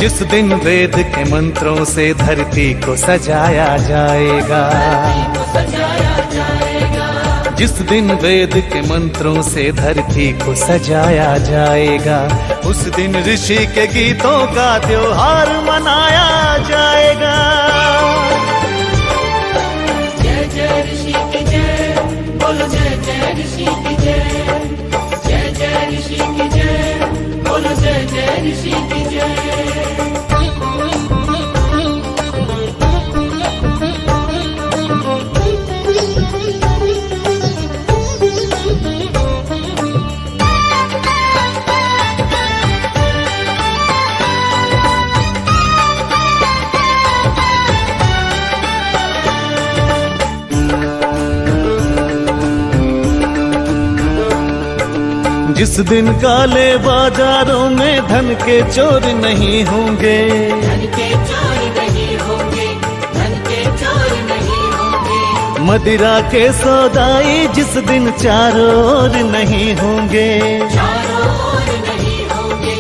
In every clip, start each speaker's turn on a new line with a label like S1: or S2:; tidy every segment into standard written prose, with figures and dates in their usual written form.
S1: जिस दिन वेद के मंत्रों से धरती को सजाया जाएगा, जिस दिन वेद के मंत्रों से धरती को सजाया जाएगा, उस दिन ऋषि के गीतों का त्योहार मनाया जाएगा।
S2: जय जय ऋषि की जय, बोलो जय जय ऋषि की जय, जय जय ऋषि की जय, बोलो जय जय ऋषि की जय।
S1: जिस दिन काले बाजारों में धन के चोर नहीं होंगे,
S2: धन के चोर नहीं होंगे, धन के चोर नहीं होंगे।
S1: मदिरा के सौदाई जिस दिन चारों ओर नहीं होंगे,
S2: चारों ओर नहीं होंगे,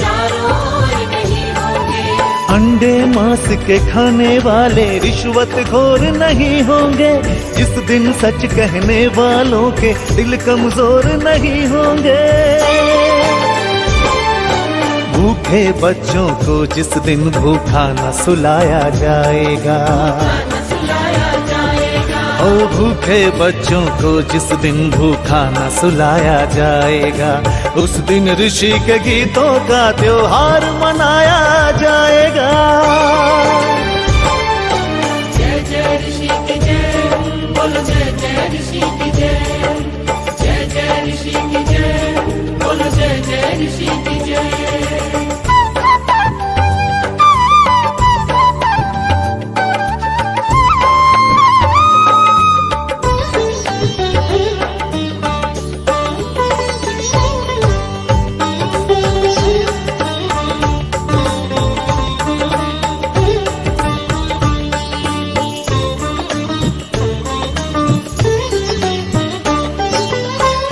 S2: चारों ओर नहीं होंगे।
S1: अंडे मांस के खाने वाले रिश्वत खोर नहीं होंगे, जिस दिन सच कहने वालों के दिल कमजोर नहीं होंगे। भूखे बच्चों को जिस दिन भूखा न सुलाया जाएगा, ओ भूखे बच्चों को जिस दिन भूखा न सुलाया जाएगा, उस दिन ऋषि के गीतों का त्योहार मनाया जाएगा।
S2: जय जय ऋषि की जय, बोलो जय जय ऋषि की जय, जय जय ऋषि की जय, बोलो जय जय ऋषि की जय।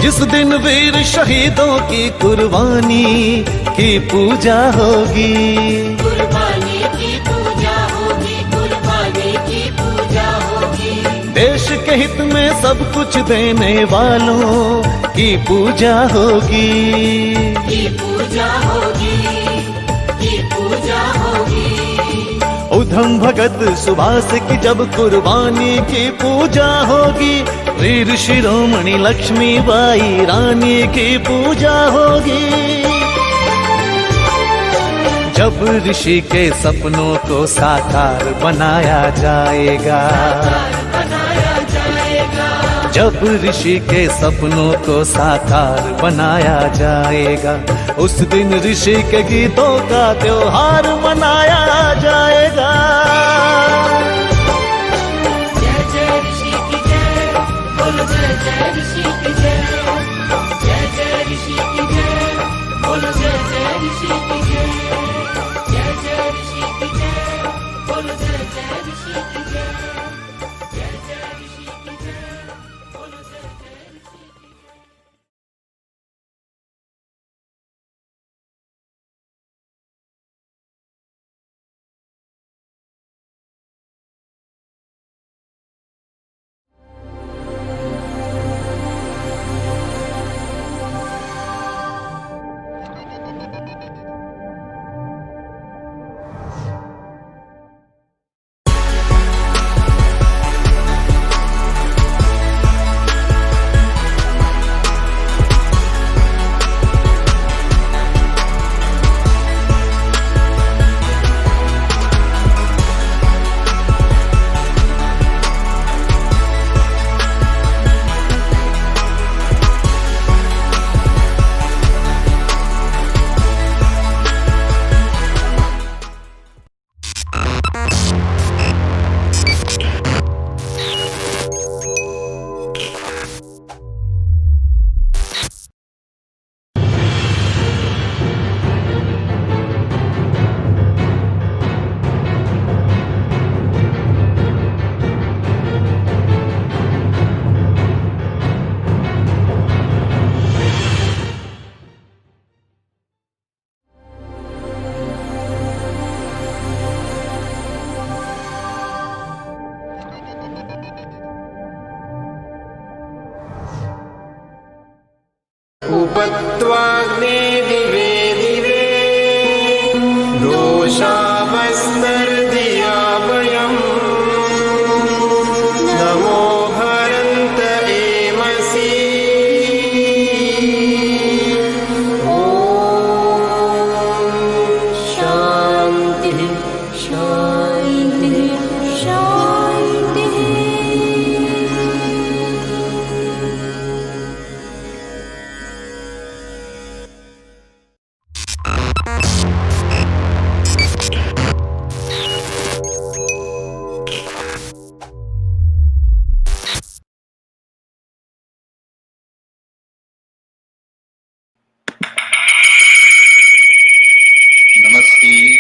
S1: जिस दिन वीर शहीदों की कुर्बानी की पूजा होगी,
S2: कुर्बानी की पूजा होगी, कुर्बानी की पूजा होगी।
S1: देश के हित में सब कुछ देने वालों की पूजा होगी,
S2: की पूजा होगी, की पूजा होगी।
S1: उधम भगत सुभाष की जब कुर्बानी की पूजा होगी, वीर शिरोमणि लक्ष्मीबाई रानी की पूजा होगी। जब ऋषि के सपनों को साकार बनाया जाएगा, जब ऋषि के सपनों को साकार बनाया जाएगा, उस दिन ऋषि के गीतों का त्योहार मनाया जाएगा।
S2: जय जय ऋषि की जय, बोलो जय जय ऋषि की जय, जय जय ऋषि की जय, बोलो जय जय ऋषि की जय, जय जय ऋषि की जय, बोलो जय जय ऋषि की
S3: उपत्वाग्ने दिवे दिवे दोषावस्तर्धिया वयम् नमो भरन्त एमसि
S2: शांति शांति शांति।
S4: Namaste,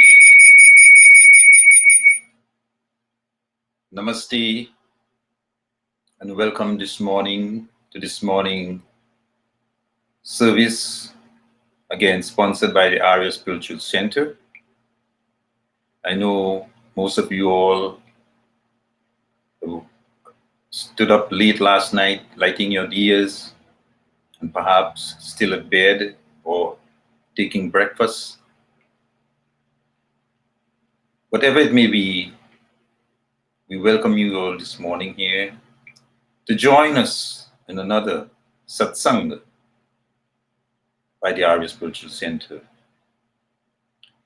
S4: Namaste, and welcome this morning to this morning service, again sponsored by the Arya Spiritual Center. I know most of you all who stood up late last night lighting your diyas and perhaps still at bed or taking breakfast. Whatever it may be, we welcome you all this morning here to join us in another satsang by the Arya Spiritual Center.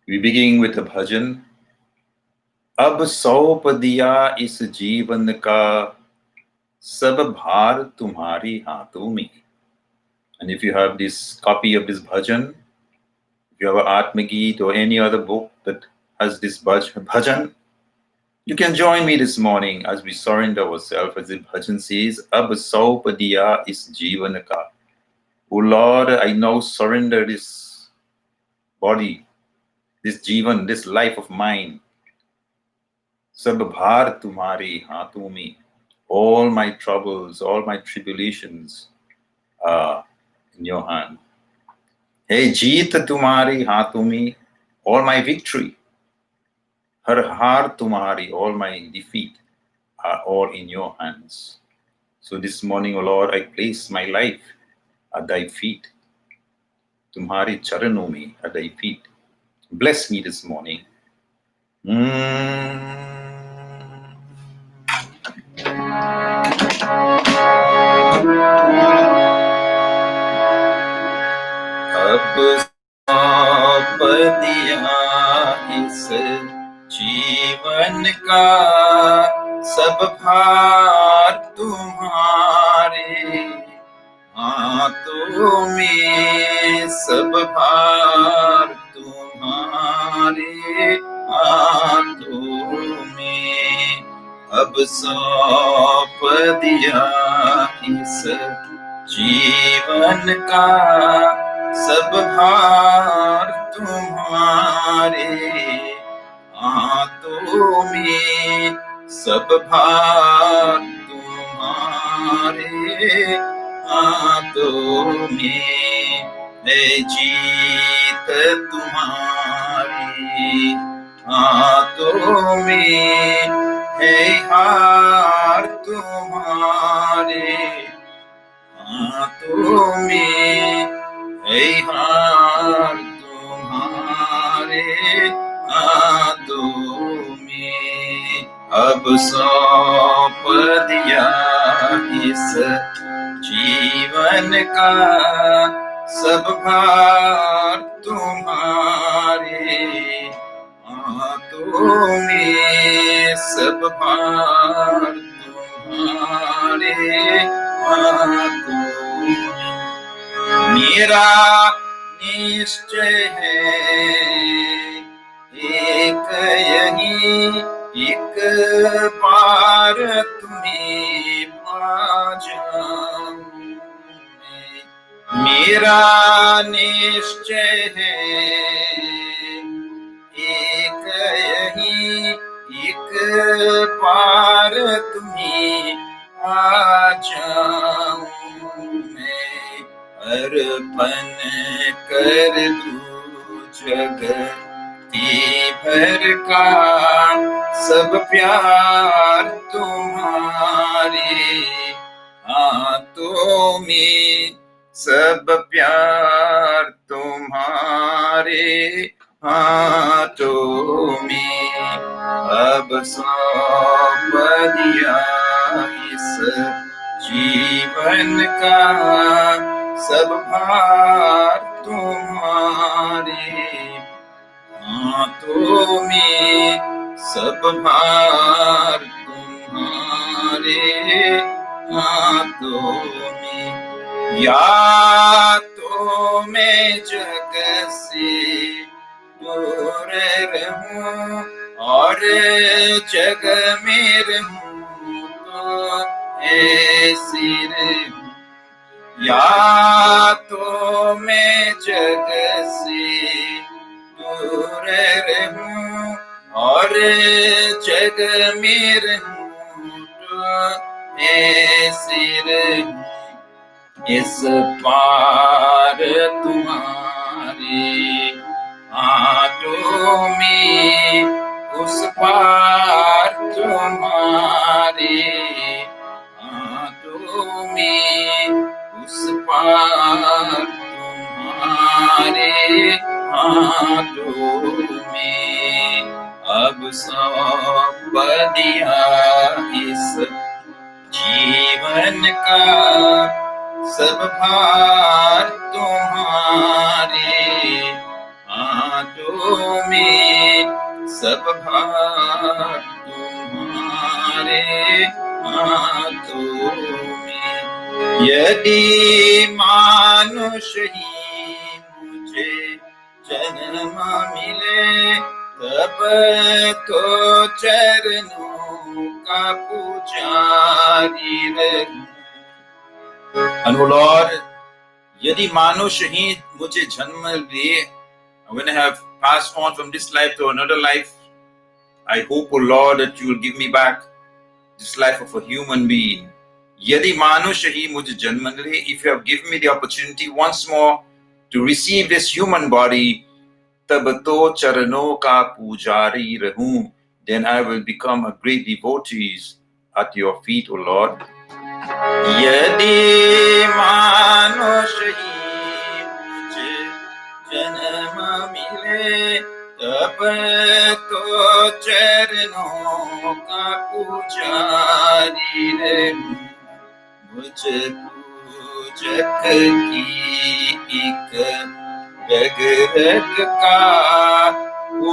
S4: We begin with a bhajan. अब सौंप दिया इस जीवन का सब भार तुम्हारे हाथों में. And if you have this copy of this bhajan, if you have an Atma Geet or any other book that has this bhajan, you can join me this morning as we surrender ourselves, as the bhajan says, Ab saup diya is jeevan ka. Oh Lord, I now surrender this body, this jeevan, this life of mine. Sab bhar tumhare haathon mein. All my troubles, all my tribulations are in your hand. Hey jeet tumhare haathon mein. All my victory, har haar tumhari, all my defeat are all in your hands. So this morning, O Lord, I place my life at thy feet. Tumhare charanon mein, at thy feet. Bless me this morning. अब सौंप दिया इस जीवन का सब भार तुम्हारे हाथों में, सब भार तुम्हारे हाथों में. अब सौंप दिया इस जीवन का सब भार तुम्हारे हाथों में, सब भार तुम्हारे हाथों में. है जीत तुम्हारी हाथों में, है हार तुम्हारे हाथों में, है हार तुम्हारे हाथों में. अब सौंप दिया इस जीवन का सब भार तुम्हारे हाथों में, सब भार तुम्हारे हाथों में. मेरा निश्चय है एक यही, एक बार तुम्हें पा जाऊं. मेरा निश्चय है एक यही, एक बार तुम्हें आ जाऊं. मैं अर्पण कर दूं जगती भर का सब प्यार तुम्हारे हाथों में, सब प्यार तुम्हारे हाथों में। अब सौंप दिया इस जीवन का सब भार तुम्हारे हाथों में। सब भार तुम्हारे हाथों में। या तो मैं जग से दूर रहूं और जग में रहूं तो ऐसे रहूं। या तो मैं जग से दूर रहूं और जग में रहूं तो ऐसे रहूं। इस पार तुम्हारे हाथों में, उस पार तुम्हारे हाथों में, उस पार तुम्हारे हाथों में। अब सौंप दिया इस जीवन का सब भार तुम्हारे हाथों में। सब भार तुम्हारे हाथों में। यदि मानुष ही मुझे जन्म मिले तब तो चरणों का पुजारी रहूं। And O Lord, यदि मानुष ही मुझे जन्म दिए, when I have passed on from this life to another life, I hope, O Lord, that you will give me back this life of a human being. यदि मानुष ही मुझे जन्म दिए, if you have given me the opportunity once more to receive this human body, तब तो चरणों का पुजारी रहूं, then I will become a great devotee at your feet, O Lord. यदि मानुष ही मुझे जन्म मिले तब तो चरणों का पुजारी रहूं। मुझ पूजक की एक रग रग का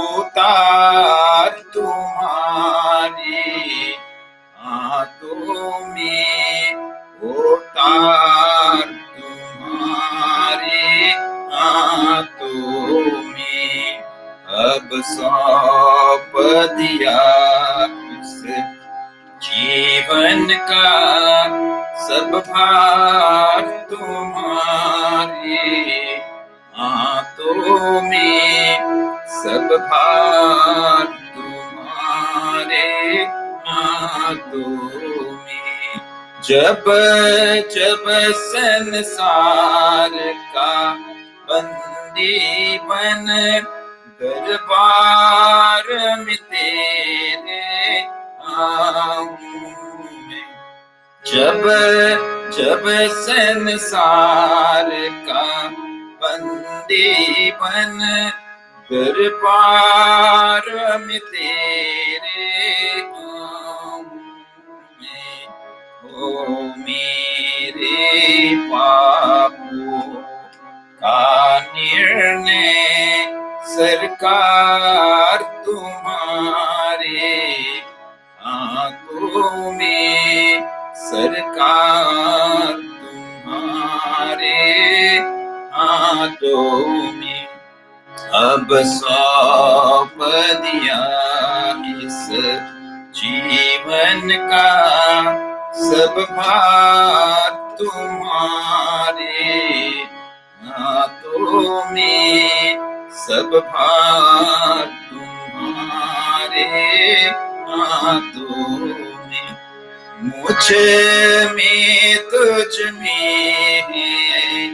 S4: उतार तुम्हारे हाथों में, उतार तुम्हारे हाथों में। अब सौंप दिया उस जीवन का सब भार तुम्हारे हाथों में। सब भार तुम्हारे हाथों में। जब जब संसार का बंदी बन दरबार में तेरे आऊं मैं। जब जब संसार का बंदी बन दरबार में तेरे आऊं मैं। ओ मेरे पापों का निर्णय सरकार तुम्हारे हाथों में। सरकार तुम्हारे हाथों में। अब सौंप दिया इस जीवन का सब भार तुम्हारे हाथों में। सब भार तुम्हारे हाथों में। मुझ में तुझ में है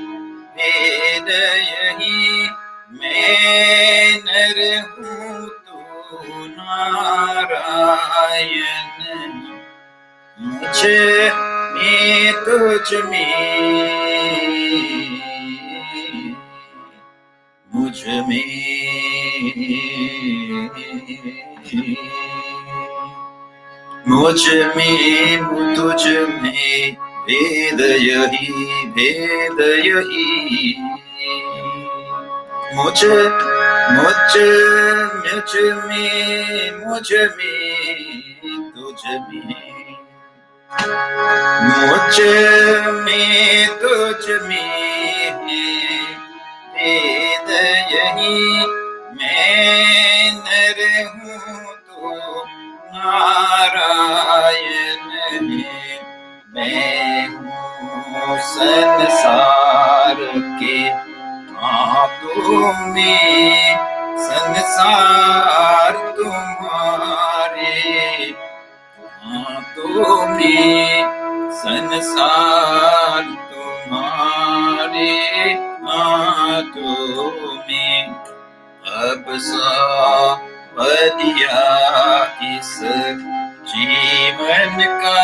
S4: भेद यही, मैं नर हूँ तू नारायण। मुझ में तुझ में मुझ में मुझ में तुझ में भेद यही भेद यही मुझ मुझ मुझ में तुझ में मुझ में तुझ में भेद यही मैं नर हूँ तो नारायण है मैं हूँ संसार के हाथों में संसार तुम्हारे हाथों में संसार तुम्हारे हाथों में अब सावरिया इस जीवन का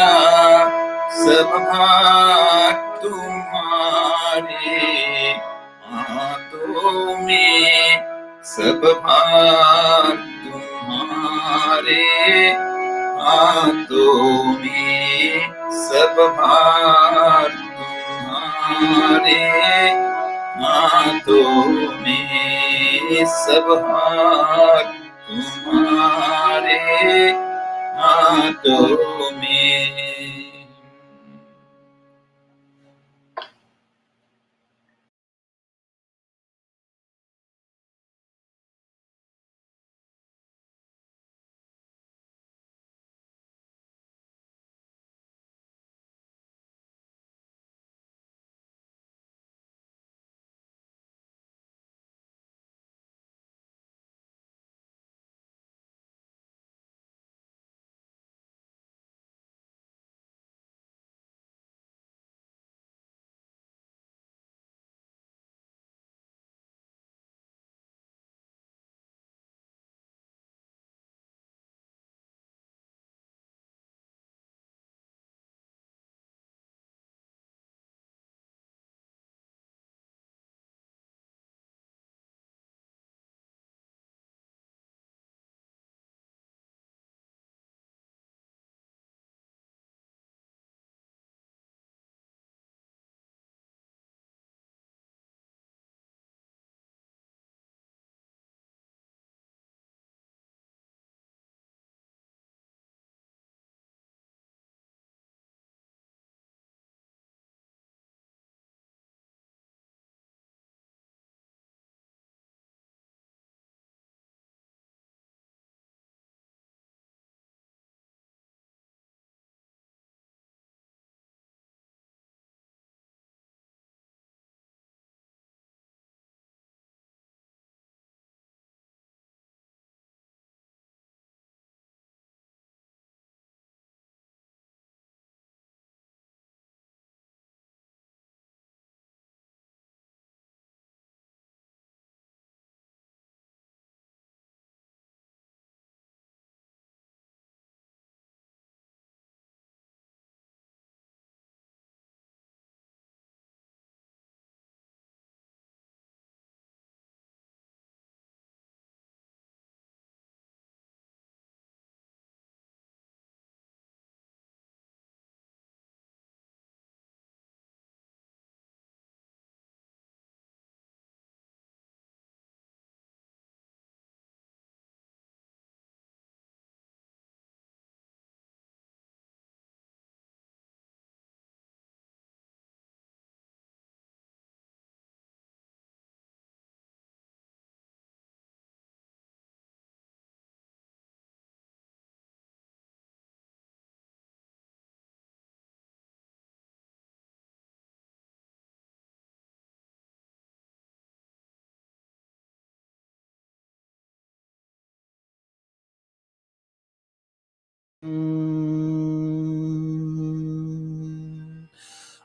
S4: सब भार तुम्हारे हाथों में सब भार तुम्हारे हाथों में सब भार तुम्हारे हाथों में सब भार तुम्हारे हाथों में।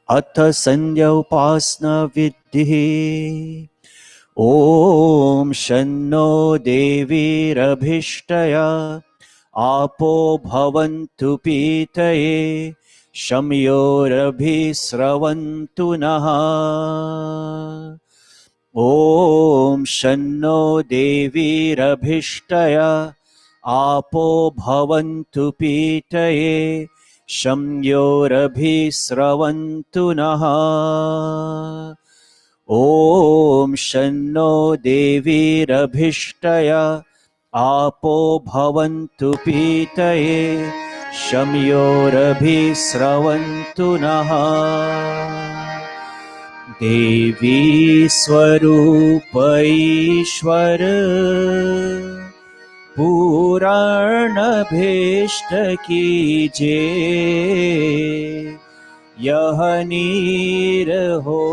S1: अथ संध्या उपासना विद्धिः ॐ शन्नो देवीरभिष्टया आपो भवन्तु पीतये
S5: शम्योरभिस्रवन्तु नः। ॐ शन्नो देवीरभिष्टय आपो भवन्तु पीतये शम्योरभिस्रवन्तु नः। ॐ शन्नो देवीरभिष्टय आपो भवन्तु पीतये शम्योरभिस्रवन्तु नः। देवी स्वरूप ईश्वर पूरणभीष्ट कीजे, यह नीर हो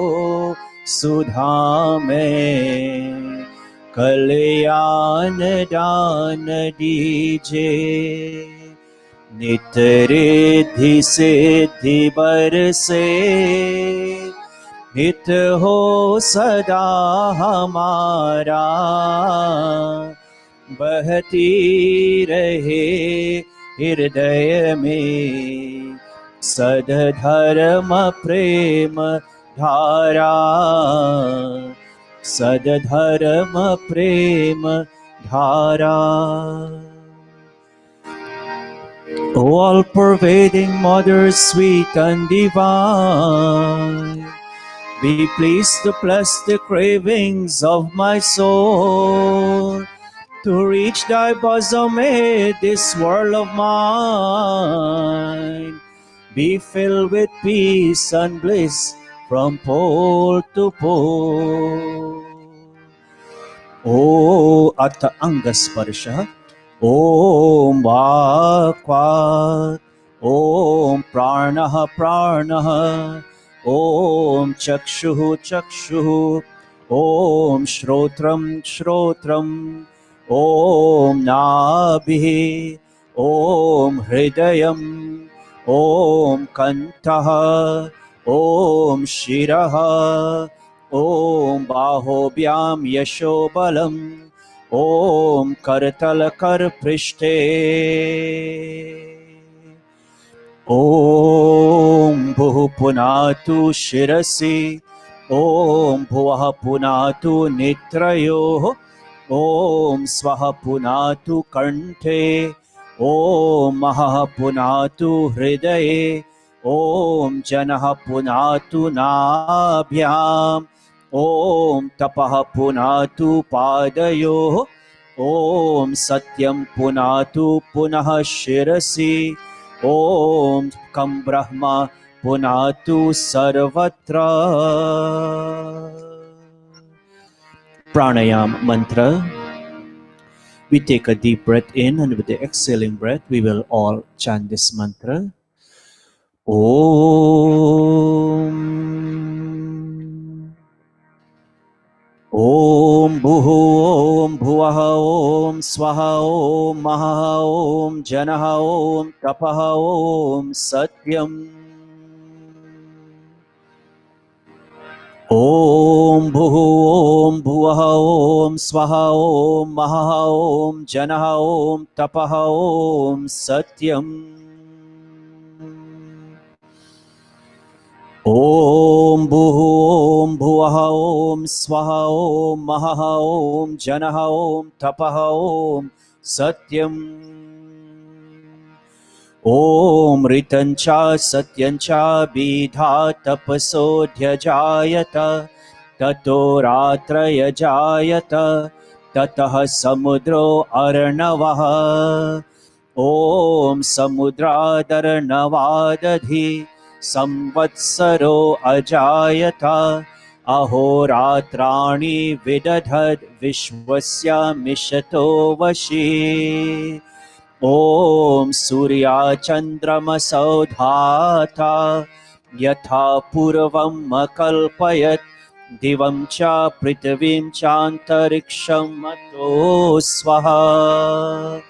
S5: सुधा में कल्याण दान दीजे। नित रिद्धि सिद्धि बरसे हित हो सदा हमारा, बहती रहे हृदय में सदधर्म प्रेम धारा, सदधर्म प्रेम धारा। All pervading Mother, sweet and divine, be pleased to bless the cravings of my soul, to reach thy bosom amid this world of mine. Be filled with peace and bliss from pole to pole. O Atta Angasparsha, Om Vakvat, Om Pranaha Pranaha, Om Chakshuhu Chakshuhu, Om Shrotram Shrotram, Om Nabhi, Om Hridayam, Om Kantaha, Om Shiraha, Om Bahobhyam Yashobalam, Om Kartal Kar Prishte, Om Bhuh Punatu Shirasi, Om Bhuah Punatu Nitrayo, Om Swaha Punatu Kante, Om Maha Punatu Hridaye, Om Janah Punatu Nabhyam, Om Tapah Punatu Padayo, Om Satyam Punatu Punah Shirasi, Om Kam Brahma Punatu Sarvatra. Pranayam mantra. We take a deep breath in, and with the exhaling breath, we will all chant this mantra. Om Om Bhuh Om Bhuah Om Swaha Om Maha Om Janaha Om Tapaha Om Satyam. Om Bhuh Om Bhuah Om Swaha Om Maha Om Janaha Om Tapaha Om Satyam. Om Bhuh Om Bhuah Om Swaha Om Maha Om Janaha Om Tapaha Om Satyam. Om Ritancha Satyancha Bidha Tapasodhya Jayata Tato Ratraya Jayata Tatah Samudro Arnavaha. Om Samudradar Navadadhi Samvatsaro Ajayata Ahoratrani Vidadhad Vishwasya Mishato Vashi. Om Surya Chandrama Saudhata Yatha Purvam Akalpayat Divam Cha Prithvim Chantariksham Mato Swaha.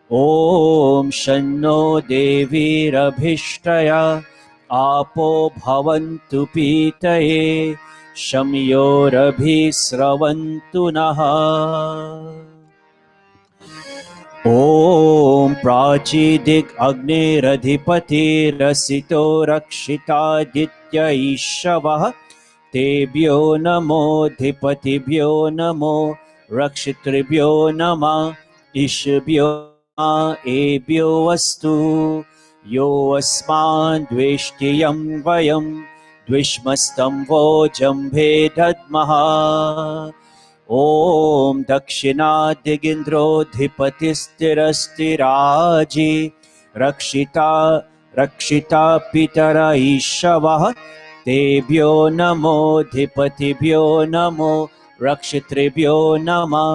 S5: Om Shanno Devi Rabhishtaya Apo Bhavantu Pitaye Shamyorabhisravantu Naha. ॐ प्राचीदिग् अग्निरधिपतिरसितो रक्षितादित्य ईशवः तेभ्यो नमोऽधिपतिभ्यो नमो रक्षितृभ्यो नमः ईशभ्यो एभ्यो अस्तु यो अस्मान् द्वेष्टियं वयं द्विष्मस्तं वो जम्भे दद्मः ॐ दक्षिणादिगिन्द्रोऽधिपतिस्थिरस्थिराजि रक्षिता पितर ईशवः तेभ्यो नमोऽधिपतिभ्यो नमो रक्षितृभ्यो नमः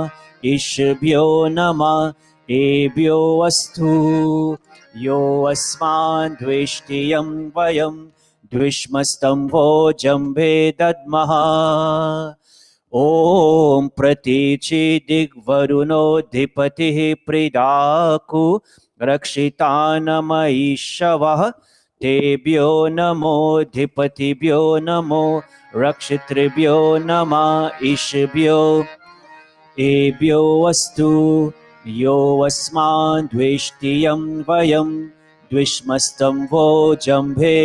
S5: ईशभ्यो नमः एभ्यो अस्तु यो अस्मान् द्वेष्टियं वयं द्विष्मस्तं वो जम्भे दद्मः ॐ प्रतीचिदिग्वरुणोऽधिपतिः प्रीडाकु रक्षितानमईशवः तेभ्यो नमोऽधिपतिभ्यो नमो रक्षितृभ्यो नमः ईशभ्यो एभ्यो अस्तु यो अस्मान् द्वेष्टियं वयं द्विष्मस्तं वो जम्भे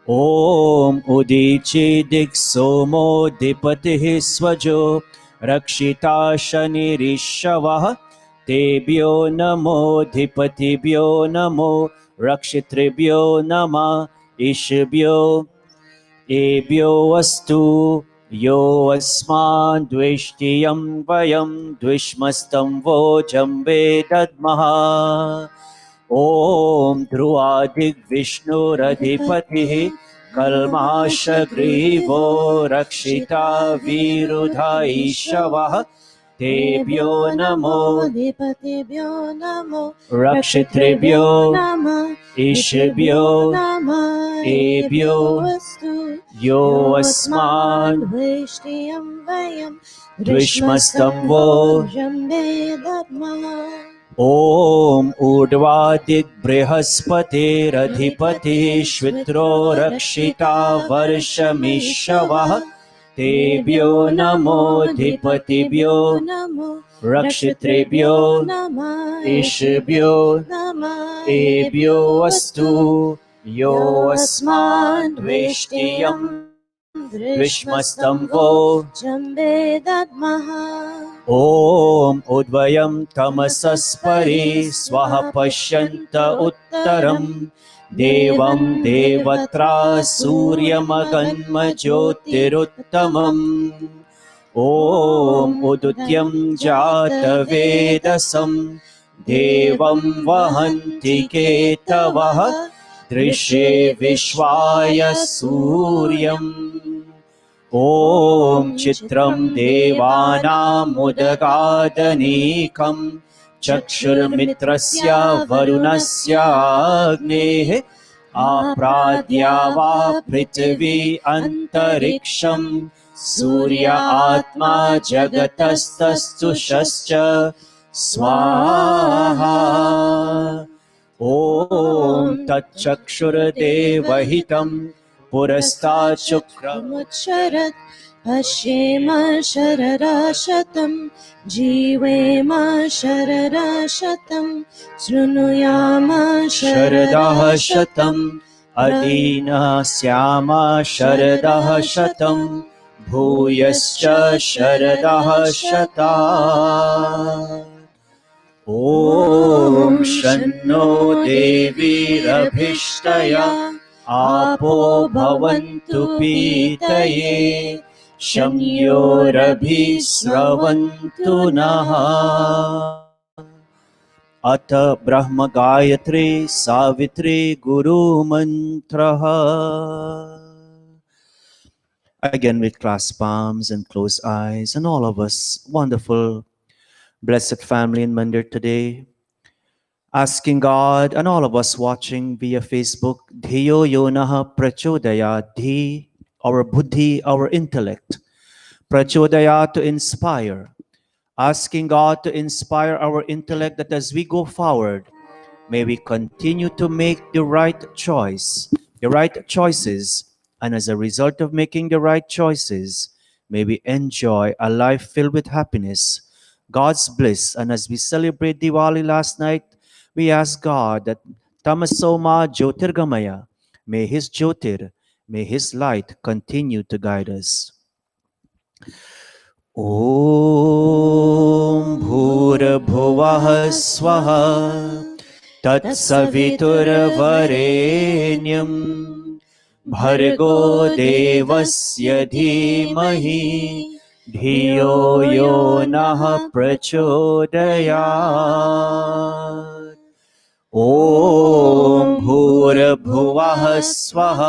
S5: ॐ उदीचिदिक् सोमोऽधिपतिः स्वजो रक्षिता शनिरीशवः तेभ्यो नमोऽधिपतिभ्यो नमो रक्षितृभ्यो नमः ईशभ्यो एभ्यो अस्तु यो अस्मान् द्वेष्टियं वयं द्विष्मस्तं वो जम्बे दद्मः ॐ ध्रुवादिग्विष्णुरधिपतिः कल्माशग्रीवो रक्षिता विरुधा ईशवः तेभ्यो
S6: नमोऽधिपतिभ्यो नमो
S5: रक्षितृभ्यो
S6: नमः
S5: ईशभ्यो
S6: नमः
S5: एभ्यो
S6: अस्तु
S5: यो अस्मान्
S6: द्वेष्टियं वयं
S5: द्विष्मस्तं वो
S6: जम्बे दद्मः
S5: ॐ ऊर्ध्वादिग्बृहस्पतिरधिपतिः श्वित्रो रक्षिता वर्षमीशवः तेभ्यो नमोऽधिपतिभ्यो
S6: नमो
S5: रक्षितृभ्यो
S6: नमः
S5: ईशभ्यो
S6: नमः
S5: एभ्यो अस्तु यो अस्मान् द्वेष्टियं द्विष्मस्तं वो
S6: जम्बे दद्मः
S5: ॐ उद्वयं तमसस्परि स्वः पश्यन्त उत्तरं देवं देवत्रा सूर्यमगन्म ज्योतिरुत्तमम् ॐ उदुत्यं जातवेदसं देवं वहन्ति केतवः दृश्ये विश्वाय सूर्यम् ॐ चित्रं देवानामुदगादनीकं चक्षुर्मित्रस्य वरुणस्याग्नेः आप्राद्या वा पृथिवी अन्तरिक्षं सूर्य आत्मा जगतस्तस्तुषश्च स्वाहा ॐ तच्चक्षुर्देवहितं पुरस्तात् शुक्रम्
S6: मुच्चरत् पश्येम शरराशतं जीवेम शरराशतं शृणुयाम
S5: शरदः शतम् अदीनः स्याम शरदः शतं भूयश्च शरदः शतात् ॐ शन्नो देवीरभिष्टया आपो भवन्तु पीतये शम्योरभिस्रवन्तु नः अथ ब्रह्म Gayatri Savitri गुरुमन्त्रः. Again with clasped palms and closed eyes, and all of us, wonderful, blessed family in Mandir today, asking God and all of us watching via Facebook, Dhiyo Yonaha Prachodaya, Dhi, our buddhi, our intellect, Prachodaya to inspire, asking God to inspire our intellect that as we go forward, may we continue to make the right choice, the right choices, and as a result of making the right choices, may we enjoy a life filled with happiness, God's bliss. And as we celebrate Diwali last night, we ask God that Tamasoma Jyotirgamaya, may His Jyotir, may His light continue to guide us. ॐ भूर्भुवः स्वः तत्सवितुर्वरेण्यं भर्गो देवस्य धीमहि धियो यो नः प्रचोदयात् ॐ भूर्भुवः स्वः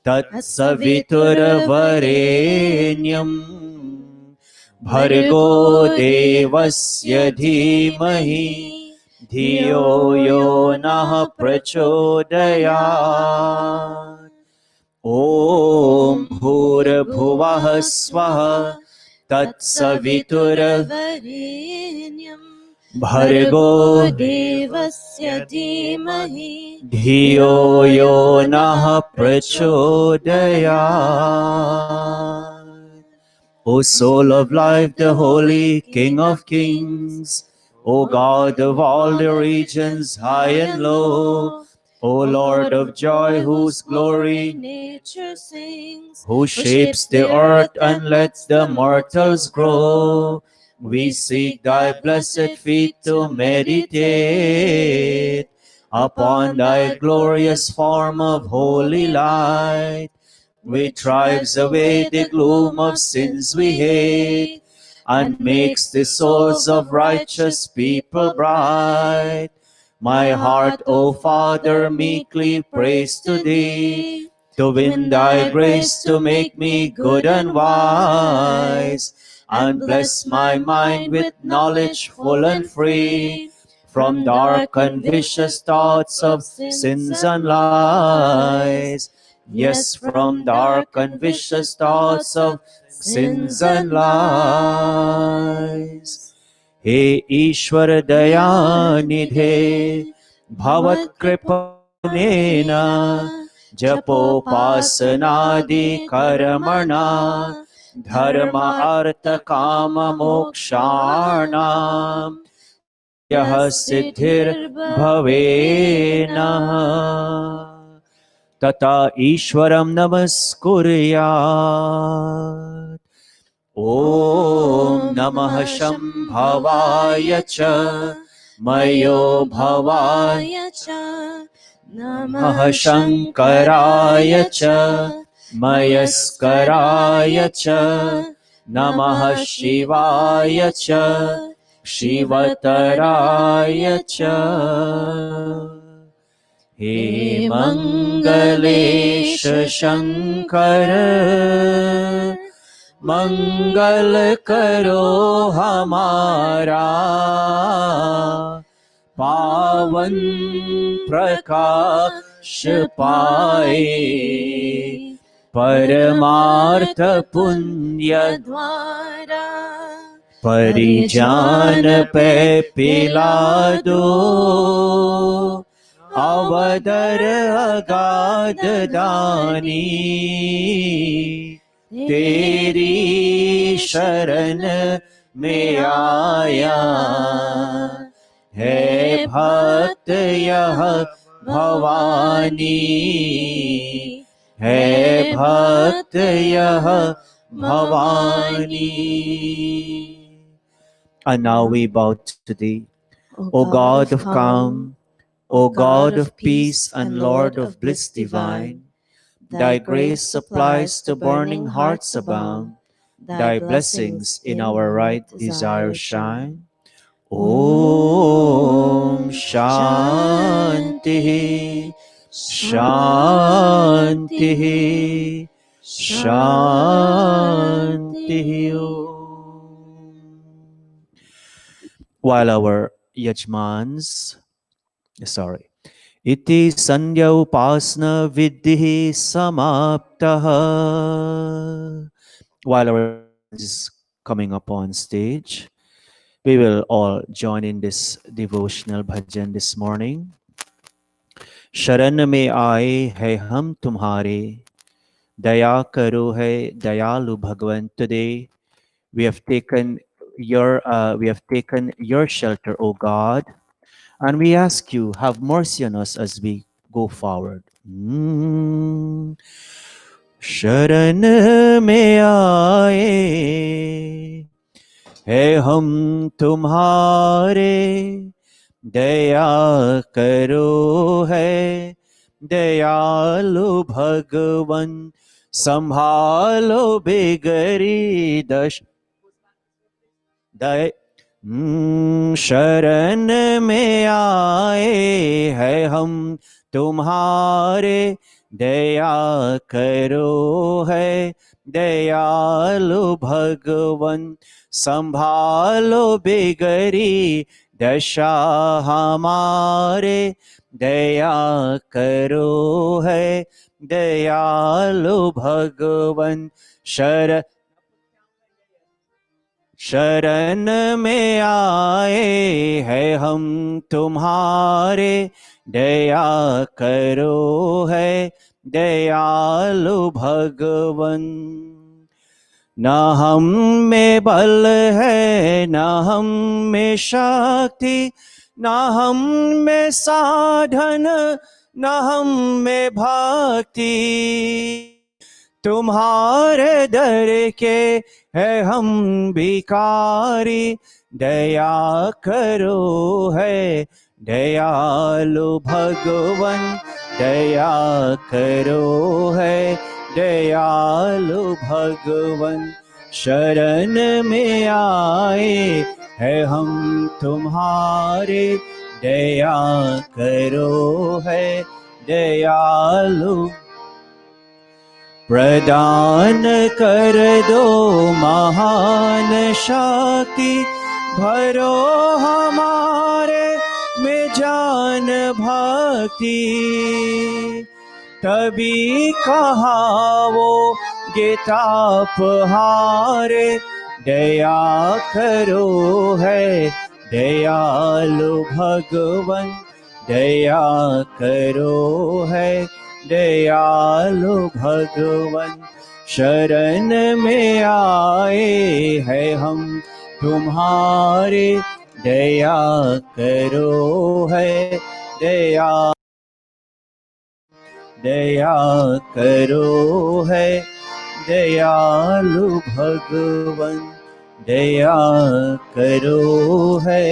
S5: तत्सवितुर्वरेण्यं भर्गो देवस्य धीमहि धियो यो नः प्रचोदयात् ॐ भूर्भुवः स्वः तत्सवितुर्वरेण्यं भर्गो
S6: देवस्य धीमहि
S5: धियो यो नः प्रचोदयात्. O soul of life, the holy King of kings, O God of all the regions high and low, O Lord of joy, whose glory
S6: nature sings,
S5: who shapes the earth and lets the mortals grow. We seek thy blessed feet to meditate upon thy glorious form of holy light, which drives away the gloom of sins we hate, and makes the souls of righteous people bright. My heart, O Father, meekly prays to thee, to win thy grace to make me good and wise, and bless my mind with knowledge full and free, from dark and vicious thoughts of sins and lies. Yes, from dark and vicious thoughts of sins and lies. He Ishwar Dayanidhe Bhavat Kripanena Japopasanadi Karamana Dharma Artha Kama Moksharnam Taryah Siddhir Bhavena Tata Ishwaram Namaskuriya. Om Namah Shambhavaya Cha Mayo Bhavaya
S6: cha
S5: Namah Shankaraya Cha Mayaskaraya Cha Namah Shivaya Cha Shivataraya Cha. He Mangalesha Shankar Mangal Karo Hamara Pavan Prakash Paye Paramartha Punya
S6: द्वारा
S5: परिजान पे पिला दो अवदर अगाध दानी तेरी शरण में आया है भक्त यह भवानी है भक्त यह Bhavani. And now we bow to thee, O God of calm, O God of peace and Lord of bliss divine. Thy grace supplies to burning hearts abound. Thy blessings in our right desire shine. Om Shanti Shanti Shanti Om. While our Yajmans, Iti Sandhya Upasana Vidhi Samaptaha. While our Yajmans is coming up on stage, we will all join in this devotional bhajan this morning. Sharan mein aaye hai hum tumhare, daya karo hai dayalu Bhagavan. Today we have taken we have taken your shelter, O God, and we ask you, have mercy on us as we go forward. शरण में आए है हम तुम्हारे, दया करो है दयालु भगवन, संभालो बेगरी दश दय शरण में आए हैं हम तुम्हारे, दया करो है दयालु भगवन, संभालो बेगरी दशा हमारे, दया करो है दयालु भगवन। शरण में आए हैं हम तुम्हारे, दया करो है दयालु भगवन। न हम में बल है न हम में शक्ति, न हम में साधन न हम में भक्ति, तुम्हारे दर के है हम भिखारी, दया करो है दयालु भगवन, दया करो है दयालु भगवन। शरण में आए है हम तुम्हारे, दया करो है दयालु। प्रदान कर दो महान शक्ति, भरो हमारे में जान भक्ति, तभी कहा वो गीता पहारे, दया करो है दयालु भगवन, दया करो है दयालु भगवन। शरण में आए हैं हम तुम्हारे, दया करो है दया करो है दयालु भगवन, दया करो है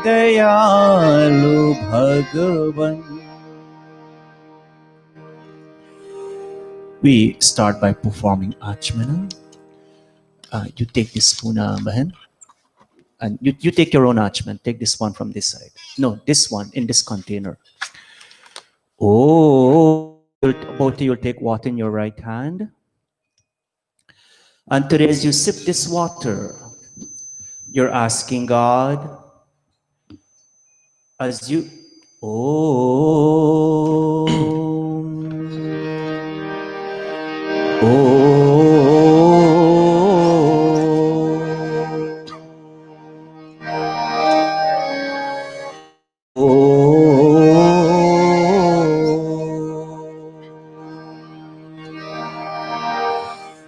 S5: दयालु भगवन। We start by performing Achmana. You take this spoon, Bahan, and you take your own Achman. Take this one from this side. No, this one in this container. Oh, both of you will take water in your right hand. And today, as you sip this water, you're asking God, as you,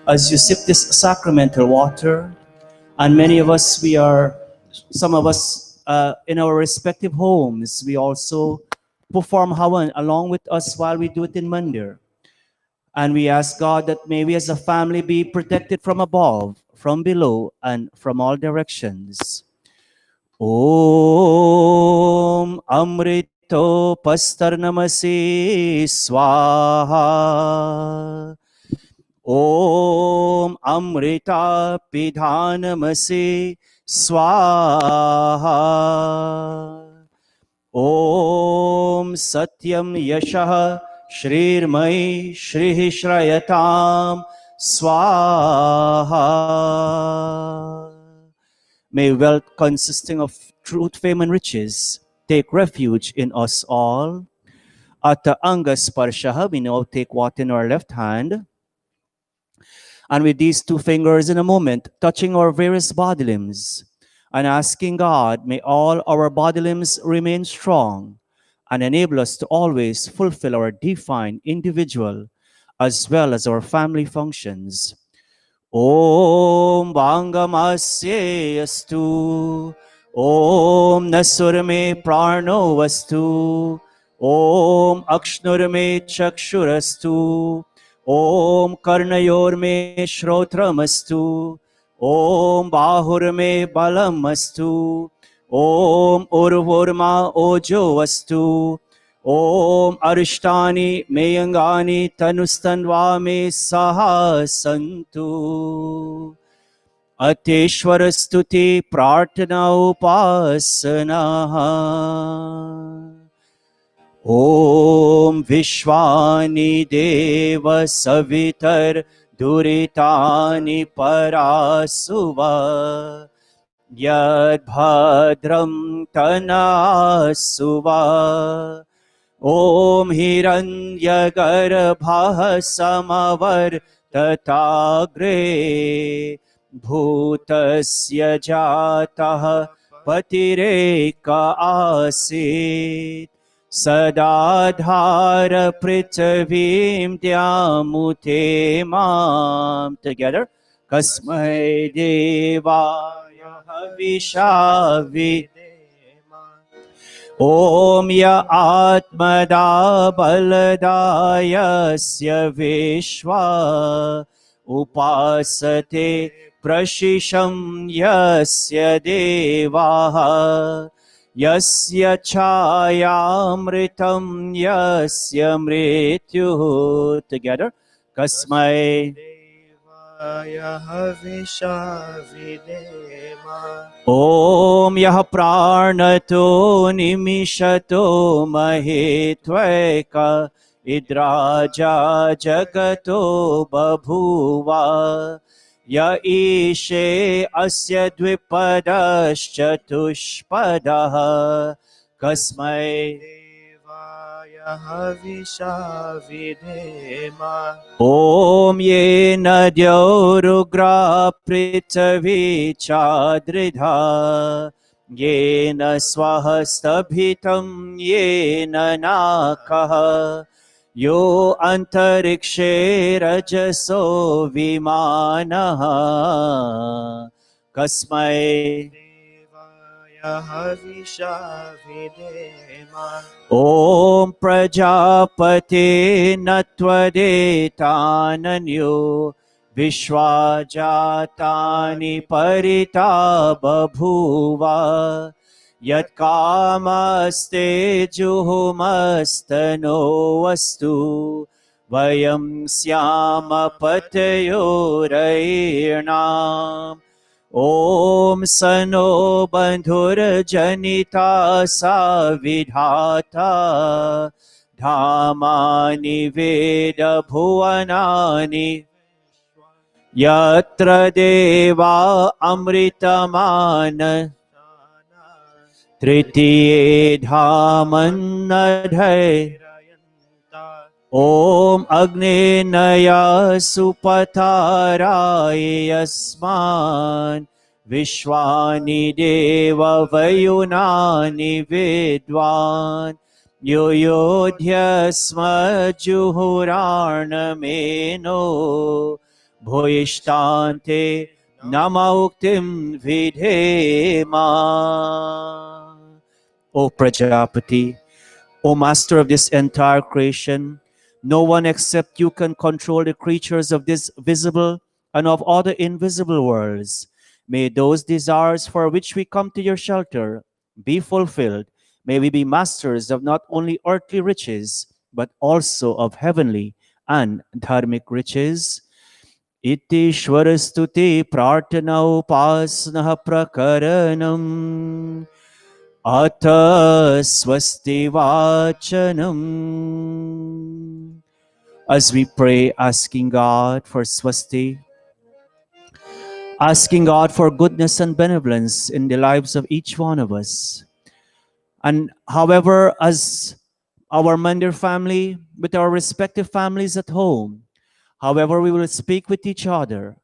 S5: as you sip this sacramental water, and many of us, some of us in our respective homes, we also perform Hawan along with us while we do it in Mandir. And we ask God that may we as a family be protected from above, from below, and from all directions. Om Amrito Pastarnamasi Swaha. Om Amrita Pidhanamasi Swaha. Om Satyam Yashah Shrirmai Shrihi Shrayatam Swaha. May wealth consisting of truth, fame, and riches take refuge in us all. Ata Angas Parshaha, we now take water in our left hand. And with these two fingers in a moment, touching our various body limbs and asking God, may all our body limbs remain strong and enable us to always fulfill our divine individual as well as our family functions. ॐ वाङ्गमस्ये अस्तु ॐ नसुर्मे प्राणो वस्तु ॐ अक्ष्णुर्मे चक्षुरस्तु ॐ कर्णयोर्मे श्रोत्रमस्तु ॐ बाहुर्मे बलमस्तु ॐ उर्वोर्मा ओजो वस्तु ॐ अरिष्टानि मेयङ्गानि तनुस्तन्वा मे सहा सन्तु अतेश्वर स्तुति प्रार्थना उपासनाः ॐ विश्वानि देव सवितर दुरितानि परासुव यद्भद्रं तनासुव ॐ हिरण्यगर्भः समवर्तताग्रे भूतस्य जातः पतिरेक आसीत् सदाधार पृथिवीं द्यामुते मां together कस्मै देवाय हविषा ॐ य आत्मदा बलदायस्य विश्वा उपासते प्रशिशं यस्य देवाः यस्य छायामृतं यस्य मृत्युः together कस्मै ॐ यः प्राणतो निमिषतो महेत्वैक इद्राजा जगतो बभूव य ईशे अस्य द्विपदश्चतुष्पदः कस्मै ॐ येन द्यौरुग्रा पृथिवी चादृधा येन स्वः स्तभितं येन नाकः यो अन्तरिक्षे रजसो विमानः कस्मै ॐ प्रजापते न त्वदेतानन्यो विश्वा जातानि परिता बभूव यत्कामस्ते जुहुमस्तनो वस्तु वयं स्याम पतयोरयीणाम् ॐ सनो बन्धुर्जनिता सा विधाता धामानि वेद भुवनानि यत्र देवा अमृतमान तृतीये धामन्नधै ॐ अग्नेनया सुपथाराय यस्मान् विश्वानि देव वयुनानि विद्वान् यो योध्यस्म जुहुरार्णमेनो भूयिष्ठान्ते नमोक्तिं विधेमा O Prajapati, O Master of this entire creation, no one except you can control the creatures of this visible and of all the invisible worlds. May those desires for which we come to your shelter be fulfilled. May we be masters of not only earthly riches, but also of heavenly and dharmic riches. Iti Shwarastuti Prarthana Upasana Prakaranam अथ स्वस्ति वाचनम्. As we pray, asking God for swasti, asking God for goodness and benevolence in the lives of each one of us. And however, as our Mandir family, with our respective families at home, however we will speak with each other,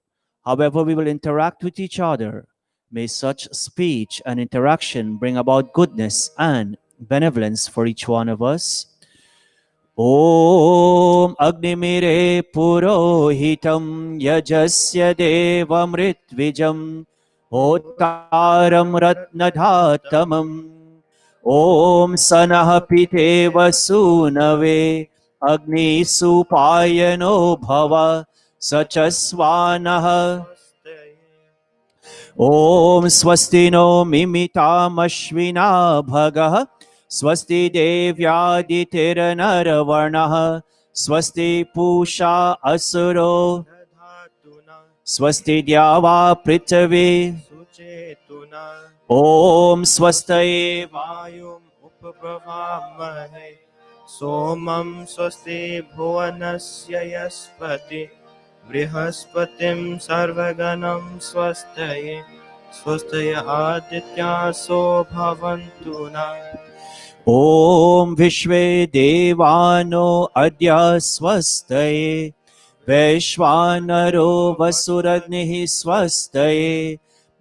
S5: however we will interact with each other, may such speech and interaction bring about goodness and benevolence for each one of us. ॐ अग्निमिरे पुरोहितं यजस्य देवमृत्विजं होतारं रत्नधातमम् ॐ सनः पितेव सूनवे अग्निसुपायनो भव स च स्वानः ॐ स्वस्ति no मिमितामश्विना भगः स्वस्ति देव्यादितिर्नरवर्णः स्वस्ति पूषा असुरो स्वस्ति द्यावा पृथिवी ॐ स्वस्तये
S7: वायुम् उपब्रवामहे सोमं स्वस्ति भुवनस्य यस्पति बृहस्पतिं सर्वगणं स्वस्तये स्वस्तय आदित्यासो भवन्तु नः
S5: ॐ विश्वे देवानो अद्य स्वस्तये वैश्वानरो वसुरग्निः स्वस्तये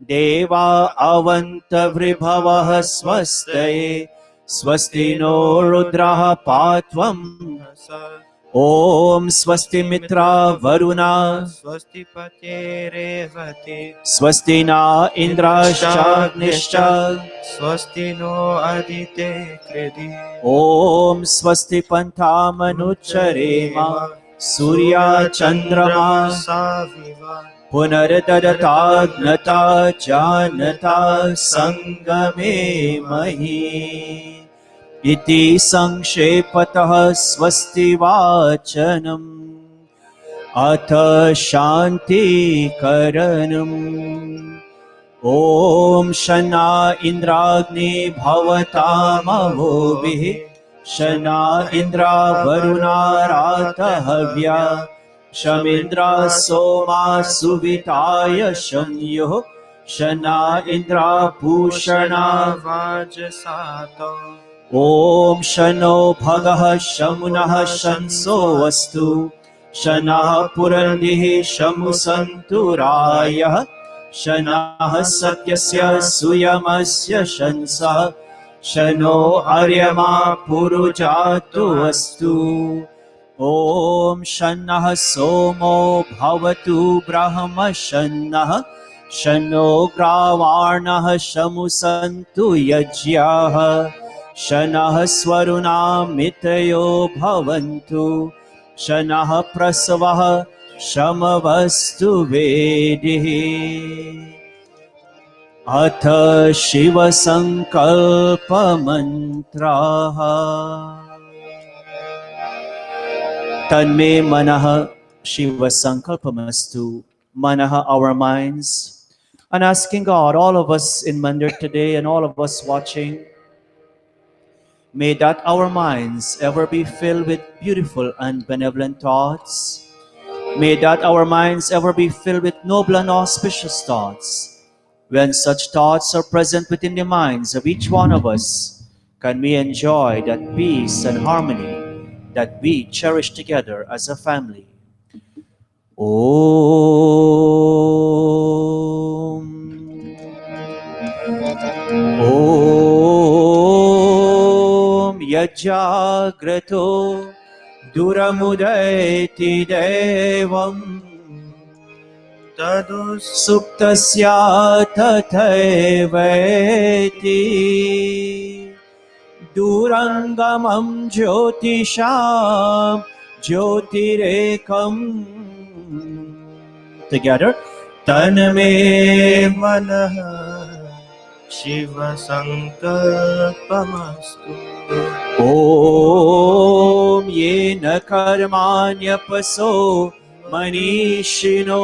S5: देवा अवन्तवृभवः स्वस्तये स्वस्ति नो रुद्रः पात्वम् ॐ स्वस्ति मित्रा वरुणा
S7: स्वस्ति पतेरेवति
S5: स्वस्ति न इन्द्राश्चाग्निश्च
S7: स्वस्ति नो अदिते कृधि
S5: ॐ स्वस्ति पन्थामनुचरेम सूर्या चन्द्रमा पुनर्ददताग्नता जानता सङ्गमे मही इति संक्षेपतः स्वस्ति वाचनम् अथ शान्तिकरणम् ॐ शना इन्द्राग्नि भवतामहोभिः शना इन्द्रा वरुणा रातहव्या शमिन्द्रा सोमा सुविताय शम्युः शना इन्द्रा पूषणा
S7: वाजसातो
S5: ॐ शनो भगः शमुनः शंसो अस्तु शनः पुरन्दिः शमुसन्तु रायः शनः सत्यस्य सुयमस्य शंसः शनो अर्यमा पुरुजातु अस्तु ॐ शन्नः सोमो भवतु ब्रह्म शन्नः शनो ग्रावाणः शमुसन्तु यज्ञाः शनः स्वरुणा मितयो भवन्तु शनः प्रसवः शमवस्तु वेदिः अथ शिवसङ्कल्पमन्त्राः तन्मे मनः शिवसङ्कल्पमस्तु मनः our minds and asking God, all of us in Mandir today and all of us watching, may that our minds ever be filled with beautiful and benevolent thoughts. May that our minds ever be filled with noble and auspicious thoughts. When such thoughts are present within the minds of each one of us, can we enjoy that peace and harmony that we cherish together as a family. Om. Om Yajagrato Duramudeti Devam Suptasya Tatheveti Durangamam Jyotisham Jyotirekam. Together, Taname
S7: मनः Shiv संकल्पमस्तु
S5: Om Yena Karmanyapso Manishino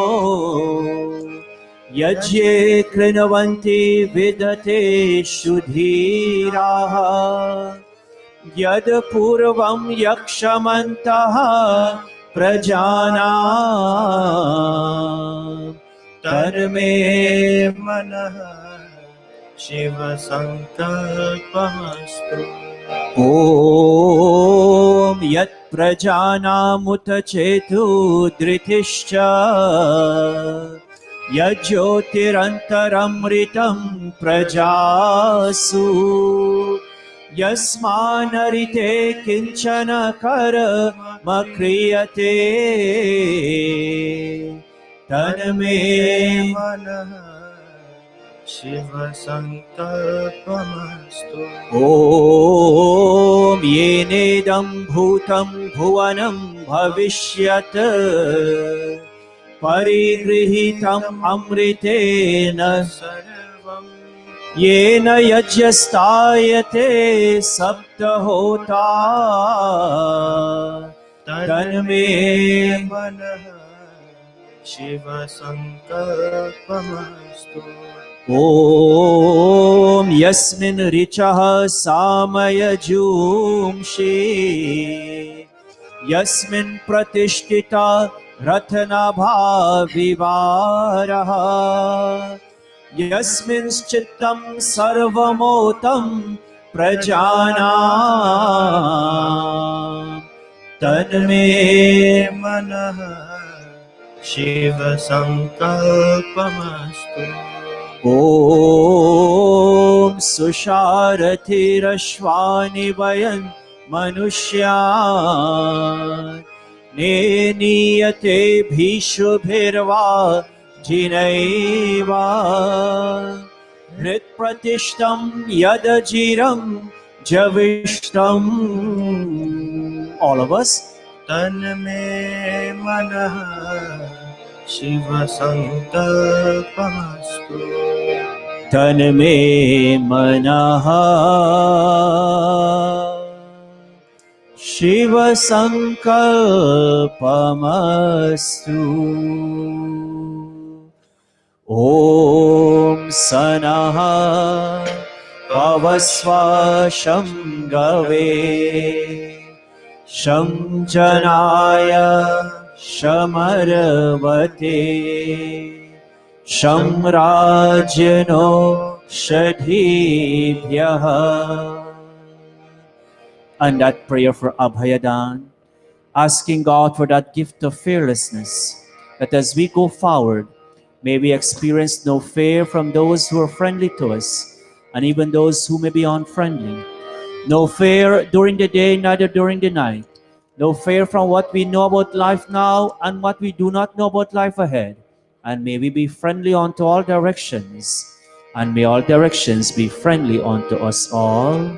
S5: Yajye Krinavanti Vidate Shudhiraha Yad Purvam Yakshamantaha Prajana
S7: तन्मे मनः Shiv संकल्पमस्तु
S5: Om Yat Prajanamut Chetu Dhritischa Yajyotirantaramritam Prajasu यस्मानरिते किञ्चन कर्म क्रियते तन्मे
S7: मनः शिव संकल्पमस्तु।
S5: ॐ येनेदं भूतं भुवनं भविष्यत् परिगृहीतम् अमृतेन
S7: सर्वम्
S5: येन यज्ञस्तायते सप्तहोता तन्मे
S7: मनः शिव संकल्पमस्तु।
S5: ॐ यस्मिन् ऋचः सामयजूंषि यस्मिन् प्रतिष्ठिता रत्नभा विवारः यस्मिंश्चित्तं सर्वमोतं प्रजानां तन्मे
S7: मनः शिव संकल्पमस्तु।
S5: ॐ सुषारथिरश्वानि वयन् मनुष्यान् नेनीयते भीषुभिर्वा जिनैव हृत्प्रतिष्ठं यदजिरं जविष्टम् all of us
S7: तन्मे मनः शिव संकल्पमस्तु।
S5: तन्मे मनः शिव संकल्पमस्तु। ॐ सनः भवस्व शंगवे शंजनाय शमरवते शंराज्यनो षधीभ्यः. And that prayer for Abhayadan, asking God for that gift of fearlessness, that as we go forward, may we experience no fear from those who are friendly to us, and even those who may be unfriendly. No fear during the day, neither during the night. No fear from what we know about life now and what we do not know about life ahead. And may we be friendly unto all directions, and may all directions be friendly unto us all.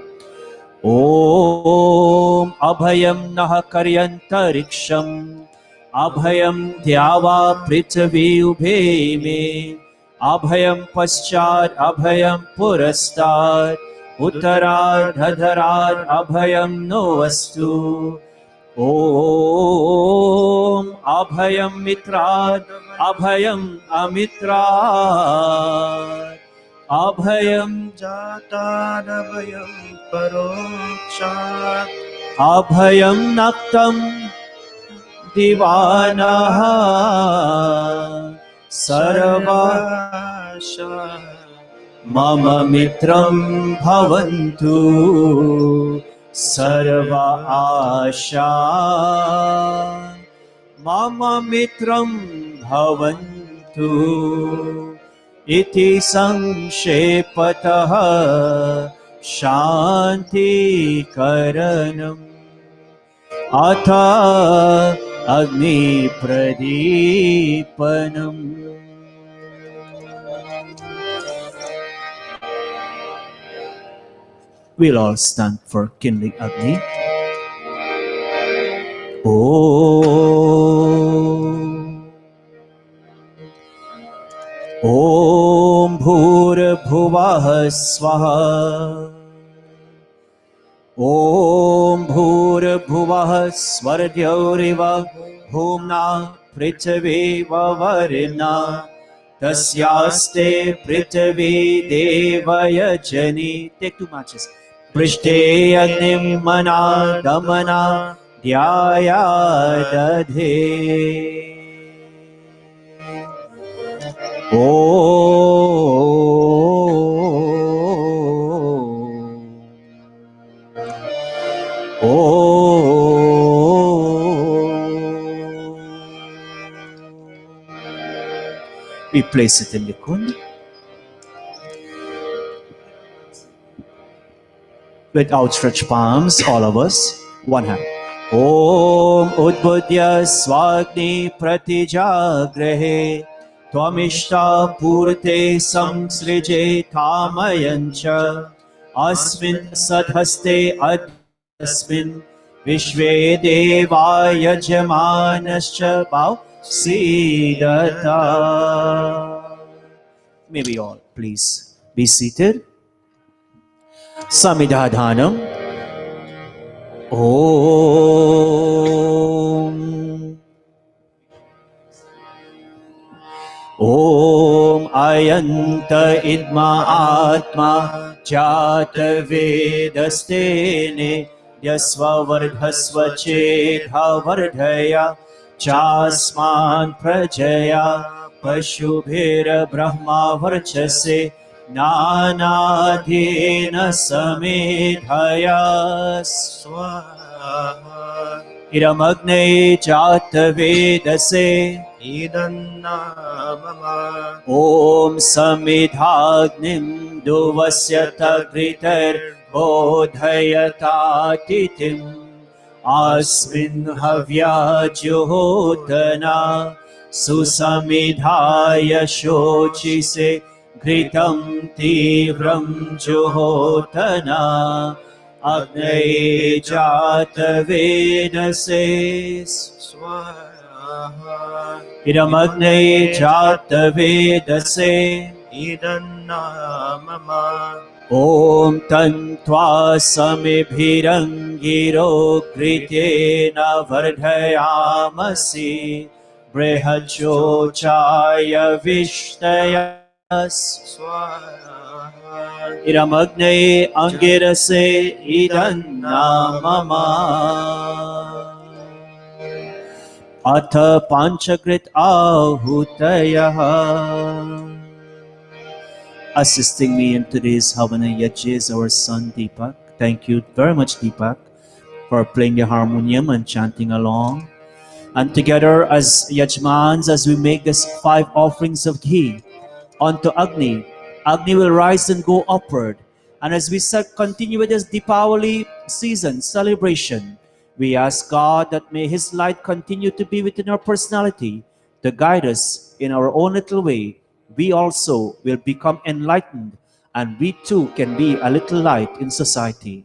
S5: Om Abhayam Nah Karyantariksham Abhayam Dhyava Prithvi Ubhe Me Abhayam Paschad Abhayam Purastad Uttarad Dhadharad Abhayam Novastu. Om Abhayam Mitrad Abhayam Amitrad Abhayam
S7: जातादभयं परोक्षात्
S5: Abhayam Naktam Divanaha Sarva
S7: सर्वाशा
S5: Mama Mitram Bhavantu Sarva Asha Mama Mitram Bhavantu Iti Sanshepataha Shanti Karanam Atha Agni Pradipanam. We'll all stand for kindling Agni. Om Bhurabhuvah Swaha Om Bhurabhuvah Svardyoriva Bhumna Prithvi Vavarina Tasyaste Prithvi Devaya Jani. Take 2 matches. Prishte Agnim Mana Damana Dhyaya Dadhe. We place it in the kund. With outstretched palms, all of us, one hand. Om Udbudya Swagni Pratijagrehe Twamishta Purte Samsrije Tamayancha Asmin Sadhaste Adasmin Vishve Devaya Jamanascha Bhav Sidata. May we all please be seated. Samidhadhanam. Om. Om Ayanta Idma Atma Jata Vedastene Yasva Vardhasva Chedha Vardhaya Chasman Prajaya Pashubhira Brahma Varchase Nanadhena Samedhaya
S7: Swaha
S5: Iramagne Jata Vedase
S7: Idanna Mama
S5: Om Samidhagnim Duvasya Gritar Bodhayata Titim Asmin Havya Juhotana Susamidhaya Shochise Gritam Tivram Juhotana Agnaye Jata Vedase
S7: Swaha
S5: Iramagne Jata Vedase
S7: Idanna Mama
S5: Om Tantva Samibhirangiro Kritena Vardhayamasi Brehachochaya Vishtayas
S7: Swaha
S5: Iramagne Angirase Idanna Mama Atha Panchakrit Ahutayaha. Assisting me in today's Havana Yajna is our son Deepak. Thank you very much, Deepak, for playing the harmonium and chanting along. And together as Yajmans, as we make these 5 offerings of ghee onto Agni, Agni will rise and go upward. And as we continue with this Deepavali season celebration, we ask God that may His light continue to be within our personality to guide us in our own little way. We also will become enlightened and we too can be a little light in society.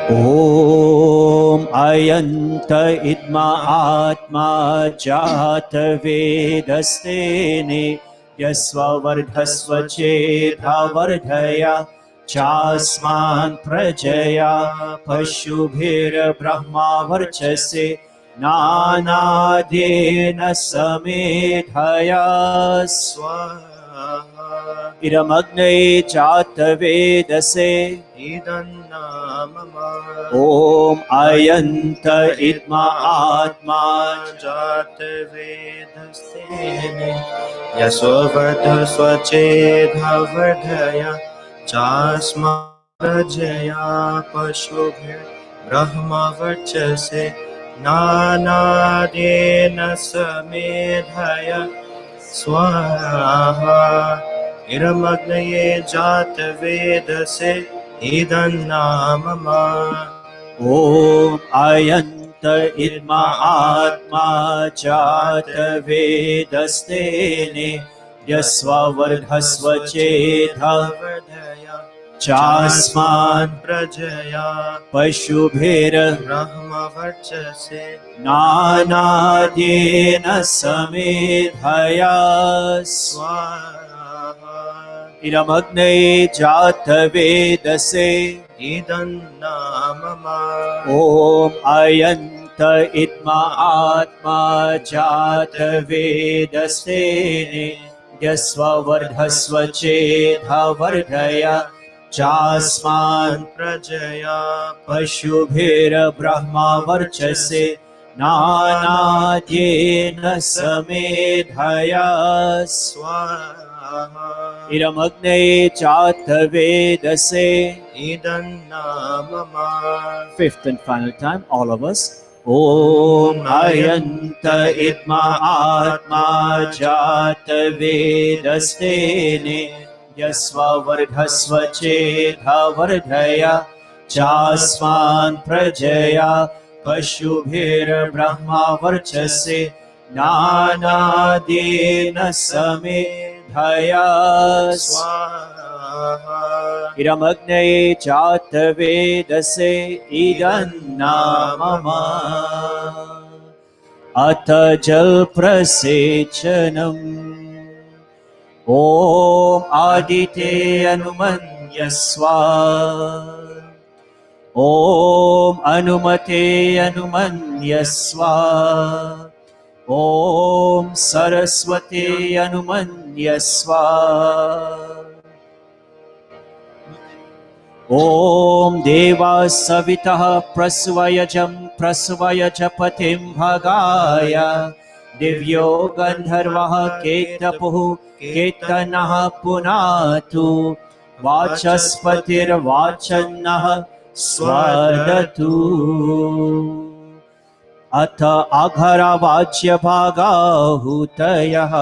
S5: Om Ayanta Idma Atma Jata Vedastene Yasva Vardhasva Chedha Vardhaya Chasman Prajaya Pashubhira Brahma Varchase Nanadena Samedhaya
S7: Swaha
S5: Iramagne Jata Vedase
S7: Idanna Mama
S5: Om Ayanta Idma Atma
S7: Jata Vedastene Yasovardha Swachedha Vardhaya Chasma Prajaya Pashubhir Brahma Varchase Nanadena Samedhaya Swaha Iramagnaye Jata Vedase Idanna Mama
S5: Om Ayanta Idma Atma Jata Vedastene Yasva Vardhasva Chedha
S7: Vardhaya
S5: Chasman
S7: Prajaya
S5: Pashubhira
S7: Brahma Varchase
S5: Nanadena Samedhaya
S7: Swaha
S5: Iramagne Jata Vedase
S7: Idanna Mama
S5: Om Ayanta Idma Atma Jata Vedastene Yasva Vardhasva Chedha Vardhaya Chasman
S7: Prajaya
S5: Pashubhira Brahma Varchase Nanadena Samedhaya
S7: Swaha
S5: Iramagne Jata Vedase
S7: Idanna Mama
S5: 5th and final time, all of us. Om Ayanta Idma Atma Jata Vedastene यस्ववर्धस्व चेद्धवर्धय चास्मान् प्रजया पशुभिर्ब्रह्मा वर्चसे नानादेन समेधया
S7: स्वाहा
S5: इदमग्नये चातवेदसे इदन्नामम अथ जलप्रसेचनम् ॐ आदिते अनुमन्यस्व ॐ अनुमते अनुमन्यस्व ॐ सरस्वते अनुमन्यस्व ॐ देवा सवितः प्रस्वयजं प्रस्वयज पतिं भगाय दिव्यो गन्धर्वः केतपुः केतनः पुनातु वाचस्पतिर्वाचन्नः स्वदतु अथ अघरवाच्यभागाहुतयः.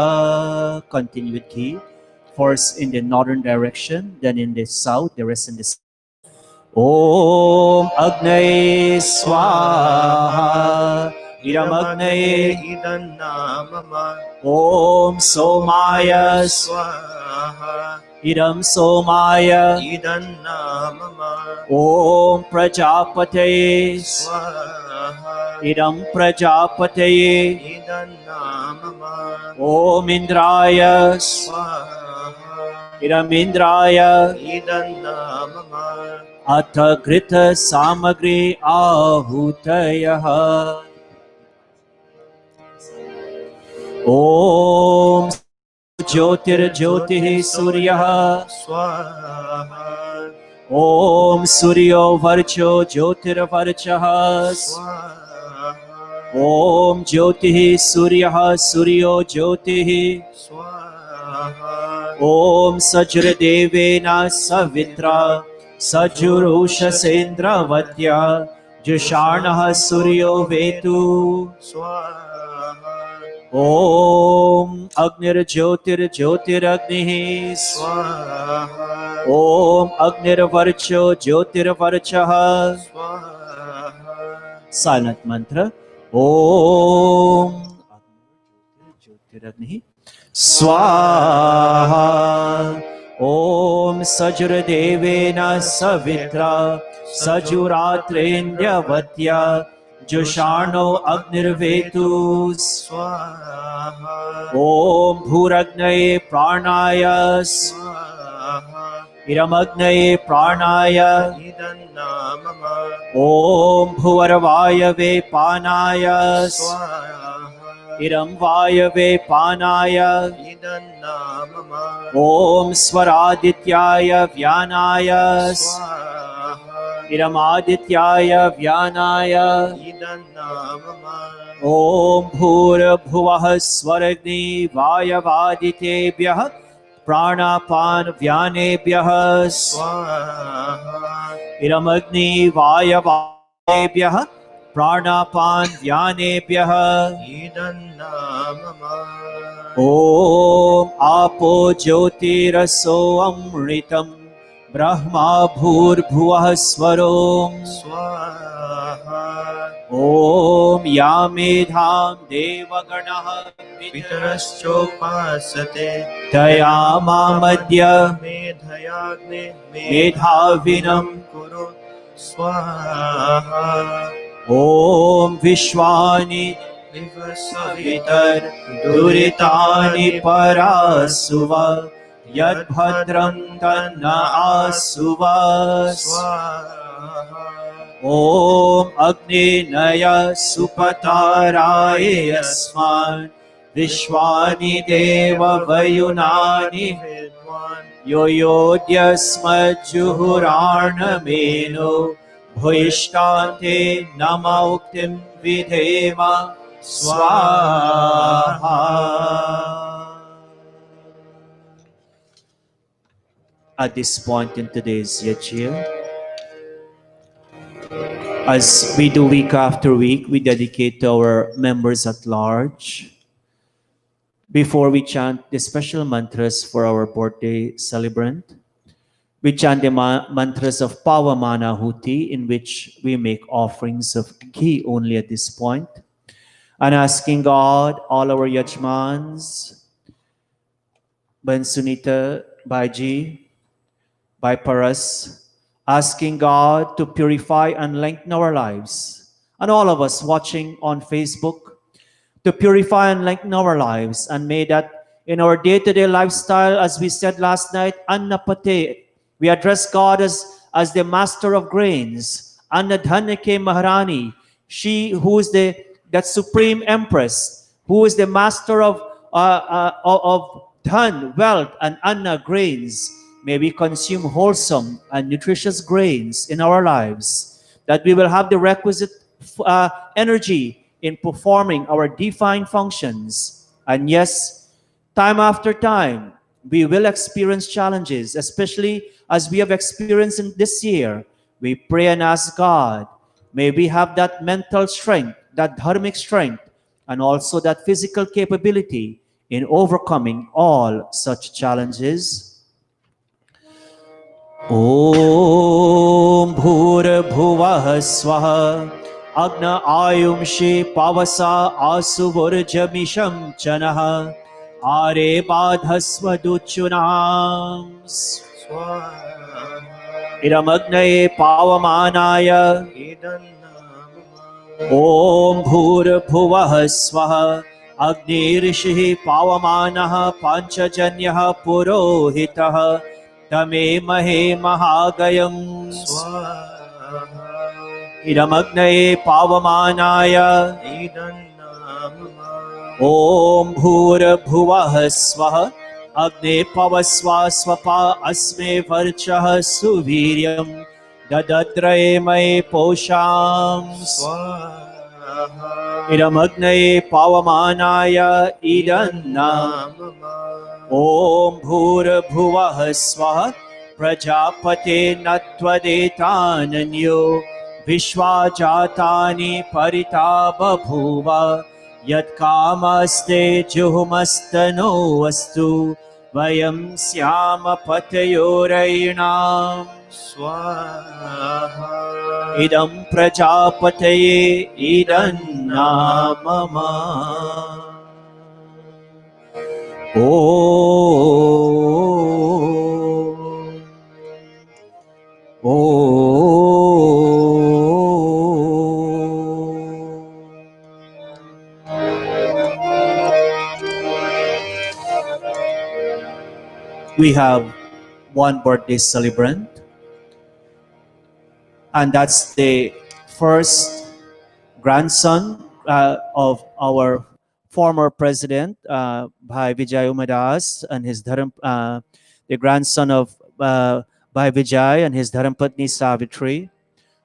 S5: Continue with key. First in the northern direction, then in the south, the rest in the south. Om Agnaye Swaha Iramagnaye
S7: idannamama
S5: Om Somaya
S7: स्वाहा
S5: Iram Somaya
S7: idannamama
S5: Om Prajapataye
S7: स्वाहा
S5: Iram Prajapataye
S7: idannamama
S5: Om Indraya
S7: स्वाहा
S5: Iram Indraya
S7: idannamama
S5: अथ घृत सामग्री आहूतयः ॐ ज्योतिर्ज्योतिः सूर्यः
S7: स्वाहा
S5: ॐ सूर्यो वर्चो ज्योतिर्वर्चः
S7: स्वाहा
S5: ॐ ज्योतिः सूर्यः सूर्यो ज्योतिः
S7: स्वाहा
S5: ॐ सजुर्देवेन सवित्रा सजुरुषसेन्द्रवत्या जुषाणः सूर्यो वेतु
S7: स्वाहा
S5: ॐ अग्निर्ज्योतिर्ज्योतिरग्निः
S7: स्वाहा
S5: ॐ अग्निर्वर्चो ज्योतिर्वर्चः
S7: स्वाहा
S5: silent mantra ॐ ज्योतिरग्निः स्वाहा ॐ सजुर्देवेन सवित्रा सजुरात्रेन्द्रवत्या जुषाणो अग्निर्वेतु
S7: स्वाहा
S5: ॐ भूरग्नये प्राणाय
S7: स्वाहा
S5: इरमग्नये प्राणाय
S7: idannamama
S5: ॐ भुवर्वायवे पानाय
S7: स्वाहा
S5: इरं वायवे पानाय
S7: idannamama
S5: ॐ स्वरादित्याय व्यानाय
S7: स्वाहा
S5: इरमादित्याय व्यानाय
S7: idannamama
S5: ॐ भूर्भुवः स्वरग्नि वायवादितेभ्यः प्राणापान व्यानेभ्यः
S7: स्वाहा
S5: इरमग्नि वायवादेभ्यः प्राणापान व्यानेभ्यः
S7: idannamama
S5: ॐ आपो ज्योतिरसो अमृतं ब्रह्मा भूर्भुवः स्वरोम्
S7: स्वाहा
S5: ॐ या मेधां देवगणः
S7: पितरश्चोपासते
S5: तया मामद्य
S7: मेधयाग्ने
S5: मेधाविनं
S7: कुरु स्वाहा
S5: ॐ विश्वानि
S7: विवसवितर्दुरितानि
S5: दुरितानि परासुव यद्भद्रं तन्न आसुव
S7: स्वाहा
S5: ॐ अग्निनय सुपताराय अस्मान् विश्वानि देववयुनानि
S7: विद्वान्
S5: यो योऽद्यस्मज्जुहुराणमेनो भूयिष्ठान्ते नम उक्तिं विधेम स्वाहा. At this point in today's yajna, as we do week after week, we dedicate to our members at large, Before we chant the special mantras for our birthday celebrant, we chant the mantras of Pavamana Huti, in which we make offerings of ghee only at this point, and asking God, all our yajmans, Ben Sunita, Baiji, by Paras, asking God to purify and lengthen our lives. And all of us watching on Facebook, to purify and lengthen our lives. And may that in our day-to-day lifestyle, as we said last night, Annapate, we address God as the master of grains. Annadhanake Maharani, she who is that supreme empress, who is the master of dhan, wealth, and anna grains. May we consume wholesome and nutritious grains in our lives, that we will have the requisite energy in performing our divine functions. And yes, time after time, we will experience challenges, especially as we have experienced in this year. We pray and ask God, may we have that mental strength, that dharmic strength, and also that physical capability in overcoming all such challenges. ॐ भूर्भुवः स्वः अग्न आयुंषि पावसा आसुवुर्जमिषं च नः आरे बाधस्वदुच्युनाम्
S7: स्वाहा
S5: इदमग्नये पावमानाय
S7: इदन्नामम
S5: ॐ भूर्भुवः स्वः अग्निर्षिः पावमानः पाञ्चजन्यः पुरोहितः तमे महे महागयम्
S7: स्वाहा
S5: इदमग्नये पावमानाय
S7: इदन्नामम
S5: ॐ भूर्भुवः स्वः अग्ने पवस्वा स्वपा अस्मे वर्चः सुवीर्यम् ददद्रये मये पोषाम्
S7: स्वाहा
S5: इदमग्नये पावमानाय इदन्नामम् ॐ भूर्भुवः स्वः प्रजापते न त्वदेतानन्यो विश्वा जातानि परिता बभूव यत्कामस्ते जुहुमस्तनो अस्तु वयं स्याम पतयोरयिणाम्
S7: स्वाहा
S5: इदं प्रजापतये इदन्नामम We have one birthday celebrant, and that's the first grandson of our former president, Bhai Vijay Umadas, and his the grandson of Bhai Vijay and his Dharampatni Savitri,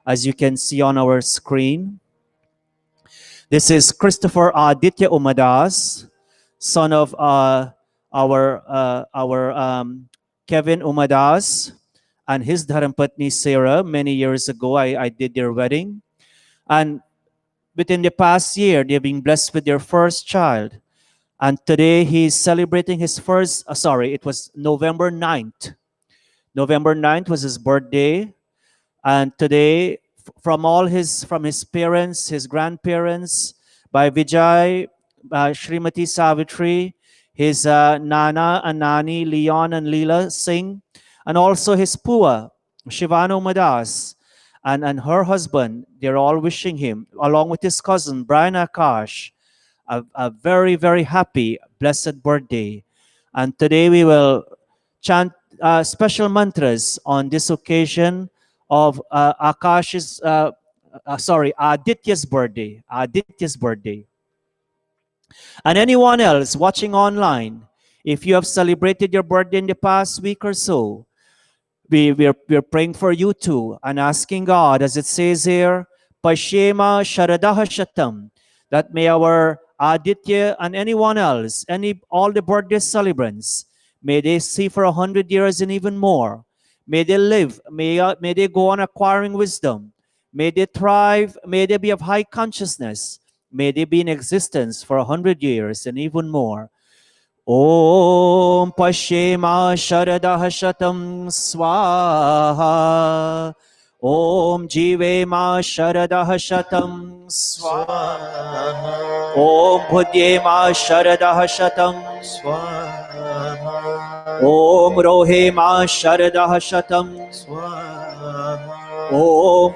S5: as you can see on our screen. This is Christopher Aditya Umadas, son of our Kevin Umadas and his Dharampatni Sarah. Many years ago, I did their wedding. And within the past year, they've been blessed with their first child. And today he's celebrating his first, it was November 9th. November 9th was his birthday. And today, from his parents, his grandparents, by Vijay, Srimati Savitri, his Nana and Nani, Leon and Leela Singh, and also his Pua, Shivano Madas, and her husband, they're all wishing him, along with his cousin, Brian Akash, a very, very happy, blessed birthday. And today we will chant special mantras on this occasion of Aditya's birthday. Aditya's birthday. And anyone else watching online, if you have celebrated your birthday in the past week or so, we're praying for you too and asking God, as it says here, Pashema Sharadaha Shatam, that may our Aditya and anyone else, all the birthday celebrants, may they see for 100 years and even more. May they live, may they go on acquiring wisdom. May they thrive, may they be of high consciousness. May they be in existence for 100 years and even more. ॐ पश्येमा शरदः शतं स्वाहा ॐ जीवेमा शरदः शतं स्वाहा
S7: स्वाहा
S5: ॐ भुज्येमा शरदः शतं
S7: स्वाहा
S5: ॐ रोहेमा शरदः शतं
S7: स्वाहा
S5: ॐ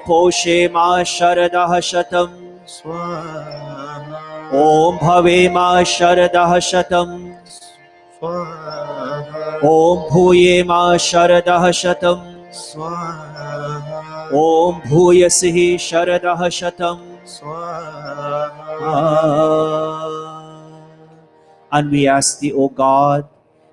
S5: पोषेमा शरदः शतं
S7: स्वाहा
S5: ॐ भवेमा शरदः शतं
S7: स्वाहा
S5: ॐ भूयेमा शरदः शतं
S7: स्वाहा
S5: ॐ भूयसिः शरदः शतं
S7: स्वाहा.
S5: And we ask thee, O God,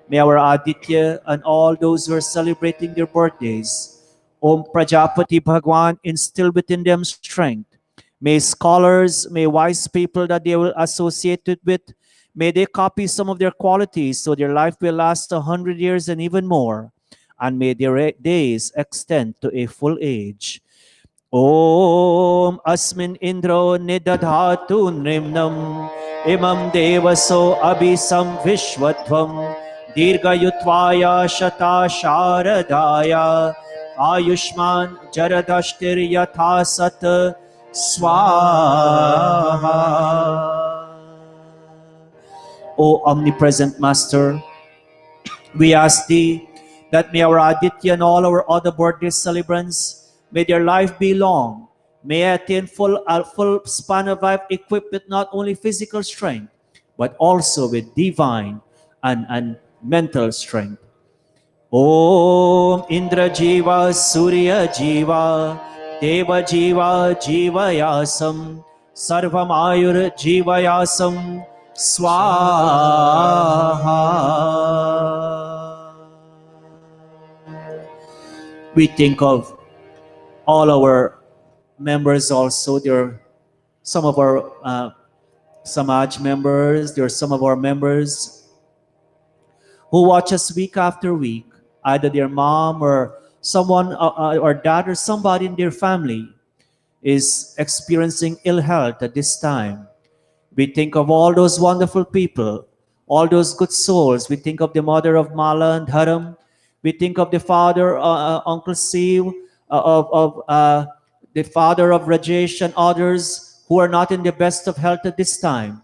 S5: may our Aditya and all those who are celebrating their birthdays, Om Prajapati Bhagwan, instill within them strength. May scholars, may wise people that they will associate it with, may they copy some of their qualities so their life will last 100 years and even more. And may their days extend to a full age. Om Asmin Indro Nidadhatu Nimnam Imam Devaso Abhisam Vishwadvam Dirga Yutvaya Shata Sharadaya Ayushman Jaradashtir Yatha Sat Swaha. O omnipresent Master, we ask thee that may our Aditya and all our other birthday celebrants, may their life be long, may attain full span of life equipped with not only physical strength, but also with divine and mental strength. Om Indra Jiva Surya Jiva Deva Jiva Jivayasam Sarvam Ayur Jivayasam Swaha. We think of all our members also. There are some of our Samaj members, there are some of our members who watch us week after week, either their mom or someone or dad or somebody in their family is experiencing ill health at this time. We think of all those wonderful people, all those good souls. We think of the mother of Mala and Dharam. We think of the father, Uncle Siv, of the father of Rajesh and others who are not in the best of health at this time.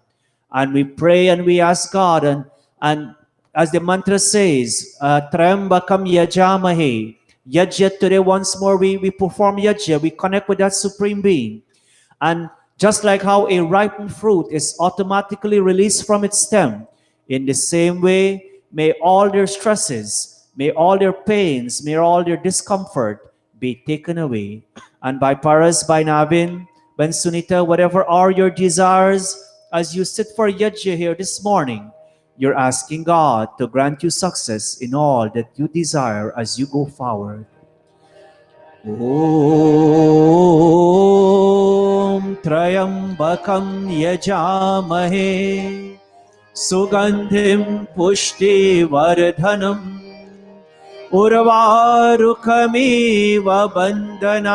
S5: And we pray and we ask God, and as the mantra says, Trambakam Yajamahe. Yajya today, once more, we perform Yajya, we connect with that Supreme Being. And just like how a ripened fruit is automatically released from its stem, in the same way, may all their stresses, may all their pains, may all their discomfort be taken away. And by Paras, by Navin, by Sunita, whatever are your desires, as you sit for Yajya here this morning, you're asking God to grant you success in all that you desire as you go forward. Om Trayambakam Yajamahe Sugandhim Pushti Vardhanam Urvarukamiva Bandhanat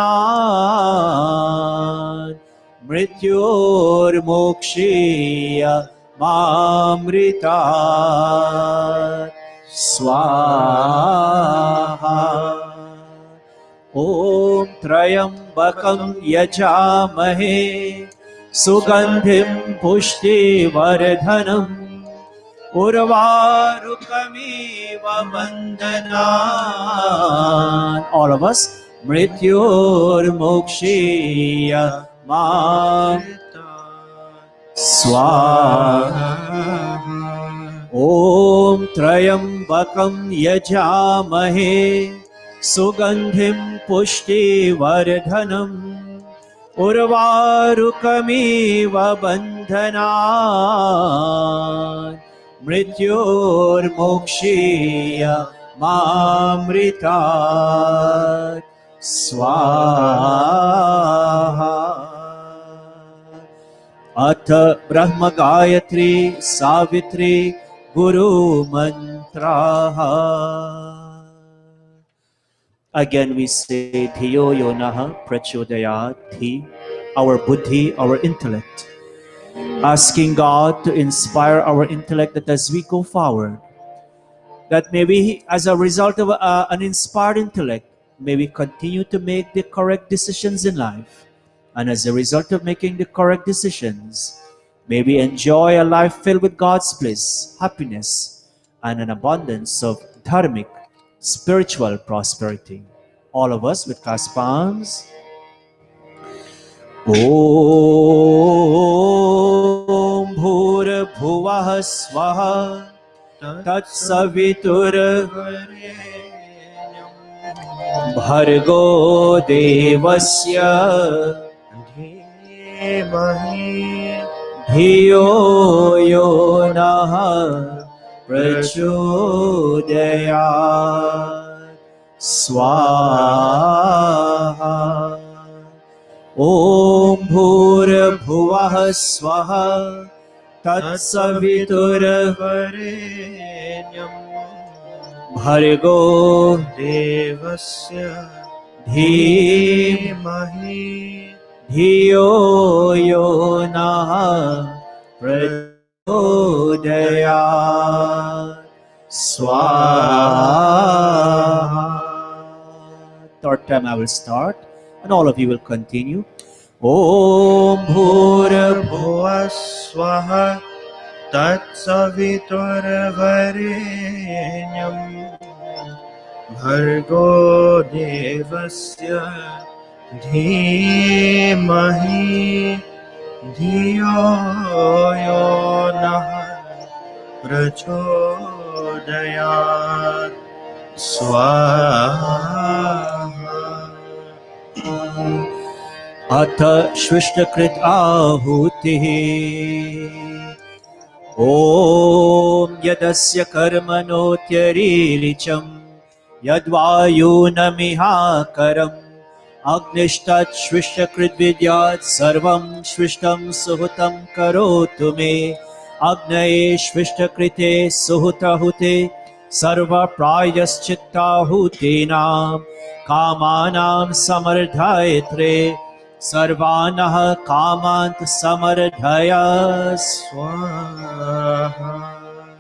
S5: Mrityor Mokshiya Mamrita Swaha. Om Trayambakam Yajamahe Sugandhim Pushti Vardhanam Urvarukamiva Bandhanat. All of us. Mrityur Mokshiya Mam Swaha. Om Trayambakam Yajamahe Sugandhim Pushti Vardhanam Urvarukamiva Bandhanat Mrityur Mokshiya Mamritat Swaha. Atha Brahma Gayatri Savitri Guru Mantraha. Again we say Dhiyo Yonaha Prachodayat Thi, our buddhi, our intellect. asking God to inspire our intellect that as we go forward, that maybe as a result of an inspired intellect, may we continue to make the correct decisions in life. And as a result of making the correct decisions, may we enjoy a life filled with God's bliss, happiness, and an abundance of dharmic, spiritual prosperity. All of us with clasped palms. Om Bhurabhuvah Swaha Tatsavituр Bhargo Devasya
S7: धीमहि
S5: Dhiyo Yo Nah Prachodayat Swaha Om Bhurabhuvah Swaha Tatsavituр
S7: तत्सवितुर्वरेण्यं
S5: Bhargo
S7: देवस्य
S5: Dhimhi
S7: धीमहि
S5: Dhiyo Yo Nah Prachodayat Swaha. Third time I will start, and all of you will continue. Om Bhurabhuvah
S7: भुवः स्वः तत्सवितुर्वरेण्यं भर्गो देवस्य धीमहि धियो यो नः प्रचोदयात् स्वाहा
S5: अथ श्विष्टकृत आहुतिः ॐ यदस्य कर्मणोत्यरीलिचं यद्वायुनमिहाकरम् अग्निष्टच्छ्विष्टकृद्विद्यात् सर्वं श्विष्टं सुहुतं करोतु मे अग्नये श्विष्टकृते सुहुतहुते सर्वप्रायश्चित्ताहुतीनां कामानां समर्धयत्रे सर्वानः कामान्त समर्धय
S7: स्वाहा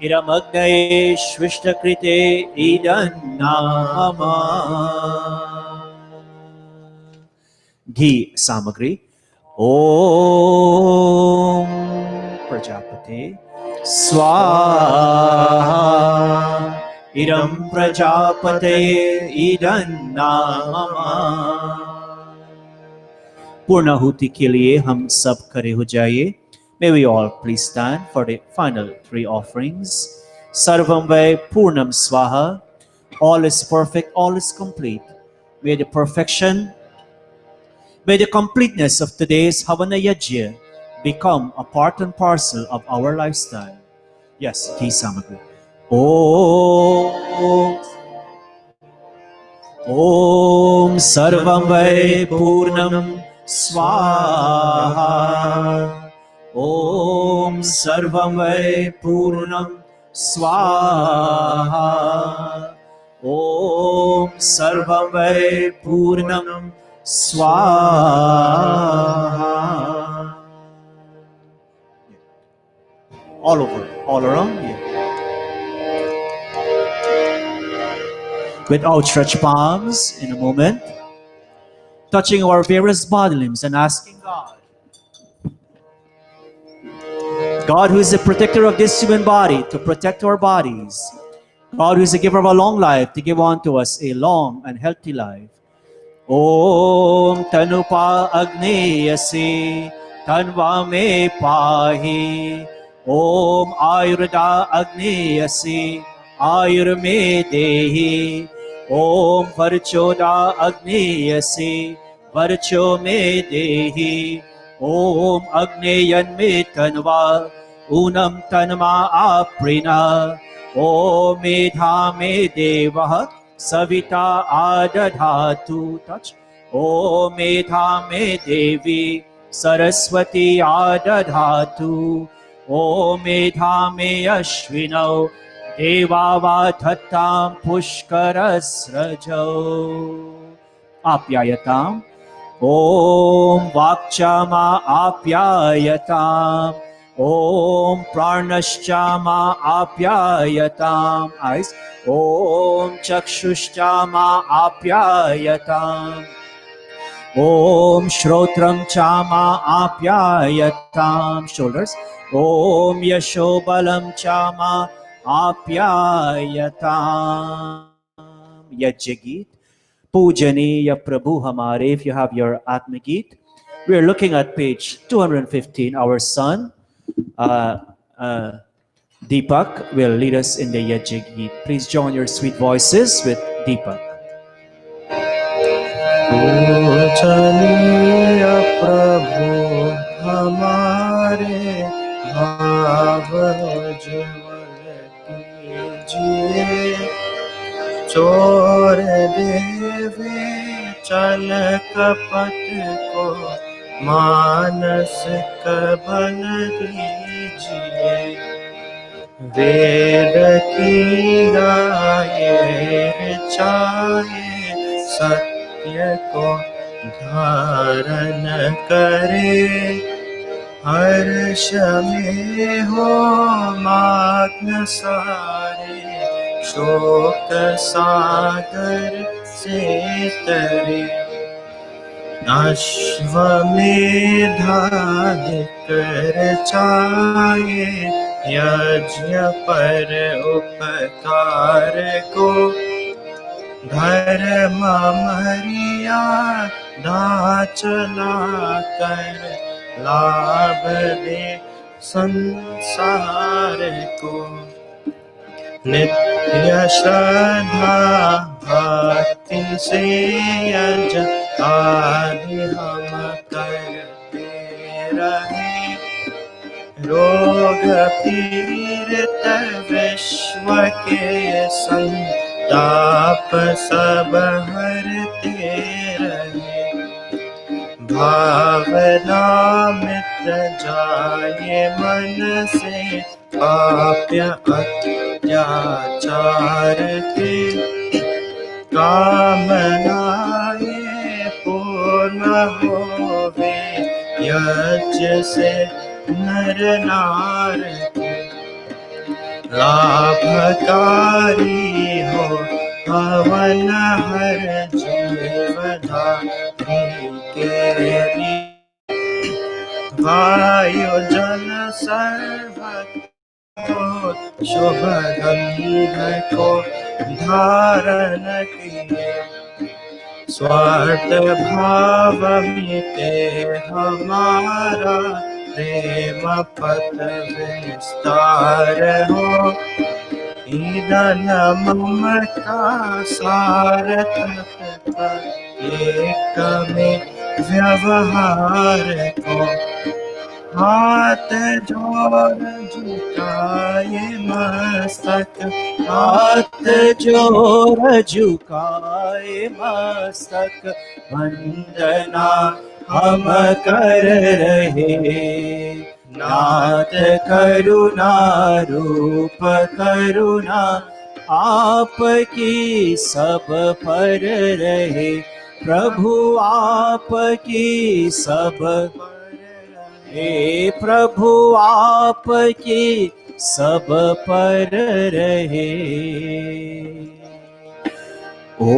S5: इरमग्नये श्विष्टकृते इदन्नामा घी सामग्री ओम प्रजापते स्वाहा इरम प्रजापते इदन्नामा। पूर्णाहुति के लिए हम सब खड़े हो जाइए. May we all please stand for the final three offerings. Sarvam Vai Purnam Swaha. All is perfect, all is complete. May the perfection, may the completeness of today's Havana Yajya become a part and parcel of our lifestyle. Yes, Ki Samagri. Om Om Sarvam Vai Purnam Swaha. Om Sarvam Vai Purnam Swaha. Om Sarvam Vai Purnam Swaha. All over, all around you. With outstretched palms in a moment, touching our various body limbs and asking God who is the protector of this human body, to protect our bodies. God who is the giver of a long life, to give unto us a long and healthy life. Om Tanupa Agneyasi Tanva Me Pahi. Om Ayurveda Agneyasi Ayur Me Dehi. Om Varchoda Agneyasi Varcho Me Dehi. Om Agneyan Me Tanva Unam Tanma Aprina. Om Medha Me Deva Savita Adadhatu. Touch. Om Medha Me Devi Saraswati Adadhatu. Om Medha Me Ashvinau Devavatattam Pushkarasrajau. Apyayatam. Om Vakchama Apyayatam Om Pranashchama Apyayatam. Eyes. Om Chakshushchama Apyayatam. Om Shrotram Chama Apyayatam. Shoulders. Om Yashobalam Chama Apyayatam. Yajagit. Pujaniya Prabhu Hamare. If you have your Atmagit, we're looking at page 215. Our son, uh, uh, Deepak, will lead us in the Yajagit. Please join your sweet voices with Deepak.
S7: पूजनीय प्रभु हमारे भाव उज्ज्वल कीजिए। चोर देवे चल कपट को मानस कबल दीजिए। वेद की गाये चाहे सत्य को धारण करे। हर्ष में हो मग्न सारे शोक सागर से तरे। अश्वमेधाधिकर चाहे यज्ञ पर उपकार को। धर्म मर्यादा चला कर लाभ दे संसार को। नित्य श्रद्धा भक्ति से यज्ञ आदि हम करते रहे। रोग पीड़ित विश्व के संताप सब हरते रहे। भावना मिट जाए मन से पाप्य अत्याचार के। कामनाएं पूर्ण होवे यज्ञ से नर नार के। लाभकारी हो हवन हर जीवधारी के लिए। वायु जल सर्व को शुभ गंध को धारण किए। स्वार्थ भाव मिटे हमारा प्रेम पथ विस्तार हो। ईदन ममता सारथ एक में व्यवहार को। हाथ जोड़ झुकाए मस्तक।
S5: हाथ जोड़ झुकाए मस्तक। वंदना हम कर रहे। नाथ करुणा रूप करुणा आपकी सब पर रहे। प्रभु आपकी सब हे प्रभु आपकी सब पर रहे। ओम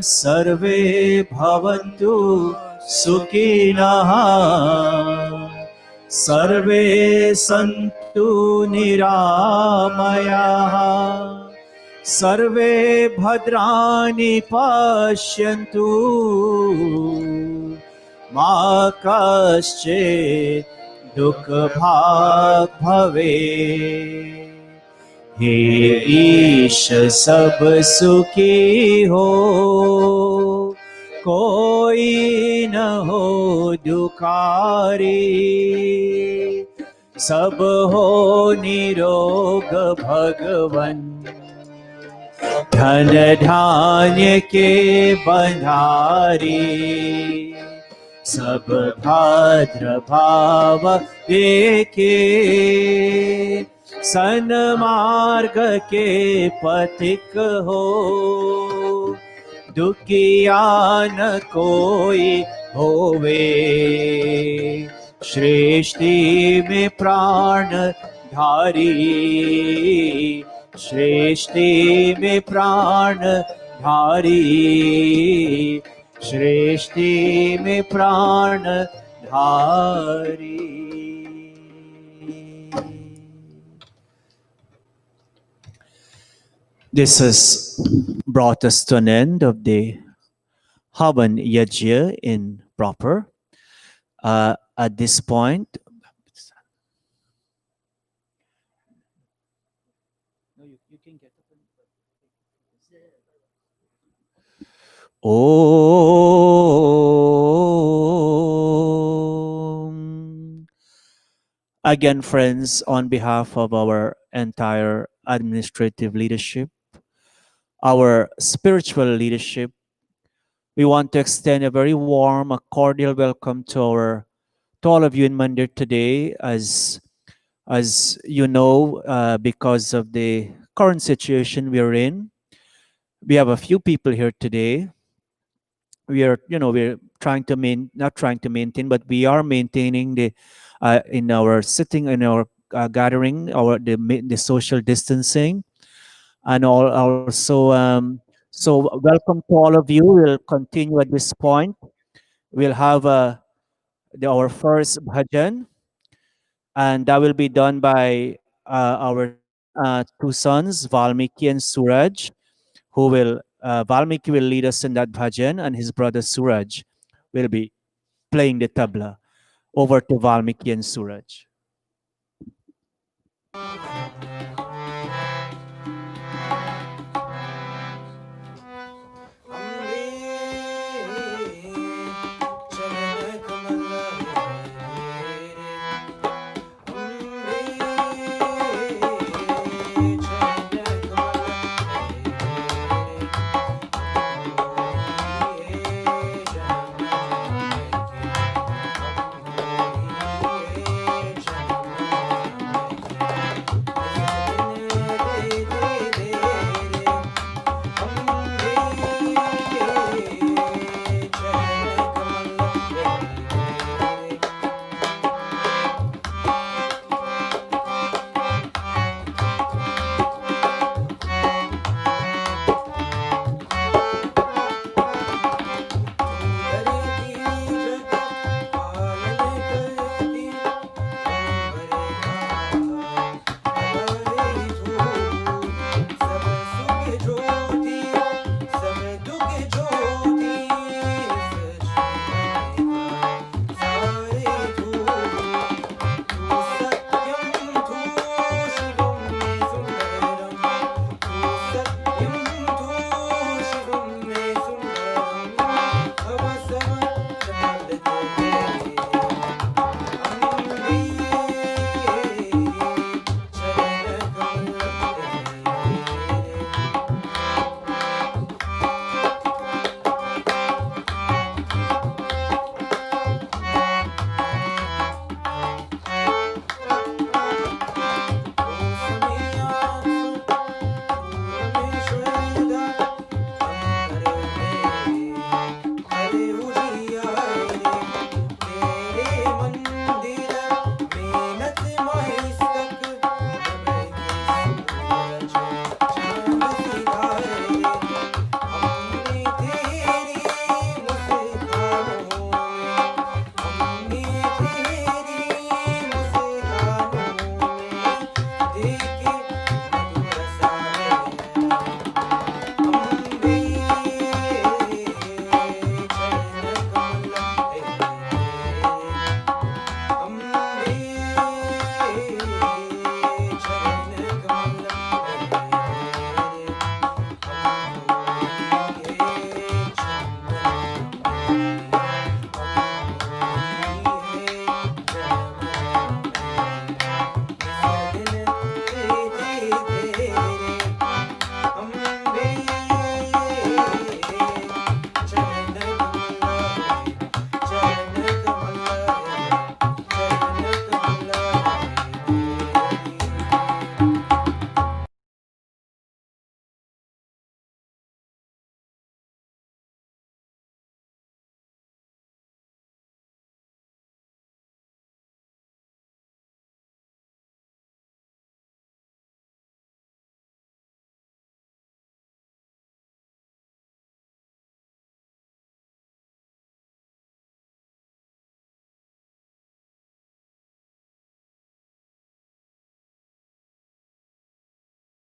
S5: सर्वे भवन्तु सुखिनः। सर्वे सन्तु निरामयाः। सर्वे भद्राणि पश्यन्तु। मा कश्चित् दुःखभाग् भवेत्। हे ईश सब सुखी हो। कोई न हो दुखारी। सब हो निरोग भगवन। धन धान्य के बंधारी। सब भाद्र भाव देखे। सन्मार्ग के पथिक हो। दुखिया न कोई होवे। सृष्टि में प्राण धारी, सृष्टि में प्राण धारी, सृष्टि में प्राण धारी. This has brought us to an end of the Havan Yajna in proper. At this point, Om. Again, friends, on behalf of our entire administrative leadership, our spiritual leadership, we want to extend a very warm, a cordial welcome to all of you in Mandir today. As you know, because of the current situation we're in, we have a few people here today. We're trying to not trying to maintain, but we are maintaining the in our sitting in our gathering, the social distancing, and also so welcome to all of you. We'll continue at this point. We'll have our first bhajan, and that will be done by our two sons, Valmiki and Suraj, who will Valmiki will lead us in that bhajan, and his brother Suraj will be playing the tabla. Over to Valmiki and Suraj.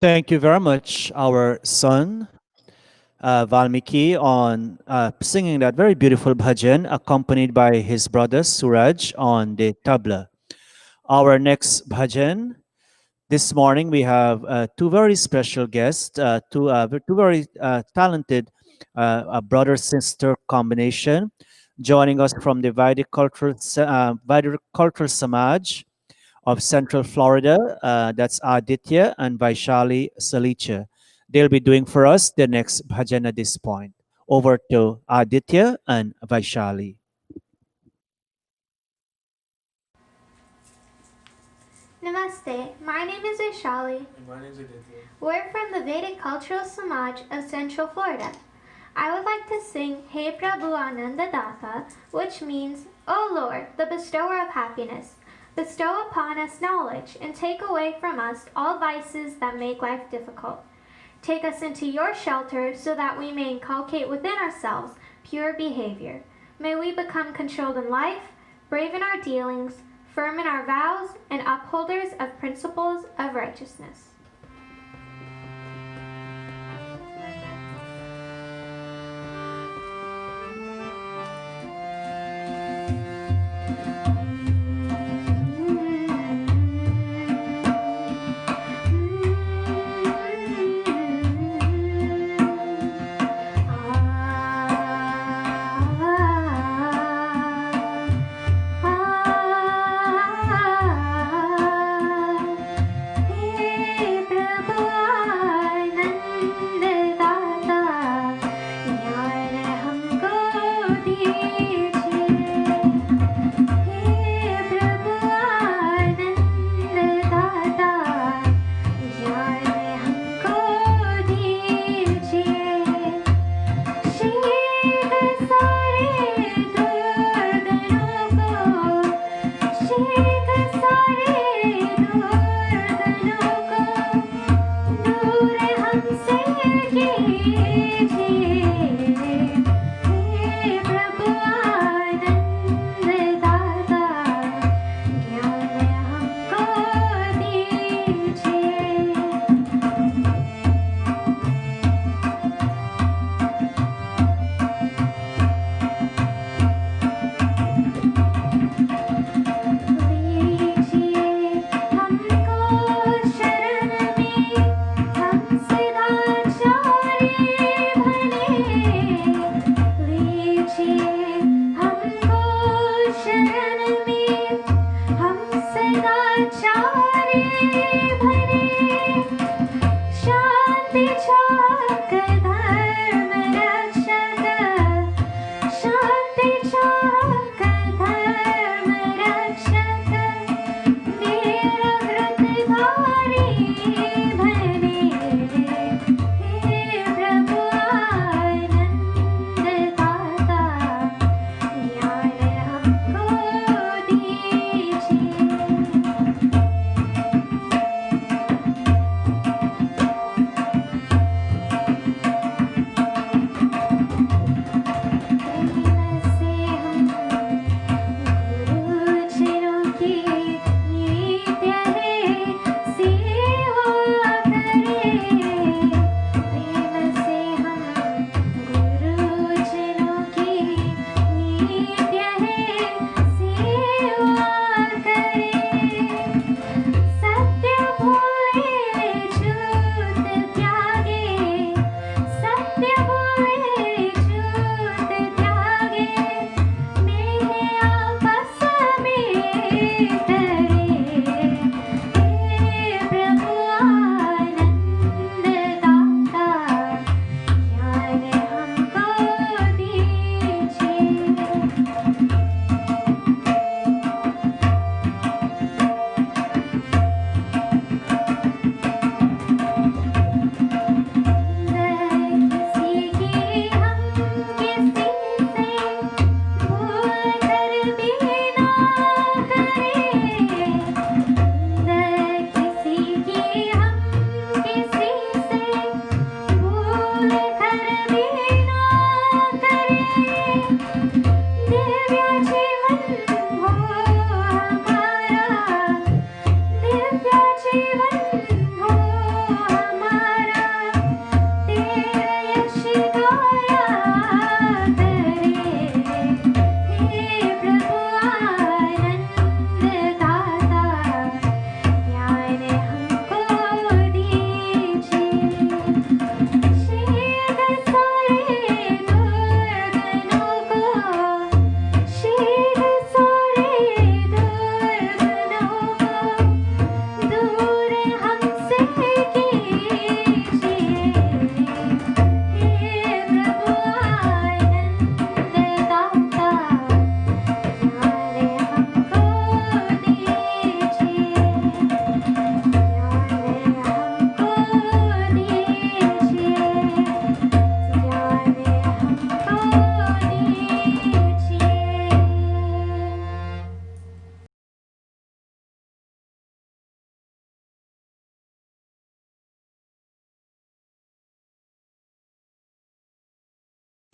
S5: Thank you very much, our son Valmiki, on singing that very beautiful bhajan, accompanied by his brother Suraj on the tabla. Our next bhajan this morning, we have two very special guests, two very talented brother sister combination, joining us from the Vedic Cultural Samaj of Central Florida. That's Aditya and Vaishali Salicha. They'll be doing for us the next bhajan at this point. Over to Aditya and Vaishali.
S8: Namaste, my name is Aishali. We're from the Vedic Cultural Samaj of Central Florida. I would like to sing Hey Prabhu Ananda Data, which means, O Lord, the bestower of happiness, bestow upon us knowledge and take away from us all vices that make life difficult. Take us into your shelter so that we may inculcate within ourselves pure behavior. May we become controlled in life, brave in our dealings, firm in our vows, and upholders of principles of righteousness. Hey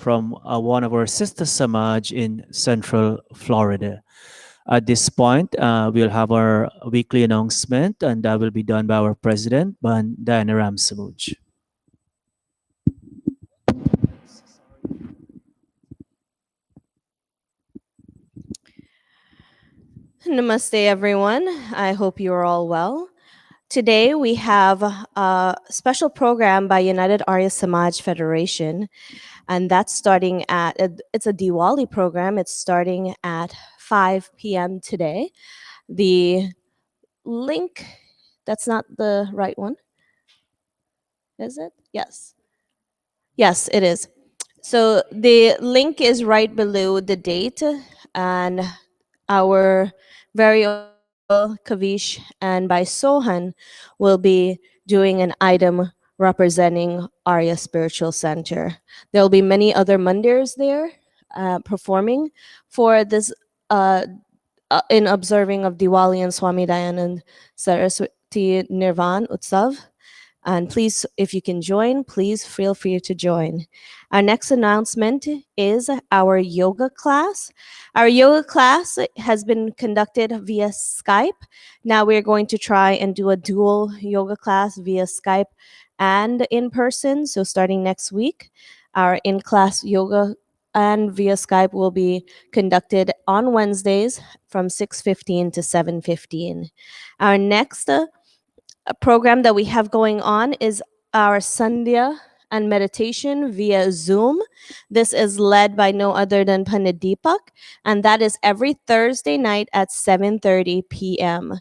S5: from one of our sister Samaj in Central Florida. At this point, we'll have our weekly announcement, and that will be done by our president, Ban Diana Ramsamuj.
S6: Namaste, everyone. I hope you are all well. Today we have a special program by United Arya Samaj Federation, and that's starting at it's a Diwali program. It's starting at 5 p.m. today. The link, that's not the right one, is it? Yes. Yes, it is. So the link is right below the date, and our very own Kavish and by Sohan will be doing an item representing Arya Spiritual Center. There will be many other Mandirs there performing for this in observing of Diwali and Swami Dayanand Saraswati Nirvan Utsav. And please, if you can join, please feel free to join. Our next announcement is our yoga class. Our yoga class has been conducted via Skype. Now we're going to try and do a dual yoga class via Skype and in person. So starting next week, our in-class yoga and via Skype will be conducted on Wednesdays from 6:15 to 7:15. Our next program that we have going on is our Sandhya and meditation via Zoom. This is led by no other than Pandit Deepak, and that is every Thursday night at 7:30 p.m.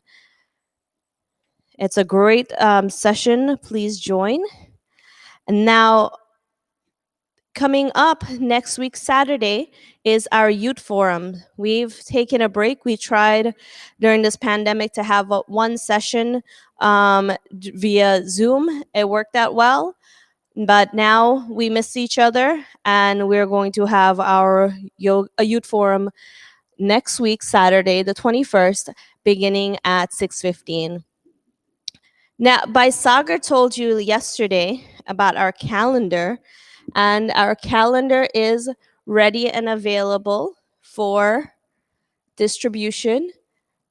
S6: It's a great session. Please join. And now, coming up next week, Saturday, is our youth forum. We've taken a break. We tried during this pandemic to have one session via Zoom. It worked out well, but now we miss each other, and we're going to have our a youth forum next week, Saturday, the 21st, beginning at 6:15. Now, by Sagar told you yesterday about our calendar, and our calendar is ready and available for distribution.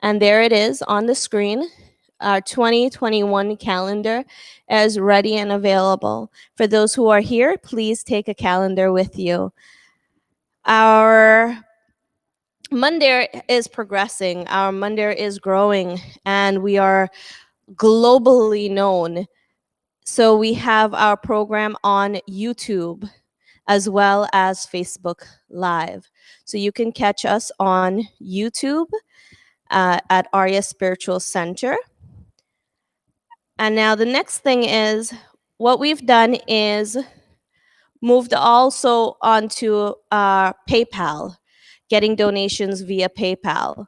S6: And there it is on the screen. Our 2021 calendar is ready and available. For those who are here, please take a calendar with you. Our Mandir is progressing, our Mandir is growing, and we are globally known. So we have our program on YouTube as well as Facebook Live. So you can catch us on YouTube at Arya Spiritual Center. And now the next thing is what we've done is moved also onto PayPal, getting donations via PayPal.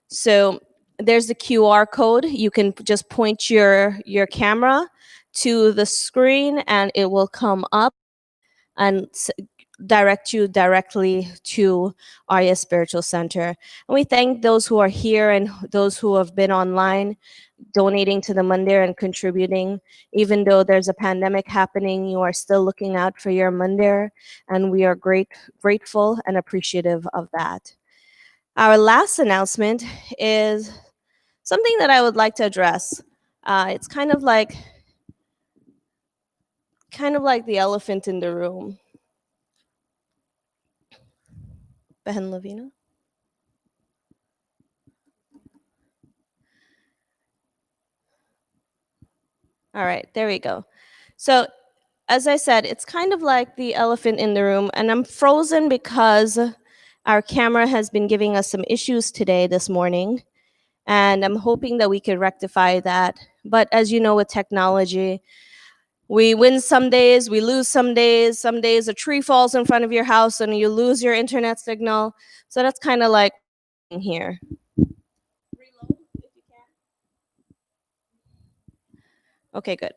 S6: So there's the QR code. You can just point your camera to the screen and it will come up and direct you directly to Arya Spiritual Center. And we thank those who are here and those who have been online donating to the Mandir and contributing. Even though there's a pandemic happening, you are still looking out for your Mandir, and we are grateful and appreciative of that. Our last announcement is something that I would like to address. It's kind of like the elephant in the room. Behen Lavina. All right, there we go. So, as I said, it's kind of like the elephant in the room, and I'm frozen because our camera has been giving us some issues today, this morning, and I'm hoping that we can rectify that. But as you know, with technology, we win some days, we lose some days. Some days a tree falls in front of your house and you lose your internet signal. So that's kind of like here. Okay, good.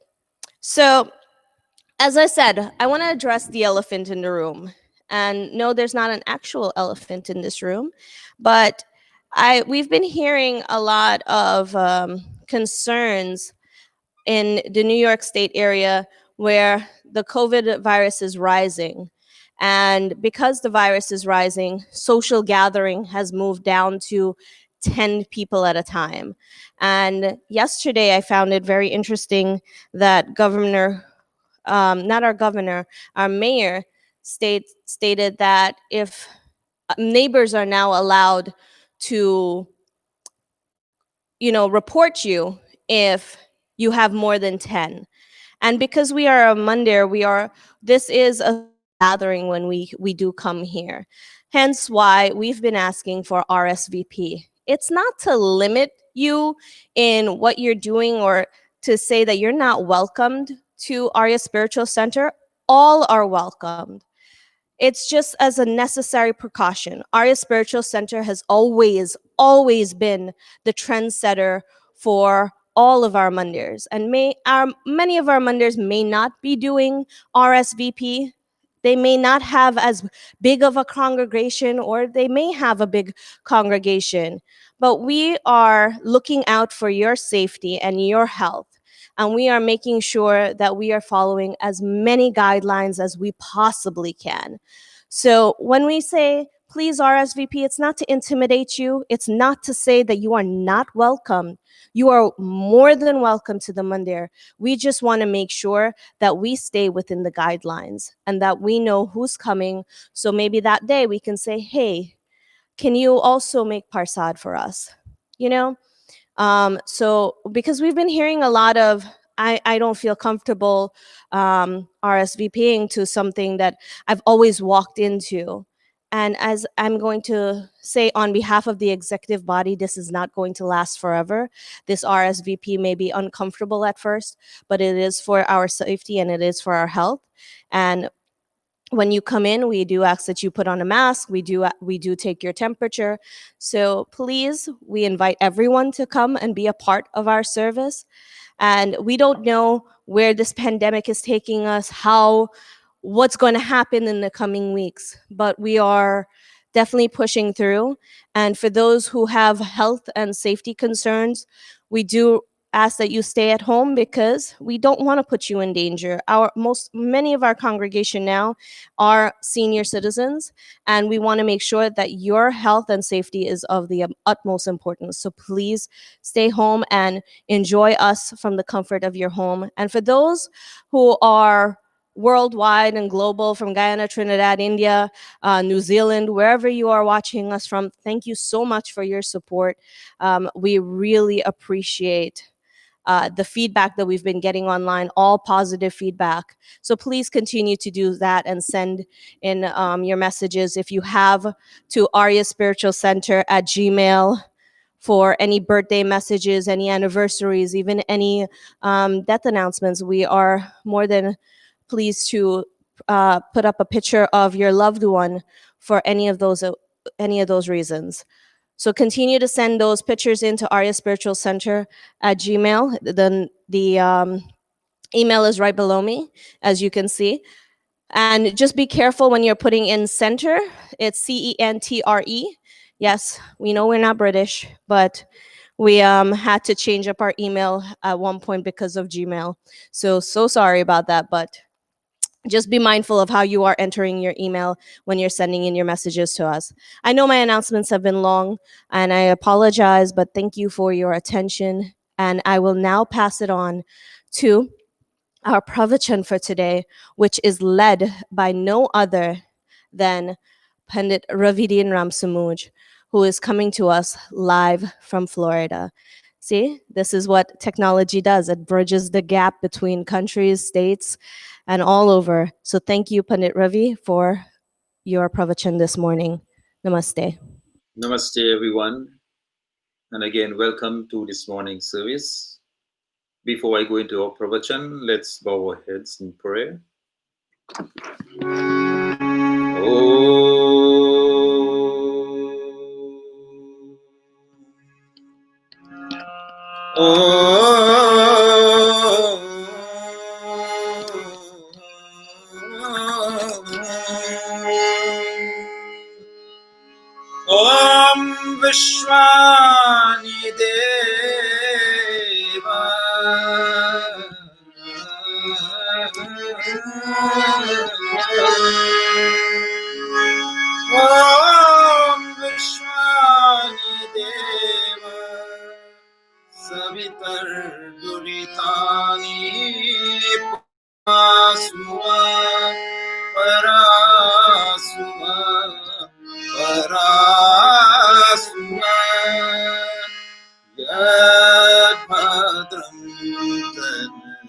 S6: So, as I said, I want to address the elephant in the room. And no, there's not an actual elephant in this room, but we've been hearing a lot of concerns in the New York State area where the COVID virus is rising. And because the virus is rising, social gathering has moved down to 10 people at a time. And yesterday, I found it very interesting that not our governor, our mayor stated that if neighbors are now allowed to, report you if you have more than 10. And because we are a Monday, this is a gathering when we do come here. Hence why we've been asking for RSVP. It's not to limit you in what you're doing or to say that you're not welcomed to Arya Spiritual Center. All are welcomed. It's just as a necessary precaution. Arya Spiritual Center has always been the trendsetter for all of our Mondays. And many of our Mondays may not be doing RSVP. They may not have as big of a congregation, or they may have a big congregation. But we are looking out for your safety and your health. And we are making sure that we are following as many guidelines as we possibly can. So when we say please RSVP, it's not to intimidate you. It's not to say that you are not welcome. You are more than welcome to the Monday. We just want to make sure that we stay within the guidelines and that we know who's coming. So maybe that day we can say, hey, can you also make parsad for us? You know? So because we've been hearing a lot of, I don't feel comfortable RSVPing to something that I've always walked into. And as I'm going to say on behalf of the executive body, this is not going to last forever. This RSVP may be uncomfortable at first, but it is for our safety and it is for our health. And when you come in, we do ask that you put on a mask. We do take your temperature. So please, we invite everyone to come and be a part of our service. And we don't know where this pandemic is taking us, what's going to happen in the coming weeks, but we are definitely pushing through. And for those who have health and safety concerns, we do ask that you stay at home because we don't want to put you in danger. Many of our congregation now are senior citizens, and we want to make sure that your health and safety is of the utmost importance. So please stay home and enjoy us from the comfort of your home. And for those who are worldwide and global, from Guyana, Trinidad, India, New Zealand, wherever you are watching us from, thank you so much for your support. We really appreciate the feedback that we've been getting online, all positive feedback. So please continue to do that and send in your messages if you have to Arya Spiritual Center at Gmail for any birthday messages, any anniversaries, even any death announcements. We are more than pleased to put up a picture of your loved one for any of those reasons. So continue to send those pictures into Arya Spiritual Center at Gmail. The email is right below me, as you can see. And just be careful when you're putting in center. It's CENTRE. Yes, we know we're not British, but we had to change up our email at one point because of Gmail. So sorry about that, but just be mindful of how you are entering your email when you're sending in your messages to us. I know my announcements have been long and I apologize, but thank you for your attention. And I will now pass it on to our pravachan for today, which is led by no other than Pandit Ravidin Ramsamuj, who is coming to us live from Florida. See, this is what technology does. It bridges the gap between countries, states, and all over. So thank you, Pandit Ravi, for your pravachan this morning. Namaste.
S4: Namaste, everyone. And again, welcome to this morning's service. Before I go into our pravachan, let's bow our heads in prayer. Om Vishwani Deva
S3: सवितर्दुरितानि परासुवा परासुवा परासुवा यद्भद्रं तदासुवा.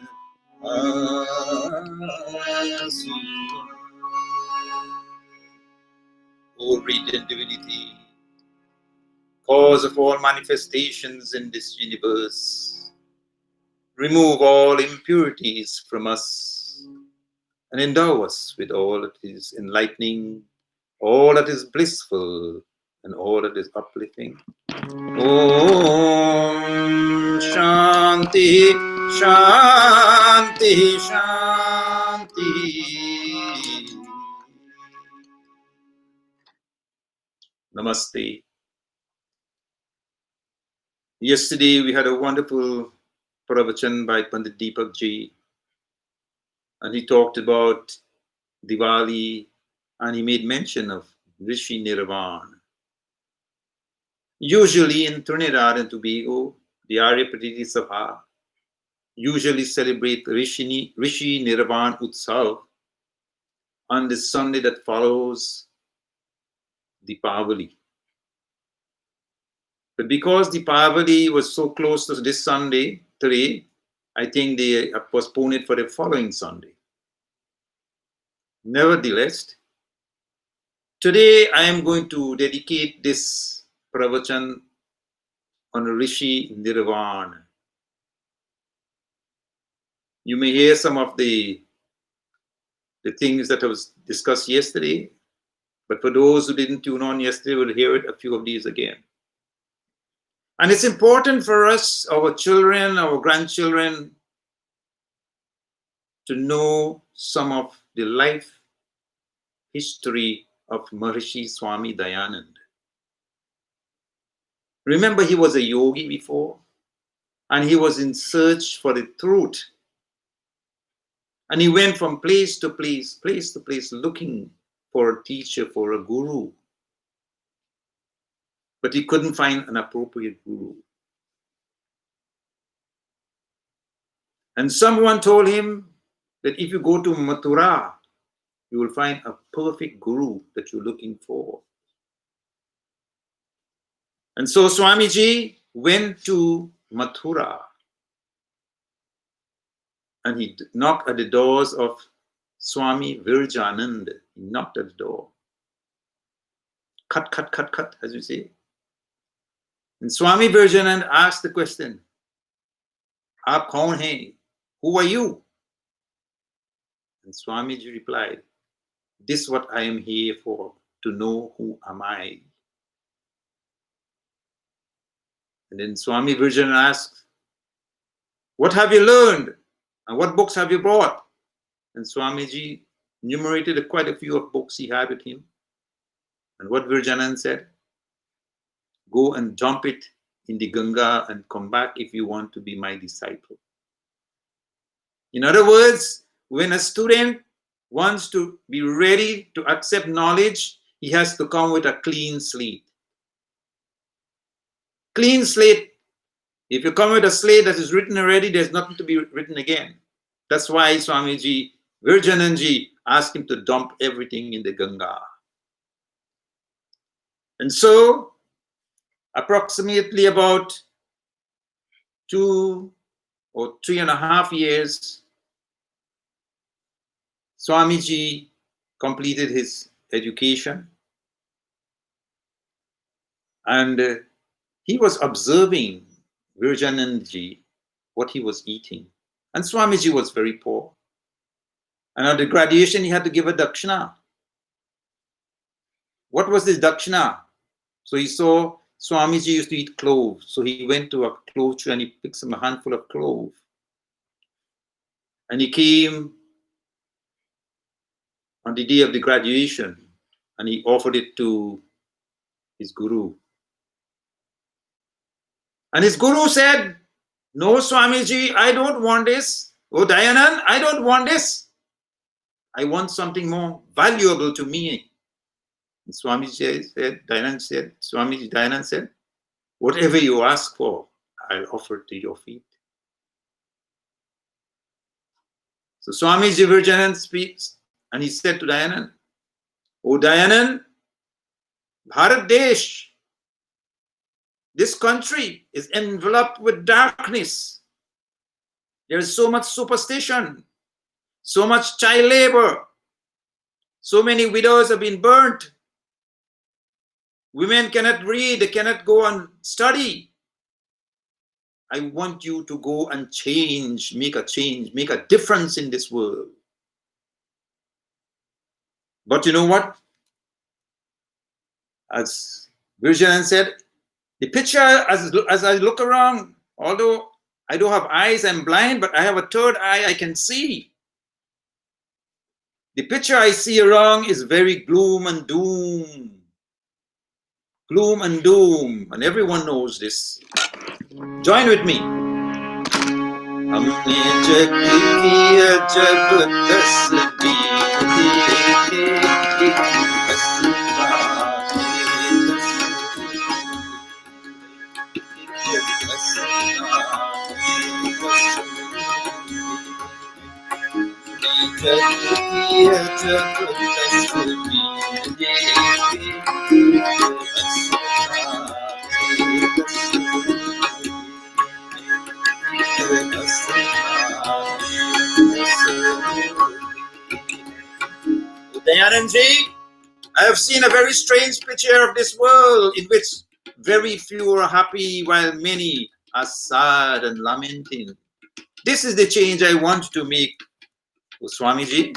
S3: O radiant divinity, cause of all manifestations in this universe, remove all impurities from us and endow us with all that is enlightening, all that is blissful, and all that is uplifting. Om Shanti, Shanti, Shanti. Namaste. Yesterday we had a wonderful pravachan by Pandit Deepak Ji, and he talked about Diwali, and he made mention of Rishi Nirvan. Usually in Trinidad and Tobago, the Arya Pratiti Sabha usually celebrate Rishi Nirvan Utsav on the Sunday that follows Deepavali. But because Deepavali was so close to this Sunday, today, I think they postponed it for the following Sunday. Nevertheless, today I am going to dedicate this pravachan on Rishi Nirvan. You may hear some of the things that was discussed yesterday, but for those who didn't tune on yesterday, will hear it, a few of these again. And it's important for us, our children, our grandchildren, to know some of the life history of Maharishi Swami Dayanand. Remember, he was a yogi before, and he was in search for the truth. And he went from place to place, looking for a teacher, for a guru. But he couldn't find an appropriate guru. And someone told him that if you go to Mathura, you will find a perfect guru that you're looking for. And so Swamiji went to Mathura, and he knocked at the doors of Swami Virjanand. He knocked at the door. Cut, cut, cut, cut, as you say. And Swami Virjanand asked the question, Aap kaun hai? Who are you? And Swamiji replied, this is what I am here for, to know who am I. And then Swami Virjanand asked, what have you learned? And what books have you brought? And Swamiji enumerated quite a few of books he had with him. And what Virjanand said, go and dump it in the Ganga and come back if you want to be my disciple. In other words, when a student wants to be ready to accept knowledge, he has to come with a clean slate. Clean slate. If you come with a slate that is written already, there's nothing to be written again. That's why Swamiji, Virjanandji, asked him to dump everything in the Ganga. And so, approximately about 2 or 3.5 years, Swamiji completed his education, and he was observing Virjanandji, what he was eating. And Swamiji was very poor. And at the graduation, he had to give a dakshina. What was this dakshina? So he saw Swamiji used to eat cloves. So he went to a clove tree and he picked some handful of clove. And he came on the day of the graduation and he offered it to his guru. And his guru said, no, Swamiji, I don't want this. Oh, Dayanand, I don't want this. I want something more valuable to me. And Swamiji said, Dayanand said, whatever you ask for, I'll offer it to your feet. So Swamiji Virjanand speaks, and he said to Dayanand, "O Dayanand, Bharat Desh, this country is enveloped with darkness. There is so much superstition, so much child labor, so many widows have been burnt. Women cannot read, they cannot go and study. I want you to go and change, make a difference in this world." But you know what? As Virjanand said, the picture as I look around, although I don't have eyes, I'm blind, but I have a third eye, I can see. The picture I see around is very gloom and doom. Gloom and doom, and everyone knows this. Join with me. हमने जग किया जब तस्वीर देखी Dayanand ji, I have seen a very strange picture of this world in which very few are happy while many are sad and lamenting. This is the change I want to make. Oh, Swamiji.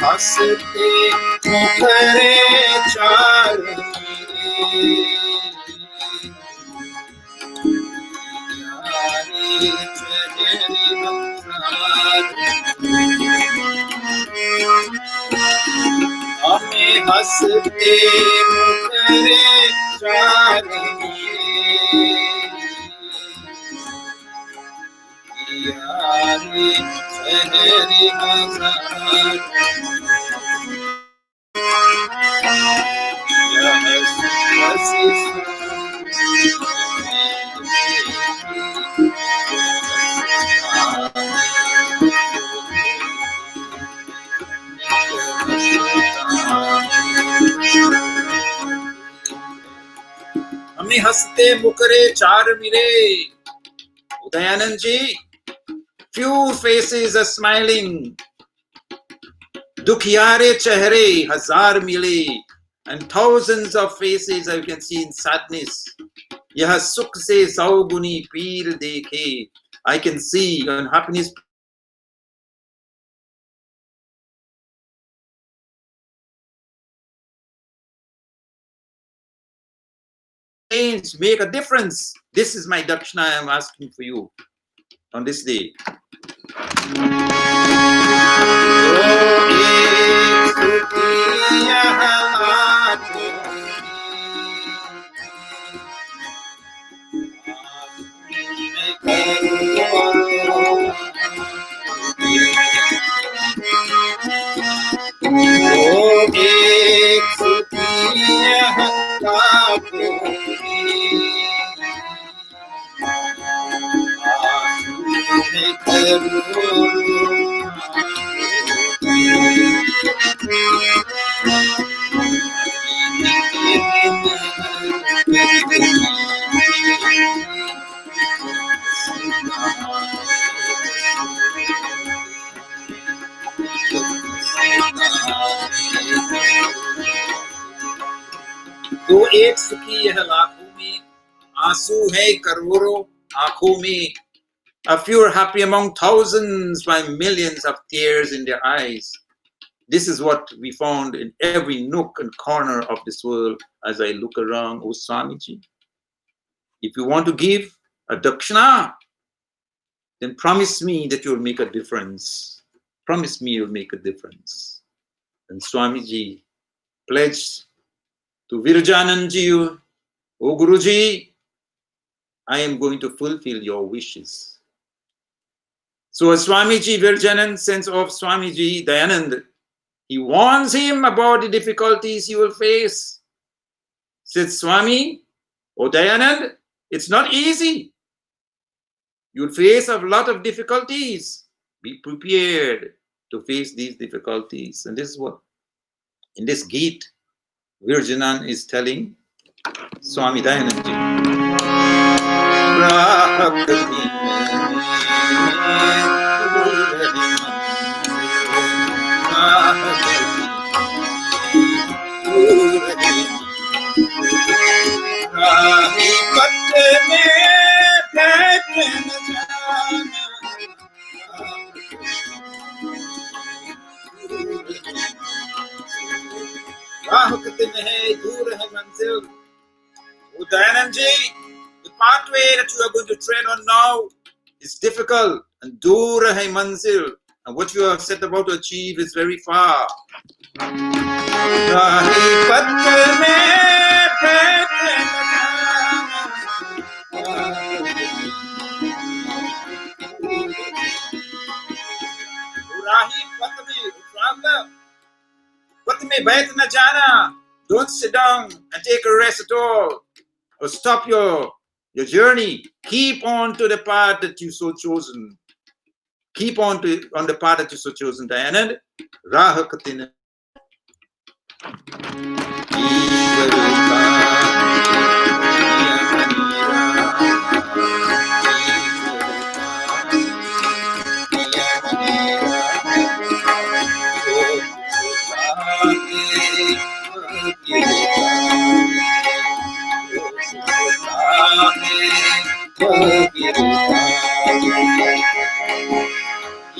S3: हंसते मुखरे चार हमें हंसते मुखरे चार यारी शहरी हजार हमें हंसते मुकरे चार मिले. Dayanand ji, few faces are smiling. Dukhiare chehre hazar mile, and thousands of faces you can see in sadness. Yah sukh se sauguni peer dekhe. I can see unhappiness. Change, make a difference. This is my dakshina I am asking for you on this day. तो एक सुखी यह लाखों में, आंसू है करोड़ों आंखों में. A few are happy among thousands, while millions have tears in their eyes. This is what we found in every nook and corner of this world as I look around. O Swamiji, if you want to give a dakshina, then promise me that you'll make a difference. Promise me you'll make a difference. And Swamiji pledged to Virjananji, O Guruji, I am going to fulfill your wishes. So as Swamiji Virjanand sends off Swamiji Dayanand, he warns him about the difficulties he will face. Says Swami, O Dayanand, it's not easy. You'll face a lot of difficulties. Be prepared to face these difficulties. And this is what, in this gate, Virjanan is telling Swami Dayanand. Dayanandji, the pathway that you are going to tread on now is difficult and dur hai manzil, and what you are set about to achieve is very far. Don't sit down and take a rest at all, or stop your journey. Keep on to the path that you so chosen. Keep on the path that you so chosen, Dayanand. Rahakatina.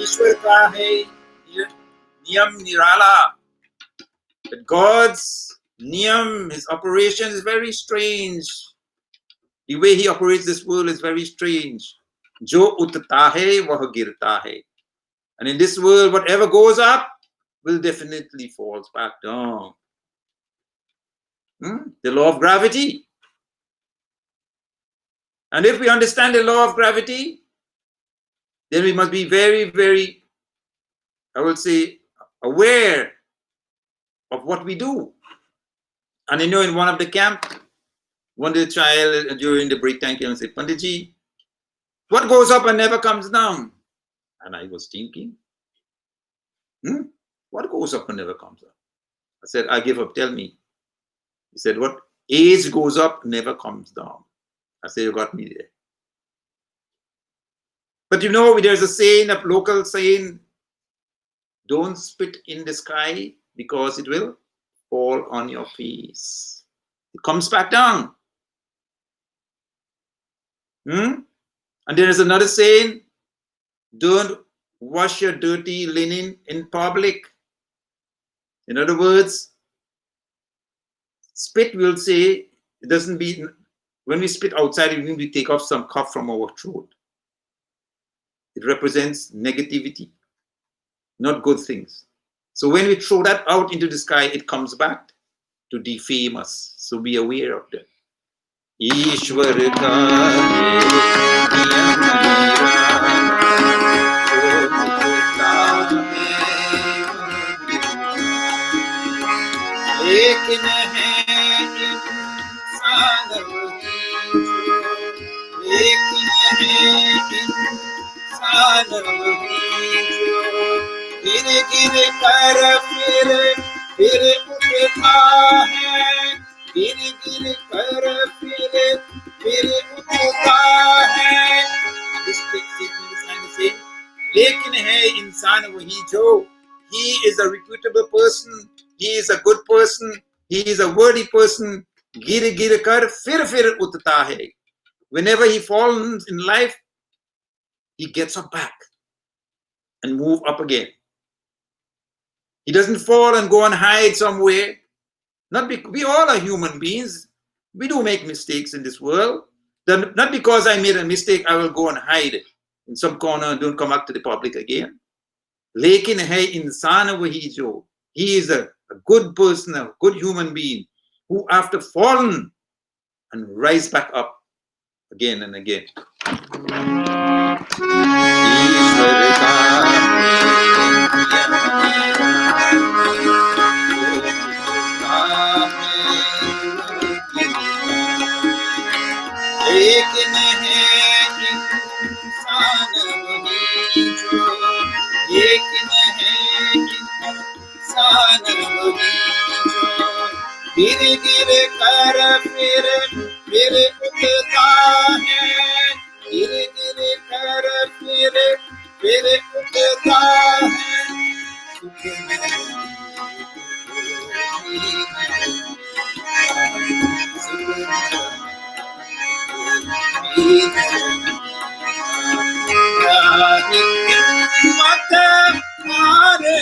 S3: ईश्वर का है नियम निराला. But God's niyam, his operation is very strange. The way he operates this world is very strange. Jo utata hai, wah girta hai. And in this world, whatever goes up will definitely fall back down. The law of gravity. And if we understand the law of gravity, then we must be very, very, I would say, aware of what we do. And you know, in one of the camp, one of the child during the break time came and said, Panditji, what goes up and never comes down? And I was thinking, what goes up and never comes up? I said, I give up, tell me. He said, what? Age goes up, never comes down. I said, you got me there. But you know, there's a saying, a local saying, don't spit in the sky because it will fall on your face. It comes back down. And there is another saying, don't wash your dirty linen in public. In other words, spit will say, it doesn't be, when we spit outside, it means we take off some cough from our throat. It represents negativity, not good things. So when we throw that out into the sky, it comes back to defame us. So be aware of that. Ishwar गिरे गिरे कर फिर उठता है गिरे गिरे कर फिर उठता है लेकिन है इंसान वही जो he is a reputable person, he is a good person, he is a worthy person. गिर गिर कर फिर उठता है. Whenever he falls in life, he gets up back and move up again. He doesn't fall and go and hide somewhere. We all are human beings. We do make mistakes in this world. Not because I made a mistake, I will go and hide it in some corner and don't come up to the public again. Lekin hai insaan wahi jo. He is a good person, a good human being. who after fallen and rise back up again and again. गिर गिर कर फिर उठता है गिर गिर कर फिर उठता है मत मारे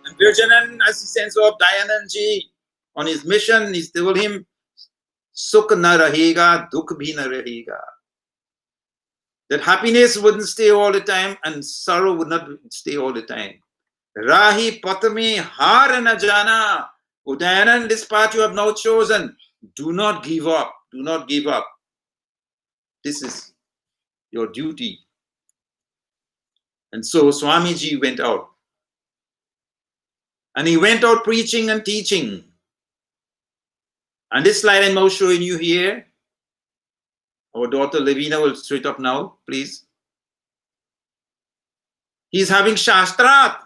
S3: And Virjanan, as he sends off Dayanandji on his mission, he told him, Sukh na rahega, dukh bhi na rahega. That happiness wouldn't stay all the time and sorrow would not stay all the time. Rahi patme har na jana. O Dayanand, this path you have now chosen. Do not give up. Do not give up. This is your duty. And so Swamiji went out. And he went out preaching and teaching. And this slide I'm now showing you here. Our daughter Levina will show it up now, please. He's having Shastrat.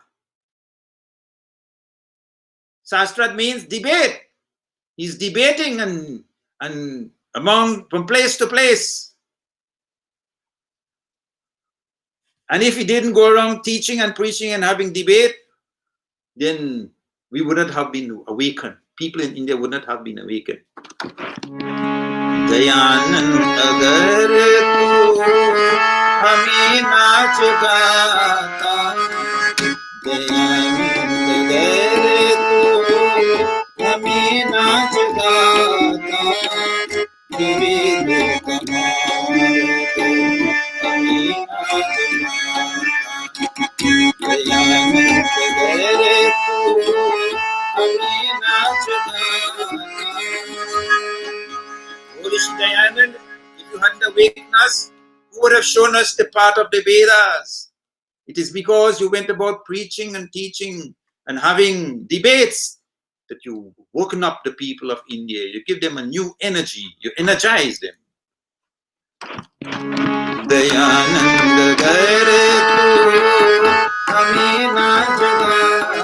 S3: Shastrat means debate. He's debating and from place to place. And if he didn't go around teaching and preaching and having debate, then we would not have been awakened. People in India would not have been awakened. Dayanand agar tu hame naach gaata Dayanand agar tu hame naach gaata Divide kamare tu hame naach gaata Dayanand agar tu hame naach gaata Foolish Dayanand, if you hadn't awakened us, who would have shown us the path of the Vedas? It is because you went about preaching and teaching and having debates that you woken up the people of India. You give them a new energy. You energize them. Dayanand gare tu hame na jagata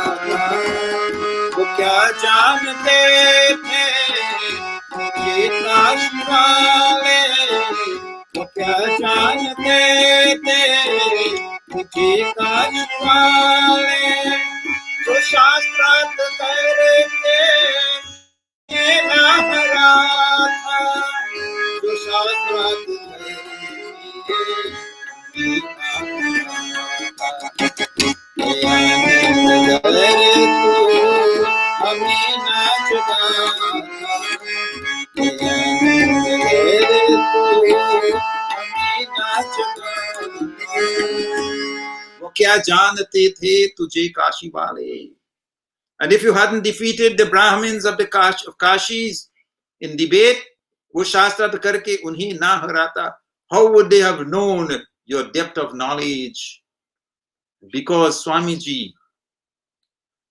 S3: wo kya jaante the ये काश वाले वो क्या जानते थे मुझे काश वाले जो शास्त्रार्थ करते ये ना हरा था जो शास्त्रार्थ करते ये ना हमें ना चुका वो क्या जानते थे तुझे काशी वाले. And if you hadn't defeated the Brahmins of the Kashis in debate, वो शास्त्रार्थ करके उन्हें ना हराता, how would they have known your depth of knowledge? Because Swamiji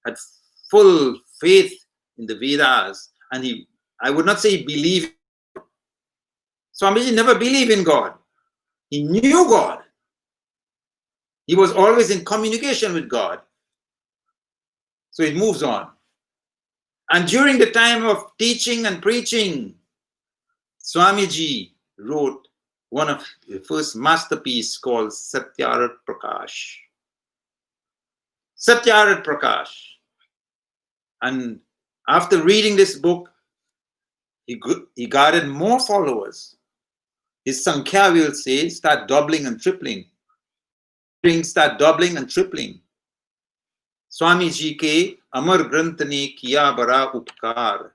S3: had full faith in the Vedas, and I would not say believe. Swamiji never believed in God. He knew God. He was always in communication with God. So it moves on. And during the time of teaching and preaching, Swamiji wrote one of the first masterpiece called Satyarat Prakash. Satyarat Prakash. And after reading this book, he gathered more followers. His Sankhya, will say, start doubling and tripling. Start doubling and tripling. Swami ji के अमर ग्रंथ ने किया बड़ा उपकार.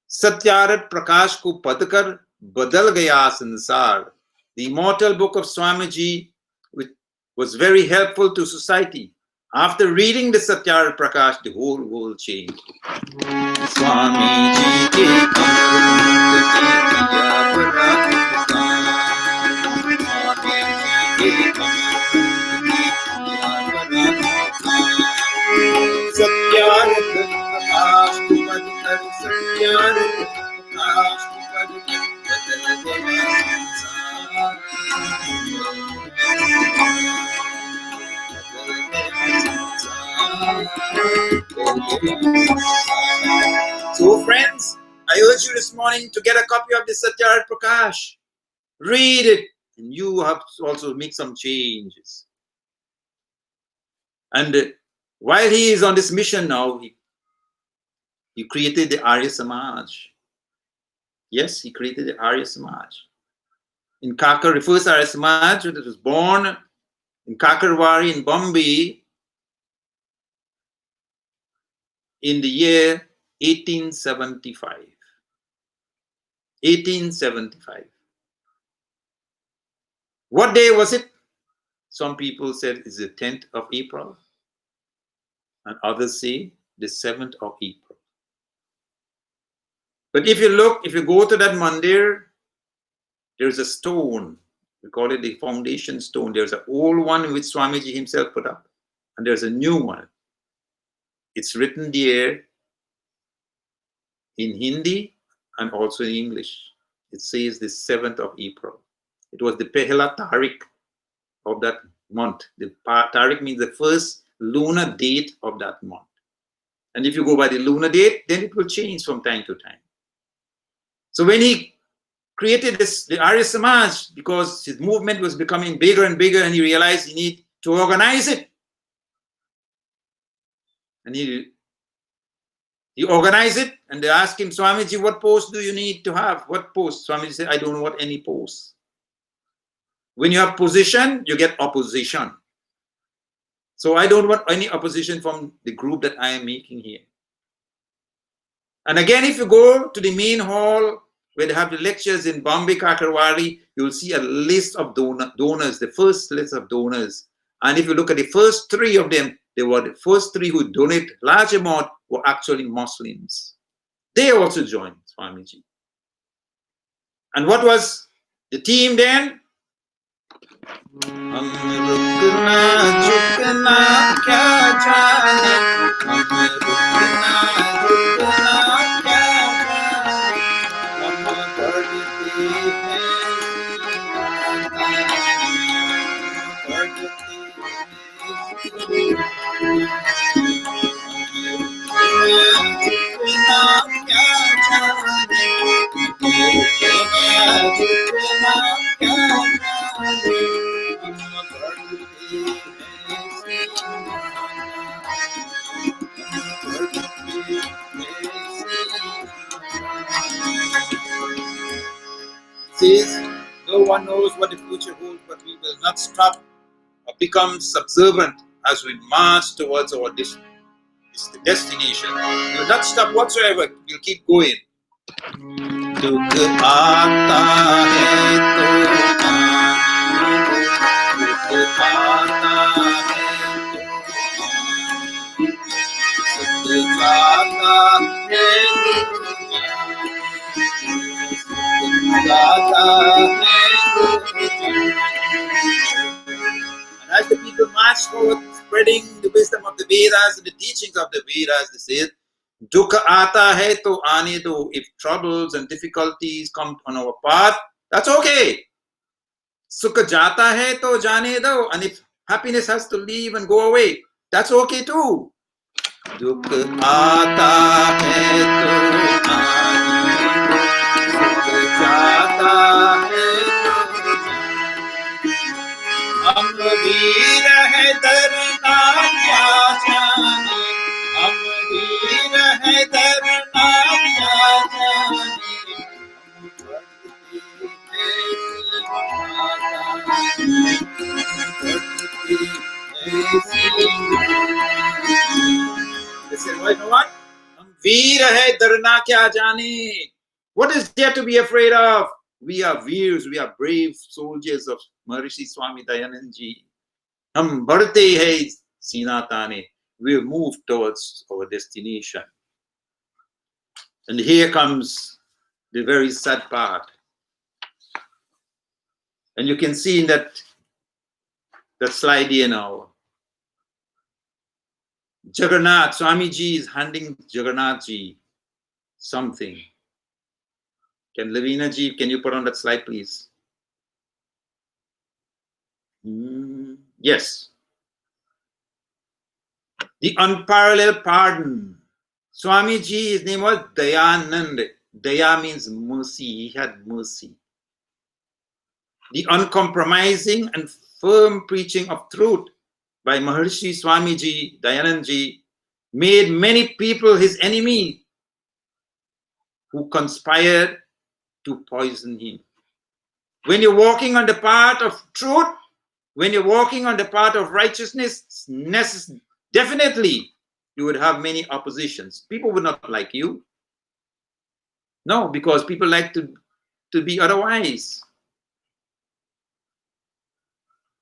S3: सत्यारत प्रकाश को पढ़कर Badal Gaya Sansar. The immortal book of Swamiji, which was very helpful to society. After reading the Satyar Prakash, the whole world changed. Swamiji ke Satyar Prakash Padkar Satyar Prakash Padkar Badal Gaya. So friends, I urge you this morning to get a copy of the Satyar Prakash. Read it, and you have to also make some changes. And while he is on this mission now, he created the Arya Samaj. Yes, he created the Arya Samaj. In Kakar, the first Arya Samaj that was born in Kakarwari in Bombay in the year 1875. 1875. What day was it? Some people said it's the 10th of April, and others say the 7th of April. But if you go to that mandir, there's a stone. We call it the foundation stone. There's an old one which Swamiji himself put up, and there's a new one. It's written there in Hindi and also in English. It says the 7th of April. It was the Pehla Tariq of that month. The Tariq means the first lunar date of that month. And if you go by the lunar date, then it will change from time to time. So when he created the Arya Samaj, because his movement was becoming bigger and bigger, and he realized he needed to organize it. And he organized it, and they asked him, Swamiji, what post do you need to have? What post? Swamiji said, I don't want any post. When you have position, you get opposition. So I don't want any opposition from the group that I am making here. And again, if you go to the main hall where they have the lectures in Bombay, Kakarwari, you will see a list of donors, the first list of donors. And if you look at the first three of them, they were the first three who donated large amount were actually Muslims. They also joined Swamiji. And what was the theme then? Says, no one knows what the future holds, but we will not stop or become subservient as we march towards our destination. We will not stop whatsoever. We'll keep going. दुख आता है तो दुख आता है सुख आता And as the people march forward, spreading the wisdom of the Vedas and the teachings of the Vedas, they say, Dukkha aata hai to aane do. If troubles and difficulties come on our path, that's okay. Sukha jata hai to jane do. And if happiness has to leave and go away, that's okay too. Dukkha aata hai to aane do. Sukha jata hai to hum veer hai darna kya jane. Hum veer hai darna kya jane. They said, well, you know what? Hum veer hai darna kya jane. What is there to be afraid of? We are veers, we are brave soldiers of Maharishi Swami Dayanandji. Hum बढ़ते hai सीना ताने. We move towards our destination. And here comes the very sad part. And you can see in that slide here now. Jagannath, Swamiji is handing Jagannath ji something. Can Lavina ji, can you put on that slide, please? Yes. The unparalleled pardon. Swamiji, his name was Dayanand. Daya means mercy. He had mercy. The uncompromising and firm preaching of truth by Maharishi Swamiji Dayanandji made many people his enemy who conspired to poison him. When you're walking on the path of truth, when you're walking on the path of righteousness, definitely you would have many oppositions. People would not like you. No, because people like to be otherwise.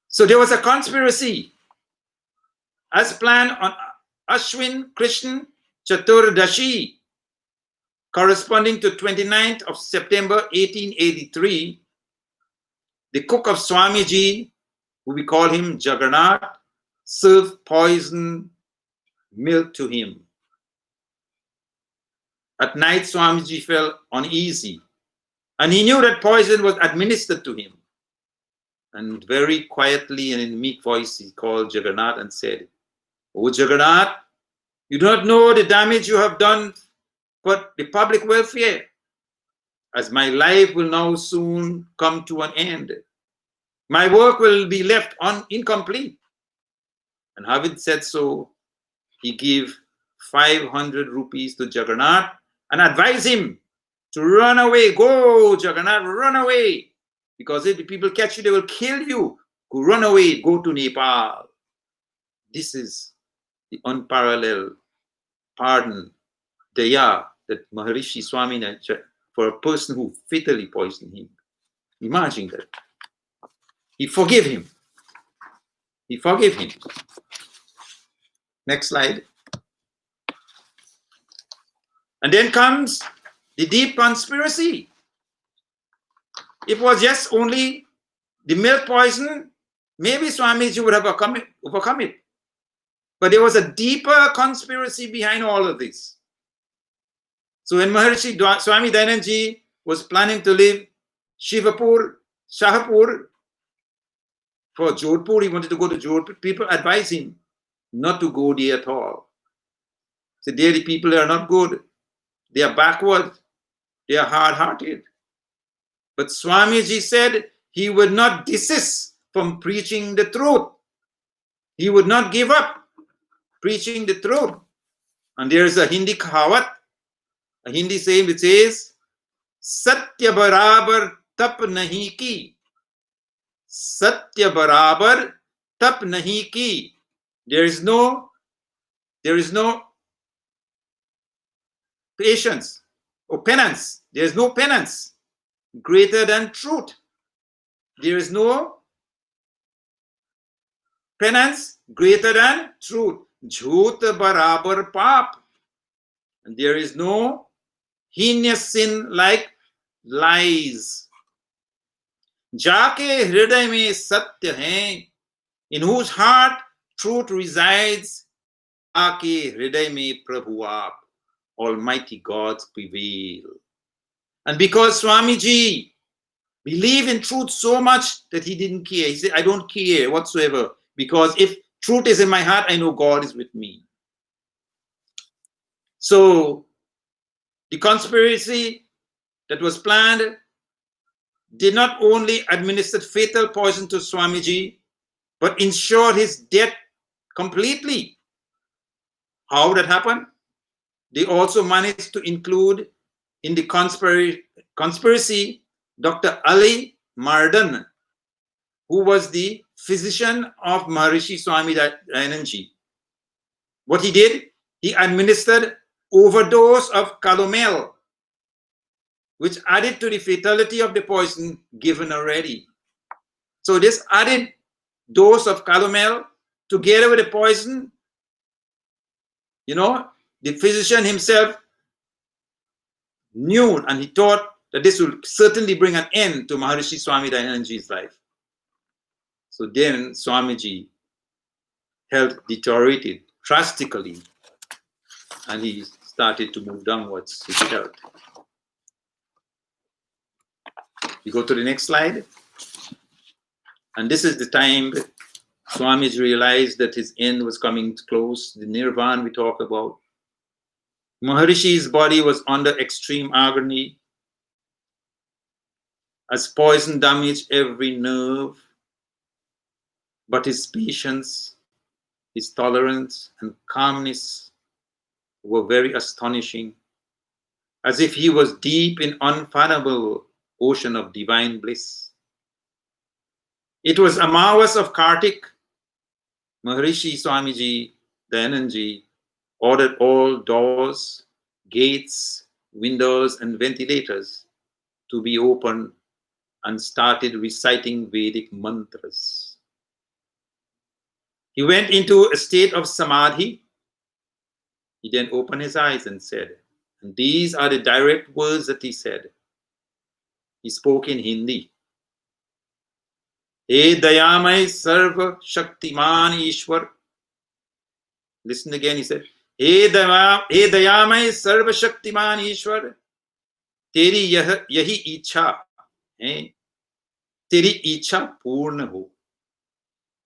S3: So there was a conspiracy as planned on Ashwin Krishna Chaturdashi, corresponding to 29th of September 1883. The cook of Swamiji, who we call him Jagannath, served poisoned milk to him. At night, Swamiji felt uneasy, and he knew that poison was administered to him. And very quietly and in meek voice, he called Jagannath and said, "Oh Jagannath, you do not know the damage you have done for the public welfare, as my life will now soon come to an end. My work will be left incomplete." And having said so, he gave 500 rupees to Jagannath and advised him to run away. Go, Jagannath, run away. Because if the people catch you, they will kill you. Go, run away, go to Nepal. This is the unparalleled pardon, daya, that Maharishi Swami for a person who fatally poisoned him. Imagine that. He forgave him. He forgave him. Next slide. And then comes the deep conspiracy. If it was just only the milk poison, maybe Swamiji would have overcome it. But there was a deeper conspiracy behind all of this. So when Maharishi Swami Dayanandji was planning to leave Shahapur for Jodhpur, he wanted to go to Jodhpur. People advised him not to go there at all. So there the people are not good. They are backward. They are hard-hearted. But Swamiji said he would not desist from preaching the truth. He would not give up preaching the truth. And there is a Hindi kahawat, a Hindi saying which says, "Satya barabar tap nahi ki." Satya barabar tap nahi ki. There is no patience or penance. There is no penance greater than truth. There is no penance greater than truth. Jhoot barabar paap. And there is no heinous sin like lies. Jaake hriday mein satya hai, in whose heart truth resides. Jaake hriday mein Prabhu aap, Almighty God prevail. And because Swamiji believed in truth so much that he didn't care. He said, "I don't care whatsoever, because if truth is in my heart, I know God is with me." So the conspiracy that was planned did not only administer fatal poison to Swamiji, but ensured his death completely. How that happened? They also managed to include in the conspiracy Dr. Ali Mardan, who was the physician of Maharishi Swami Dayanandji. What he did, he administered overdose of calomel which added to the fatality of the poison given already. So this added dose of calomel together with the poison, the physician himself knew and he thought that this would certainly bring an end to Maharishi Swami Dayanandaji's life. So then Swamiji health deteriorated drastically and he started to move downwards his health. We go to the next slide. And this is the time Swamiji realized that his end was coming close, the nirvana we talk about. Maharishi's body was under extreme agony as poison damaged every nerve, but his patience, his tolerance and calmness were very astonishing, as if he was deep in unfathomable ocean of divine bliss. It was Amawas of Kartik. Maharishi Swamiji Dayanandaji ordered all doors, gates, windows and ventilators to be opened and started reciting Vedic mantras. He went into a state of samadhi. He then opened his eyes and said, and these are the direct words that he said. He spoke in Hindi. He Dayamay Sarva Shaktiman Ishwar. Listen again, he said, He Dayamay Sarva Shaktiman Ishwar. Teri yahi ichha hai. Teri ichha purna ho.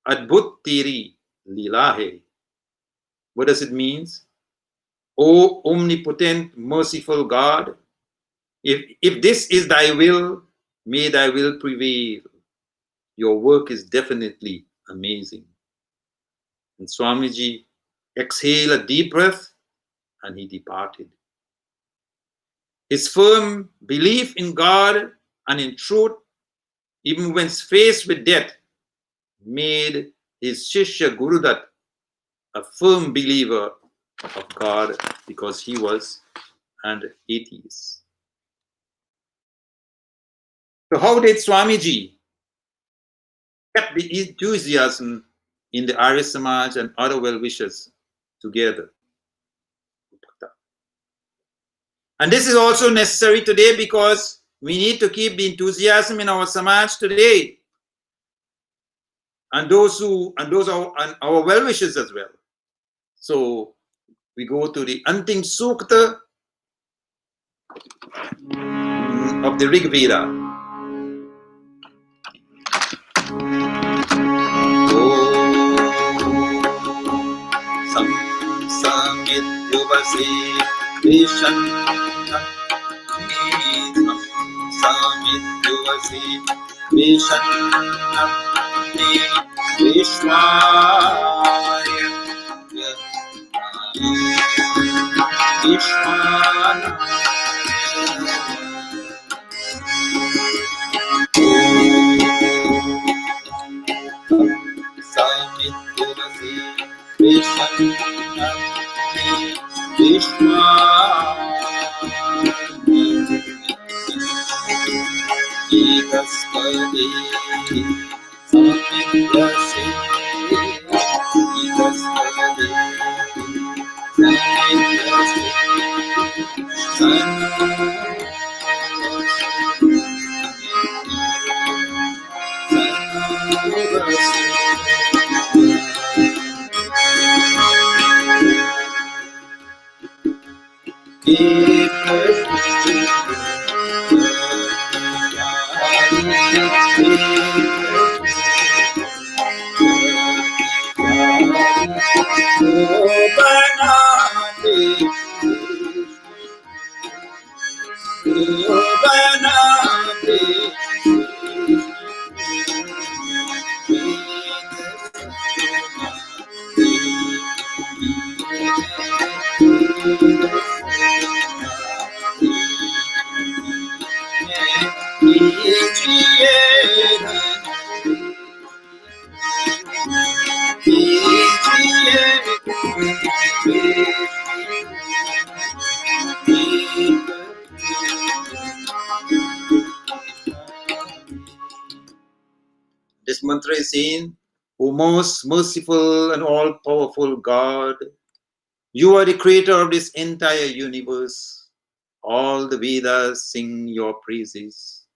S3: Adbhut teri leela hai. What does it mean? O omnipotent, merciful God, if this is thy will, may thy will prevail. Your work is definitely amazing. And Swamiji exhaled a deep breath and he departed. His firm belief in God and in truth, even when faced with death, made his Shishya Gurudat a firm believer of God because he was an atheist. So how did Swamiji kept the enthusiasm in the Arya Samaj and other well-wishers together? And this is also necessary today because we need to keep the enthusiasm in our Samaj today. And those are our well-wishers as well. So we go to the Antim Sukta of the Rig Veda. Samityuvasi Vishanna Samityuvasi Vishanna Vishwaya Vishwana Samityuvasi Vishanna Vishwana Ikaspade Samityasi Ikaspade Samityasi This mantra is saying, O most merciful and all-powerful God, you are the creator of this entire universe. All the Vedas sing your praises.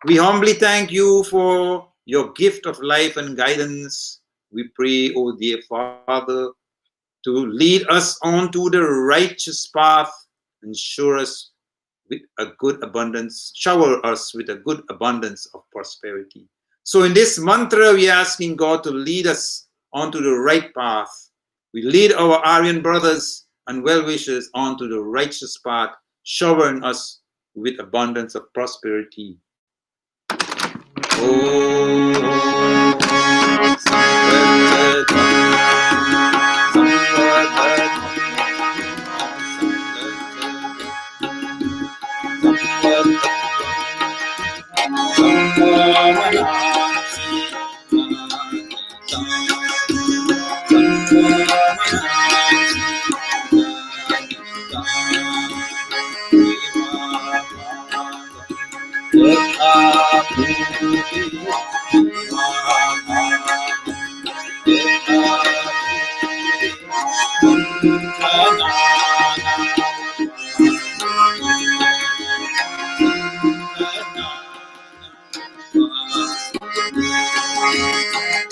S3: We humbly thank you for your gift of life and guidance. We pray, O dear Father, to lead us onto the righteous path and shower us with a good abundance of prosperity. So in this mantra, we are asking God to lead us onto the right path. We lead our Aryan brothers and well-wishers onto the righteous path, showering us with abundance of prosperity.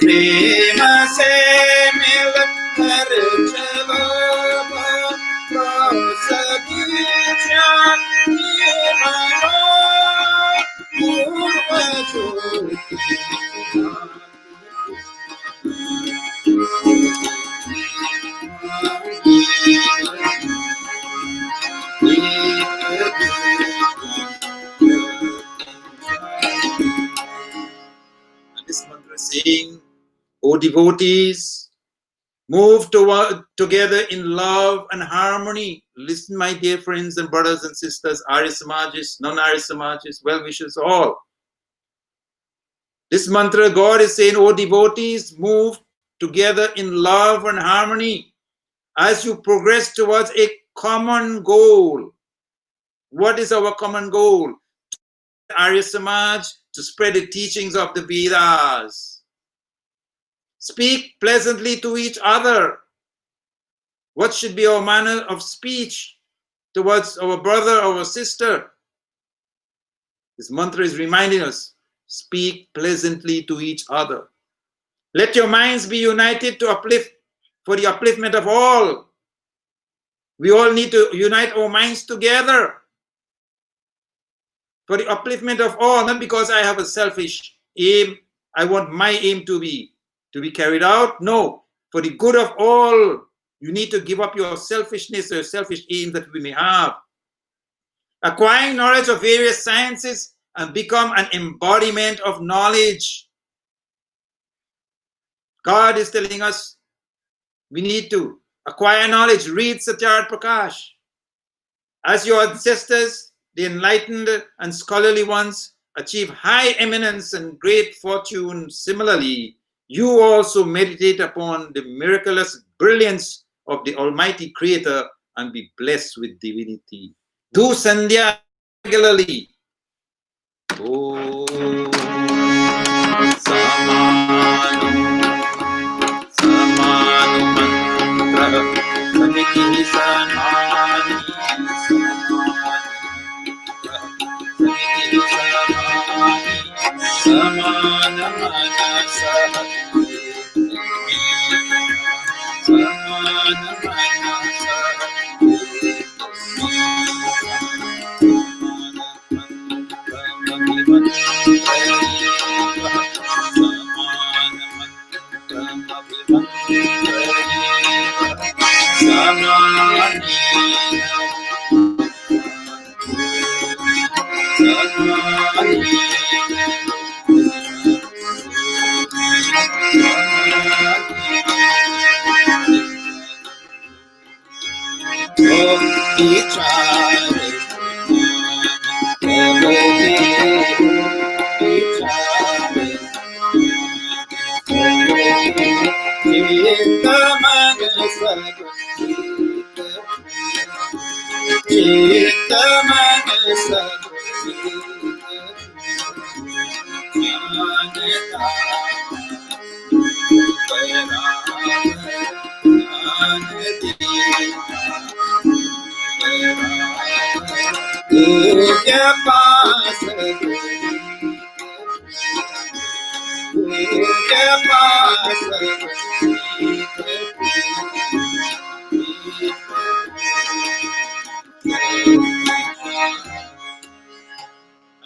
S3: प्रेम से मिल कर चलो सभी This mantra saying, O devotees, move together in love and harmony. Listen, my dear friends and brothers and sisters, Arya Samajis, non-Arya Samajis, well-wishers, all. This mantra, God is saying, O devotees, move together in love and harmony as you progress towards a common goal. What is our common goal? Arya Samaj, to spread the teachings of the Vedas. Speak pleasantly to each other. What should be our manner of speech towards our brother, our sister? This mantra is reminding us, speak pleasantly to each other. Let your minds be united to uplift, for the upliftment of all. We all need to unite our minds together for the upliftment of all, not because I have a selfish aim. I want my aim to be carried out. No, for the good of all, you need to give up your selfishness or selfish aims that we may have. Acquiring knowledge of various sciences and become an embodiment of knowledge. God is telling us we need to acquire knowledge. Read Satyarth Prakash. As your ancestors, the enlightened and scholarly ones, achieve high eminence and great fortune, similarly, you also meditate upon the miraculous brilliance of the Almighty Creator and be blessed with divinity. Do Sandhya regularly. Oh, Samanu mantra samiti samani samana manasa samana manasa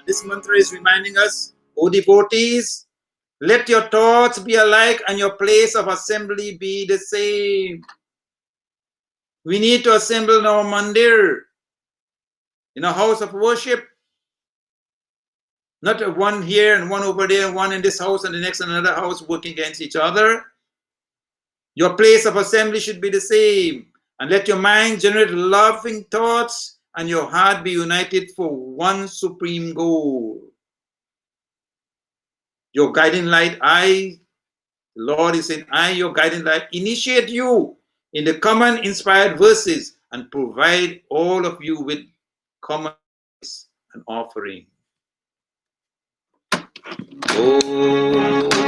S3: This mantra is reminding us, O devotees, let your thoughts be alike and your place of assembly be the same. We need to assemble in our mandir, in a house of worship. Not one here and one over there, one in this house and the next in another house working against each other. Your place of assembly should be the same. And let your mind generate loving thoughts and your heart be united for one supreme goal. Your guiding light, the Lord is saying, I, your guiding light, initiate you in the common inspired verses and provide all of you with common and offering. Oh,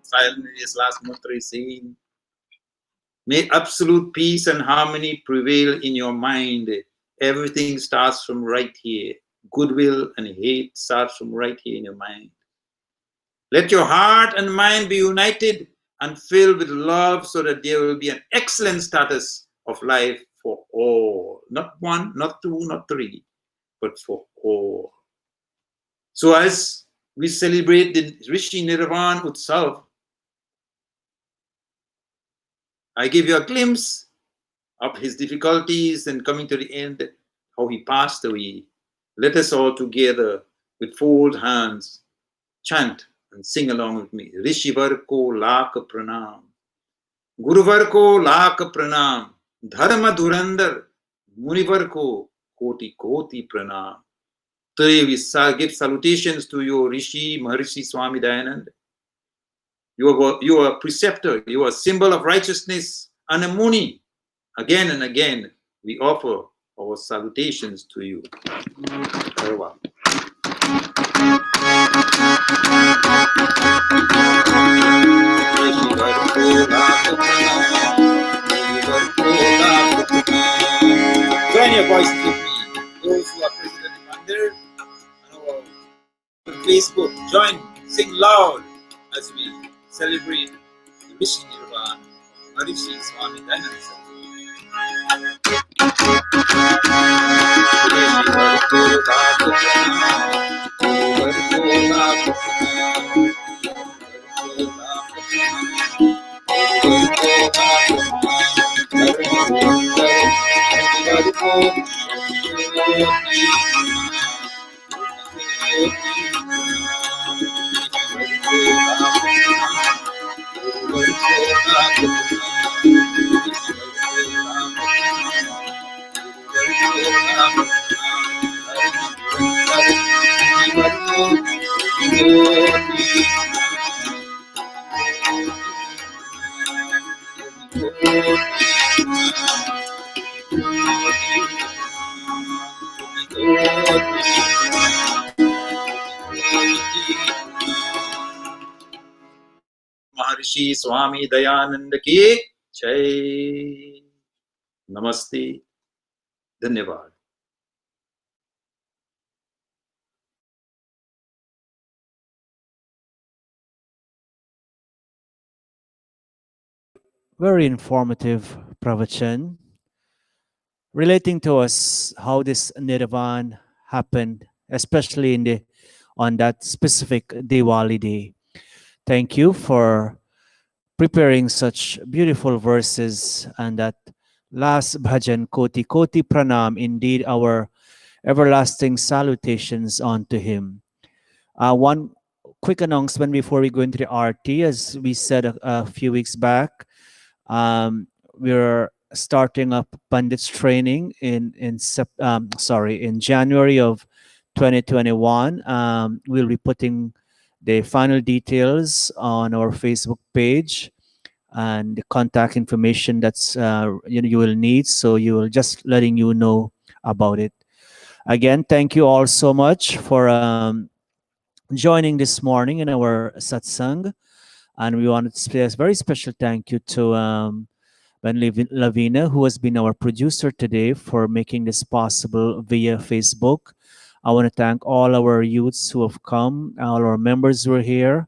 S3: Finally, this last mantra is saying, may absolute peace and harmony prevail in your mind. Everything starts from right here. Goodwill and hate starts from right here in your mind. Let your heart and mind be united and filled with love so that there will be an excellent status of life for all. Not one, not two, not three, but for all. So as we celebrate the Rishi Nirvan Utsav, I give you a glimpse of his difficulties and coming to the end, how he passed away. Let us all together with folded hands chant and sing along with me. Rishivar ko lakh pranam, Guruvar ko lakh pranam, Dharma dhurandhar, Munivar ko koti koti pranam. Today we give salutations to your Rishi Maharishi Swami Dayanand. You are a preceptor, you are a symbol of righteousness and a Muni. Again and again, we offer our salutations to you. Farewell. Join your voices with me. Those who are present at the mandir and on Facebook, join, sing loud as we celebrate the Rishi Nirvan, Maharishi Swami Dayananda. महर्षि स्वामी दयानंद की जय। नमस्ते, धन्यवाद।
S5: Very informative pravachan, relating to us how this nirvan happened, especially on that specific Diwali day. Thank you for preparing such beautiful verses, and that last bhajan, Koti Koti Pranam, indeed our everlasting salutations unto him. One quick announcement before we go into the RT. As we said a few weeks back, we're starting up Pandits training in January of 2021. We'll be putting the final details on our Facebook page and the contact information that's you will need. So you will just letting you know about it. Again, thank you all so much for joining this morning in our satsang. And we want to say a very special thank you to Lavina, who has been our producer today, for making this possible via Facebook. I want to thank all our youths who have come, all our members who are here.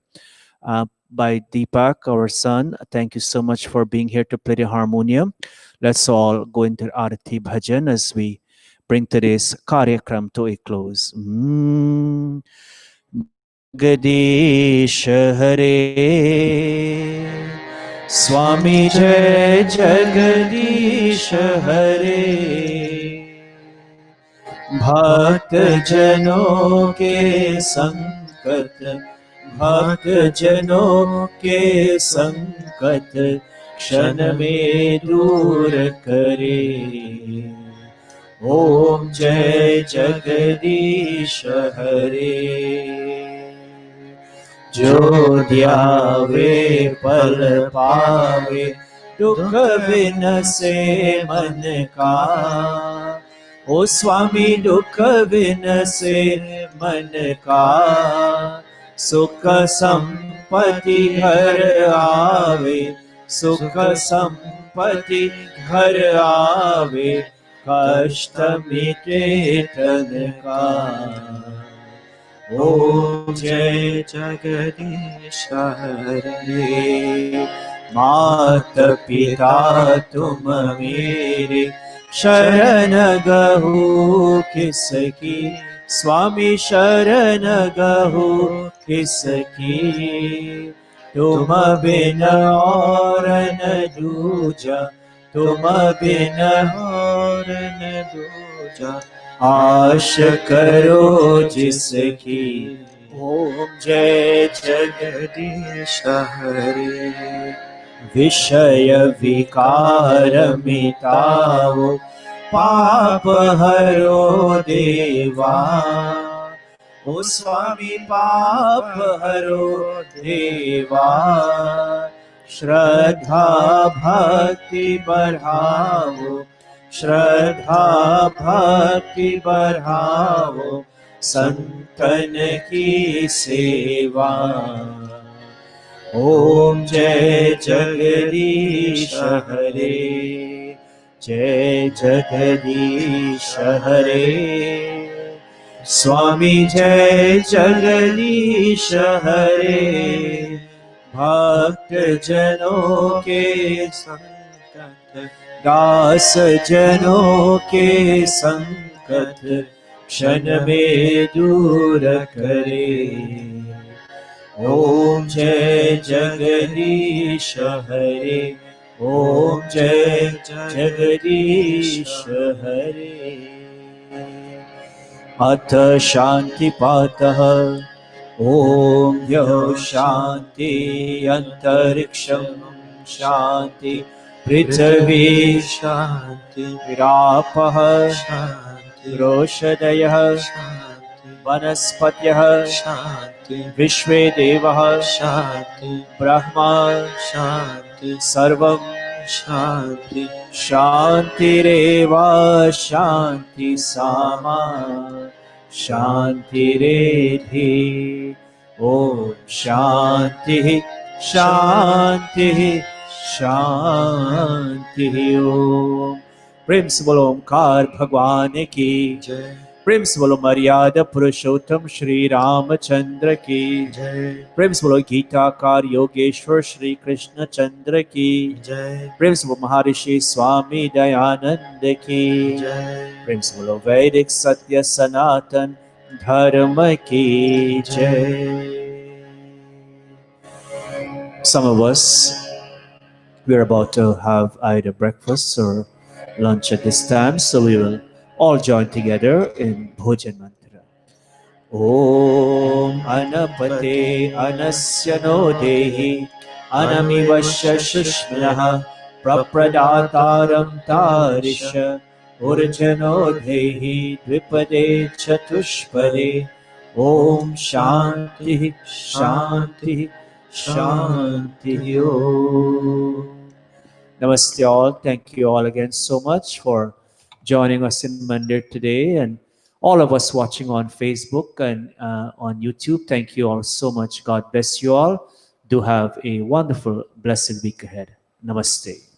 S5: By Deepak, our son, thank you so much for being here to play the harmonium. Let's all go into Arati Bhajan as we bring today's Karyakram to a close. Jagadish Hare Swami Jai Jagadish Hare भक्त जनों के संकट भक्त जनों के संकट क्षण में दूर करे ओम जय जगदीश हरे जो ध्यावे पल पावे दुख बिनसे मन का ओ स्वामी दुख बिनसे मन का सुख संपत्ति घर आवे सुख संपत्ति घर आवे कष्ट मिटे तन का ओम जय जगदीश हरे मात पिता तुम मेरे शरण गहु किसकी स्वामी शरण गहु किसकी तुम बिन और न दूजा तुम बिन और न दूजा आश करो जिसकी ओम जय जगदीश हरे विषय विकार मिटाओ पाप हरो देवा ओ स्वामी पाप हरो देवा श्रद्धा भक्ति बढ़ाओ श्रद्धा भक्ति बढ़ाओ संतन की सेवा ओम जय जगदीश हरे जय जगदीश हरे स्वामी जय जगदीश हरे भक्त जनों के संकट दास जनों के संकट क्षण में दूर करे ओम जय जगदीश हरे ओम जय जगदीश हरे अथ शांति पातः ओम यो शांति अंतरिक्षं शांति पृथ्वी शांति विरापः शांति रोषधयः वनस्पतयः शांति विश्वे देवः शांति ब्रह्मा शांति सर्वं
S7: Shanti.
S5: Shantireva Shanti Sama Shantiredhi Om Shanti Shanti Shanti Om प्रेम से बोलो ओमकार भगवान की
S7: Jai.
S5: प्रेम से बोलो मर्यादा पुरुषोत्तम श्री रामचंद्र की
S7: Jai.
S5: प्रेम से बोलो गीताकार योगेश्वर श्री कृष्ण चंद्र की
S7: Jai.
S5: प्रेम से बोलो महर्षि स्वामी दयानंद की
S7: Jai.
S5: प्रेम से बोलो वैदिक सत्य सनातन धर्म की जय. Some of us, we're about to have either breakfast or lunch at this time, so we will all join together in Bhojan Mantra. Om Anapate Anasya no Dehi Anamivasya Shushmanaha Prapradataram Tarisha Urjano Dehi Dvipade Chatushpade Om Shanti Shanti Shanti Om. Namaste all. Thank you all again so much for joining us in Mandir today, and all of us watching on Facebook and on YouTube. Thank you all so much. God bless you all. Do have a wonderful, blessed week ahead. Namaste.